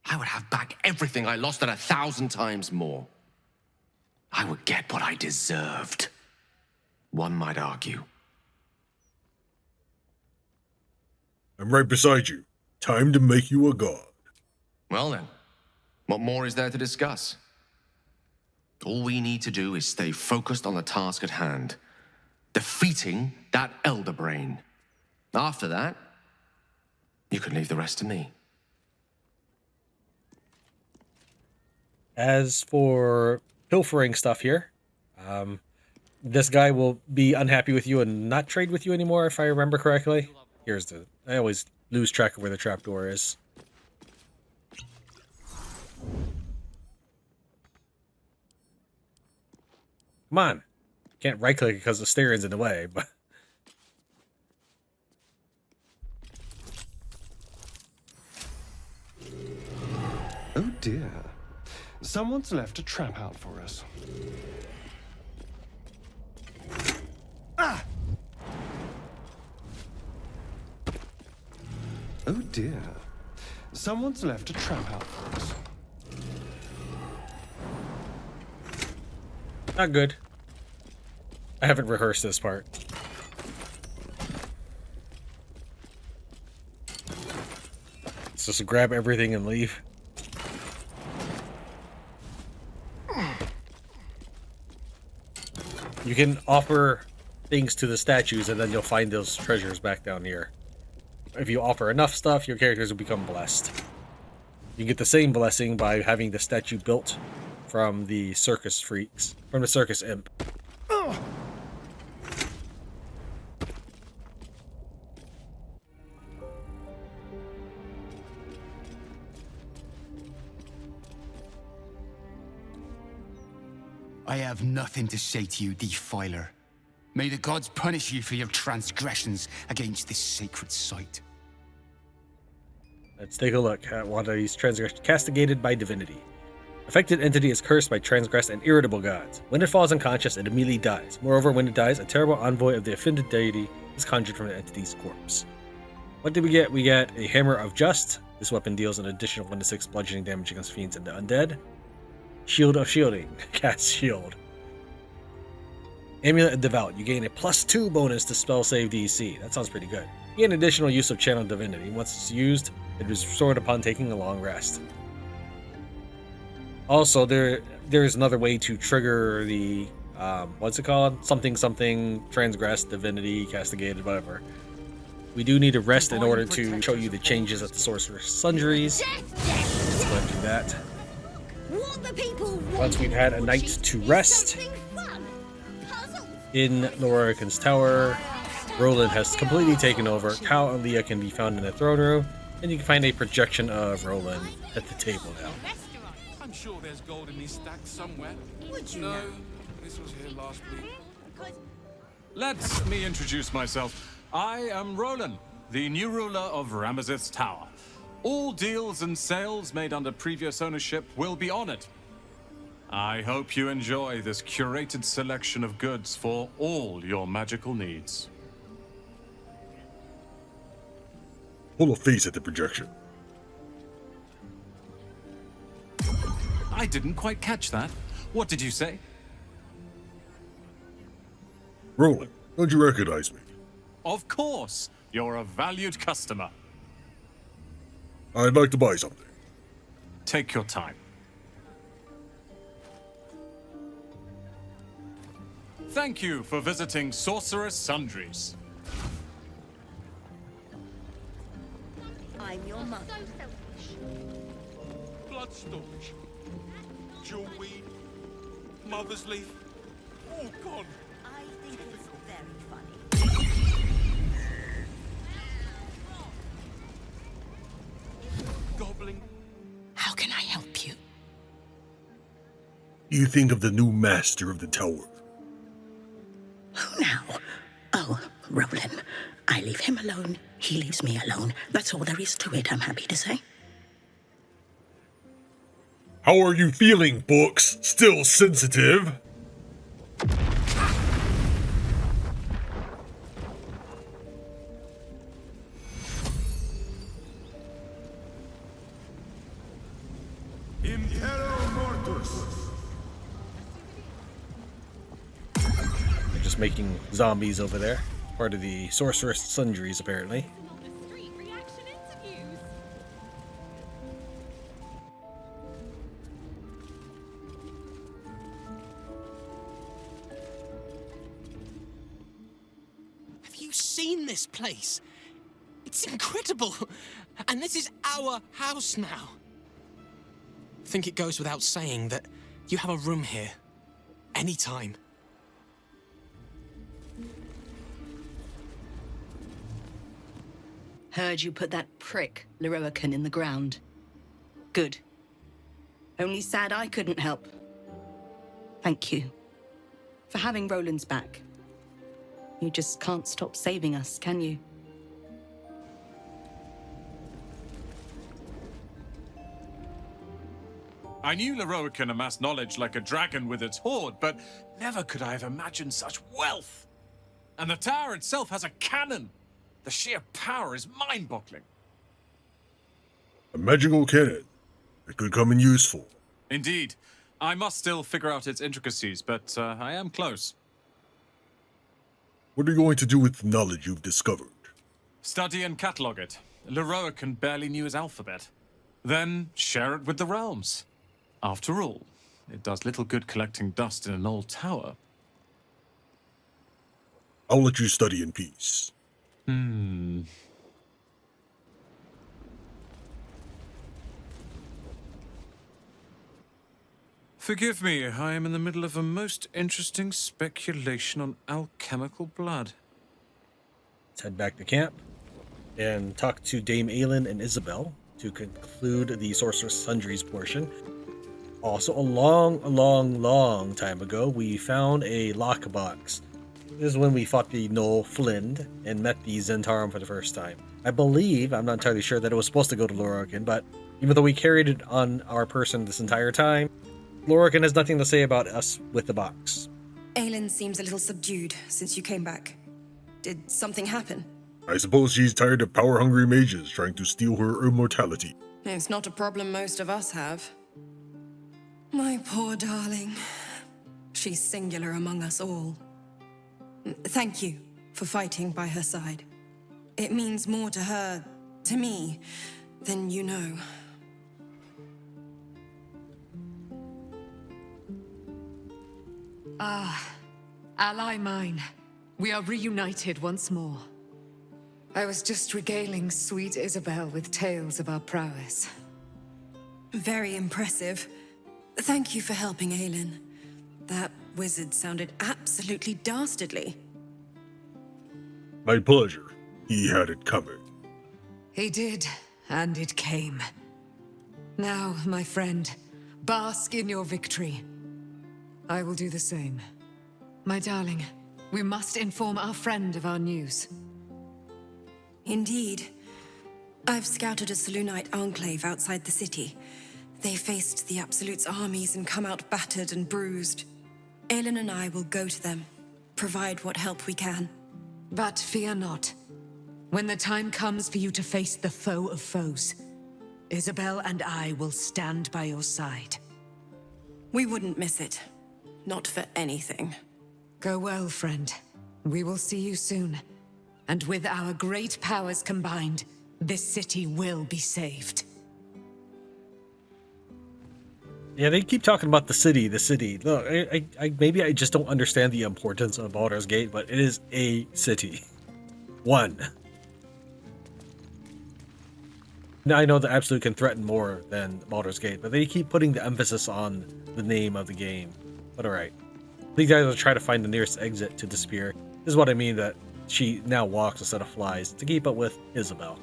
I would have back everything I lost and 1,000 times more. I would get what I deserved. One might argue. I'm right beside you. Time to make you a god. Well then, what more is there to discuss? All we need to do is stay focused on the task at hand. Defeating that Elder Brain. After that, you can leave the rest to me. As for pilfering stuff here, this guy will be unhappy with you and not trade with you anymore, if I remember correctly. I always lose track of where the trapdoor is. Come on. Can't right-click because the steering's in the way, but... Oh dear. Someone's left a trap out for us. Ah! Oh dear. Someone's left a trap out for us. Not good. I haven't rehearsed this part. So just grab everything and leave. You can offer things to the statues and then you'll find those treasures back down here. If you offer enough stuff, your characters will become blessed. You get the same blessing by having the statue built from the circus freaks, from the circus imp. I have nothing to say to you, defiler. May the gods punish you for your transgressions against this sacred site. Let's take a look at one of these transgressions. Castigated by Divinity. Affected entity is cursed by transgressed and irritable gods. When it falls unconscious, it immediately dies. Moreover, when it dies, a terrible envoy of the offended deity is conjured from the entity's corpse. What did we get? We get a Hammer of Just. This weapon deals an additional 1 to 6 bludgeoning damage against fiends and the undead. Shield of Shielding. Cast Shield. Amulet of Devout. You gain a +2 bonus to spell save DC. That sounds pretty good. You gain additional use of Channel Divinity. Once it's used, it is restored upon taking a long rest. Also, there's another way to trigger the what's it called? Something transgressed, divinity, castigated, whatever. We do need to rest in order to show you the changes at the Sorcerous Sundries. Let's go and do that. Once we've had a night to rest in Lorroakan's tower, Rolan has completely taken over. Cal and Leah can be found in the throne room, and you can find a projection of Rolan at the table now. I'm sure there's gold in these stacks somewhere. No, this was here last week. Let me introduce myself. I am Rolan, the new ruler of Ramazith's tower. All deals and sales made under previous ownership will be honored. I hope you enjoy this curated selection of goods for all your magical needs. Pull a face at the projection. I didn't quite catch that. What did you say? Rolan, don't you recognize me? Of course. You're a valued customer. I'd like to buy something. Take your time. Thank you for visiting Sorcerous Sundries. I'm your mother. Bloodstone, jewelweed, mother's leaf, all gone. I think it's very funny. Gobbling. How can I help you? You think of the new master of the tower. Who now? Oh, Rolan. I leave him alone. He leaves me alone. That's all there is to it, I'm happy to say. How are you feeling, books? Still sensitive? They're just making zombies over there. Part of the Sorcerous Sundries, apparently. Have you seen this place? It's incredible. And this is our house now. I think it goes without saying that you have a room here. Anytime. Heard you put that prick, Lorroakan, in the ground. Good. Only sad I couldn't help. Thank you. For having Roland's back. You just can't stop saving us, can you? I knew Lorroakan amassed knowledge like a dragon with its hoard, but never could I have imagined such wealth. And the tower itself has a cannon. The sheer power is mind-boggling. A magical cannon. It could come in useful. Indeed. I must still figure out its intricacies, but I am close. What are you going to do with the knowledge you've discovered? Study and catalogue it. Lorroakan barely knew his alphabet. Then share it with the realms. After all, it does little good collecting dust in an old tower. I'll let you study in peace. Forgive me, I am in the middle of a most interesting speculation on alchemical blood. Let's head back to camp and talk to Dame Aelin and Isabel to conclude the Sorcerous Sundries portion. Also, a long time ago, we found a lockbox. This is when we fought the Noel Flynn and met the Zentarum for the first time. I believe, I'm not entirely sure, that it was supposed to go to Lorroakan, but even though we carried it on our person this entire time, Lorroakan has nothing to say about us with the box. Aelin seems a little subdued since you came back. Did something happen? I suppose she's tired of power-hungry mages trying to steal her immortality. It's not a problem most of us have. My poor darling. She's singular among us all. Thank you for fighting by her side. It means more to her, to me, than you know. Ally mine, we are reunited once more. I was just regaling sweet Isabel with tales of our prowess. Very impressive. Thank you for helping Aelin. That wizard sounded absolutely dastardly. My pleasure. He had it coming. He did, and it came. Now, my friend, bask in your victory. I will do the same. My darling, we must inform our friend of our news. Indeed. I've scouted a Selûnite enclave outside the city. They faced the Absolute's armies and come out battered and bruised. Aelin and I will go to them, provide what help we can. But fear not. When the time comes for you to face the foe of foes, Isabel and I will stand by your side. We wouldn't miss it. Not for anything. Go well, friend. We will see you soon. And with our great powers combined, this city will be saved. Yeah, they keep talking about the city. Look, maybe I just don't understand the importance of Baldur's Gate, but it is a city. One. Now, I know the Absolute can threaten more than Baldur's Gate, but they keep putting the emphasis on the name of the game. But alright. These guys will try to find the nearest exit to disappear. This is what I mean that she now walks instead of flies to keep up with Isabel.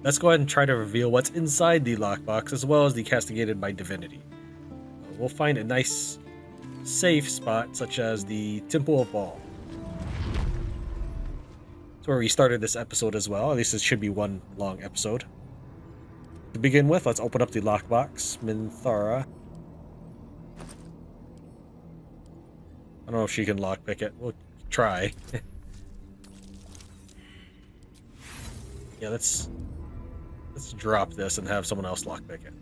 Let's go ahead and try to reveal what's inside the lockbox as well as the Castigated by Divinity. We'll find a nice safe spot such as the Temple of Baal. That's where we started this episode as well. At least it should be one long episode. To begin with, let's open up the lockbox. Minthara. I don't know if she can lockpick it. We'll try. Yeah, let's drop this and have someone else lockpick it.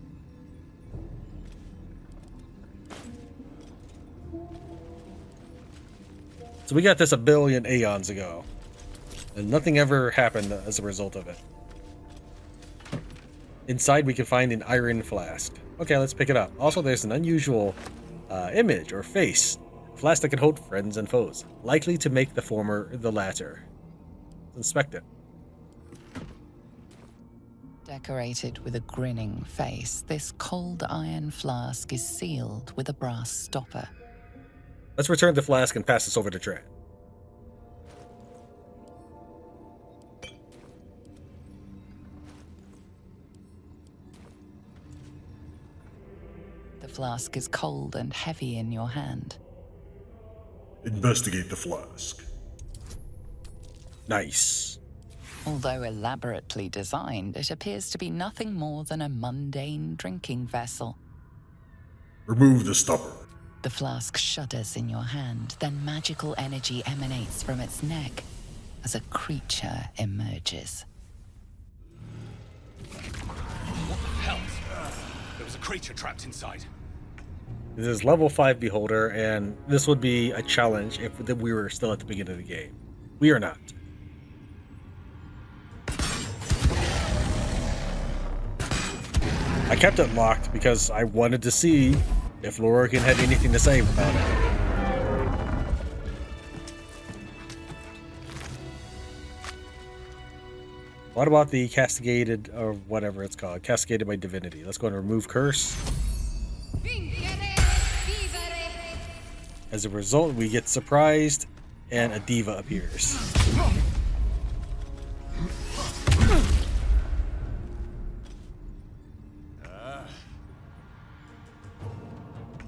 So we got this a billion aeons ago, and nothing ever happened as a result of it. Inside we can find an iron flask. Okay, let's pick it up. Also, there's an unusual image or face. A flask that can hold friends and foes, likely to make the former the latter. Let's inspect it. Decorated with a grinning face, this cold iron flask is sealed with a brass stopper. Let's return the flask and pass this over to Tran. The flask is cold and heavy in your hand. Investigate the flask. Nice. Although elaborately designed, it appears to be nothing more than a mundane drinking vessel. Remove the stopper. The flask shudders in your hand, then magical energy emanates from its neck as a creature emerges. there's a creature trapped inside. This is level 5 Beholder, and this would be a challenge if we were still at the beginning of the game. We are not. I kept it locked because I wanted to see if Lorroakan had anything to say about it. What about the Castigated, or whatever it's called? Castigated by Divinity. Let's go and remove Curse. As a result, we get surprised, and a diva appears.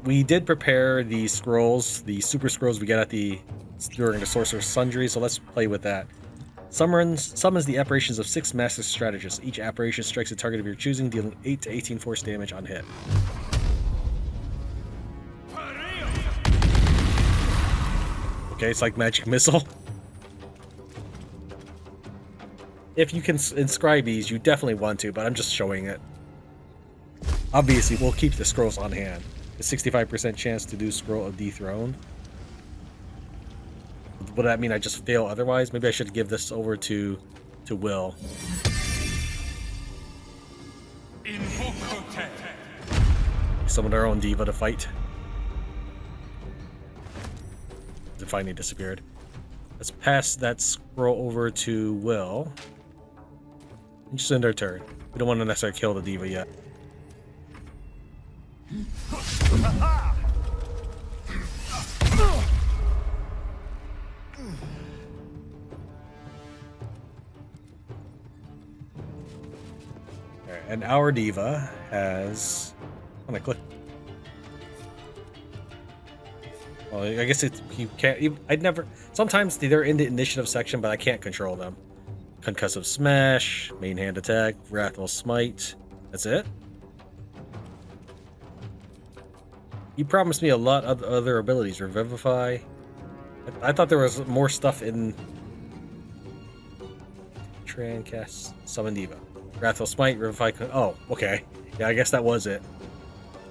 We did prepare the scrolls, the super scrolls we got during the Sorcerous Sundries, so let's play with that. Summons the apparitions of 6 master strategists. Each apparition strikes a target of your choosing, dealing 8 to 18 force damage on hit. Okay, it's like magic missile. If you can inscribe these, you definitely want to, but I'm just showing it. Obviously, we'll keep the scrolls on hand. A 65% chance to do Scroll of Dethroned. Would that mean I just fail otherwise? Maybe I should give this over to Will. Summon our own diva to fight. It finally disappeared. Let's pass that scroll over to Will. And just end our turn. We don't want to necessarily kill the diva yet. Alright, and our diva has... I'm gonna click. Well, I guess it's you can't. I'd never. Sometimes they're in the initiative section, but I can't control them. Concussive Smash, main hand attack, Wrathful Smite. That's it. You promised me a lot of other abilities. Revivify. I thought there was more stuff in Tran, Cast, Summon Diva. Wrathful Smite, Revivify. Oh, okay. Yeah, I guess that was it.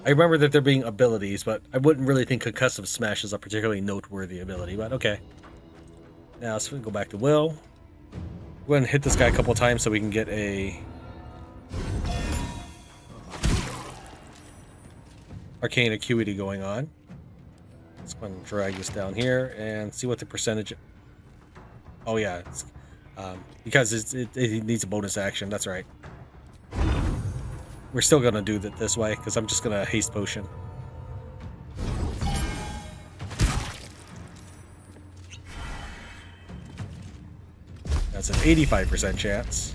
I remember that there being abilities, but I wouldn't really think Concussive Smash is a particularly noteworthy ability, but okay. Now let's go back to Will. Go ahead and hit this guy a couple times so we can get a Arcane Acuity going on. Let's go ahead and drag this down here and see what the percentage... Oh yeah, it's, because it needs a bonus action, that's right. We're still gonna do that this way because I'm just gonna haste potion. That's an 85% chance.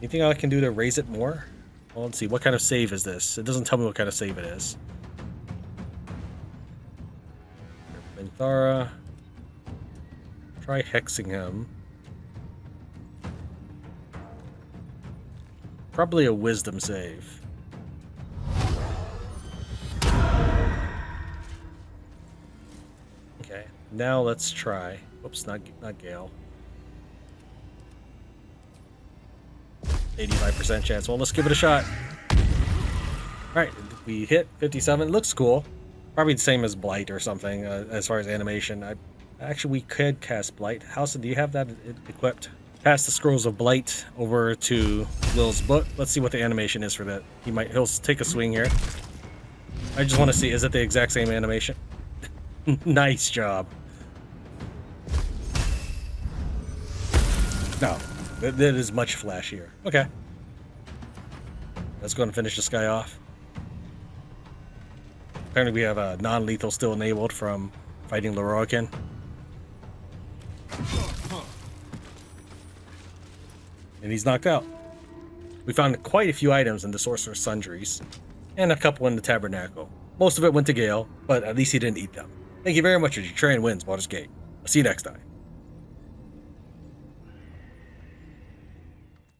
Anything I can do to raise it more? Well, let's see. What kind of save is this? It doesn't tell me what kind of save it is. Minthara. Try hexing him. Probably a wisdom save. Okay, now let's try. Oops, not Gale. 85% chance. Well, let's give it a shot. Alright, we hit 57. Looks cool. Probably the same as Blight or something as far as animation. Actually, we could cast Blight. Halson, do you have that equipped? Pass the Scrolls of Blight over to Will's book. Let's see what the animation is for that. He'll take a swing here. I just want to see, is it the exact same animation? Nice job. No, that is much flashier. Okay. Let's go and finish this guy off. Apparently we have a non-lethal still enabled from fighting Lorroakan. And he's knocked out. We found quite a few items in the Sorcerous Sundries, and a couple in the Tabernacle. Most of it went to Gale, but at least he didn't eat them. Thank you very much as your Tran wins Baldur's Gate. I'll see you next time.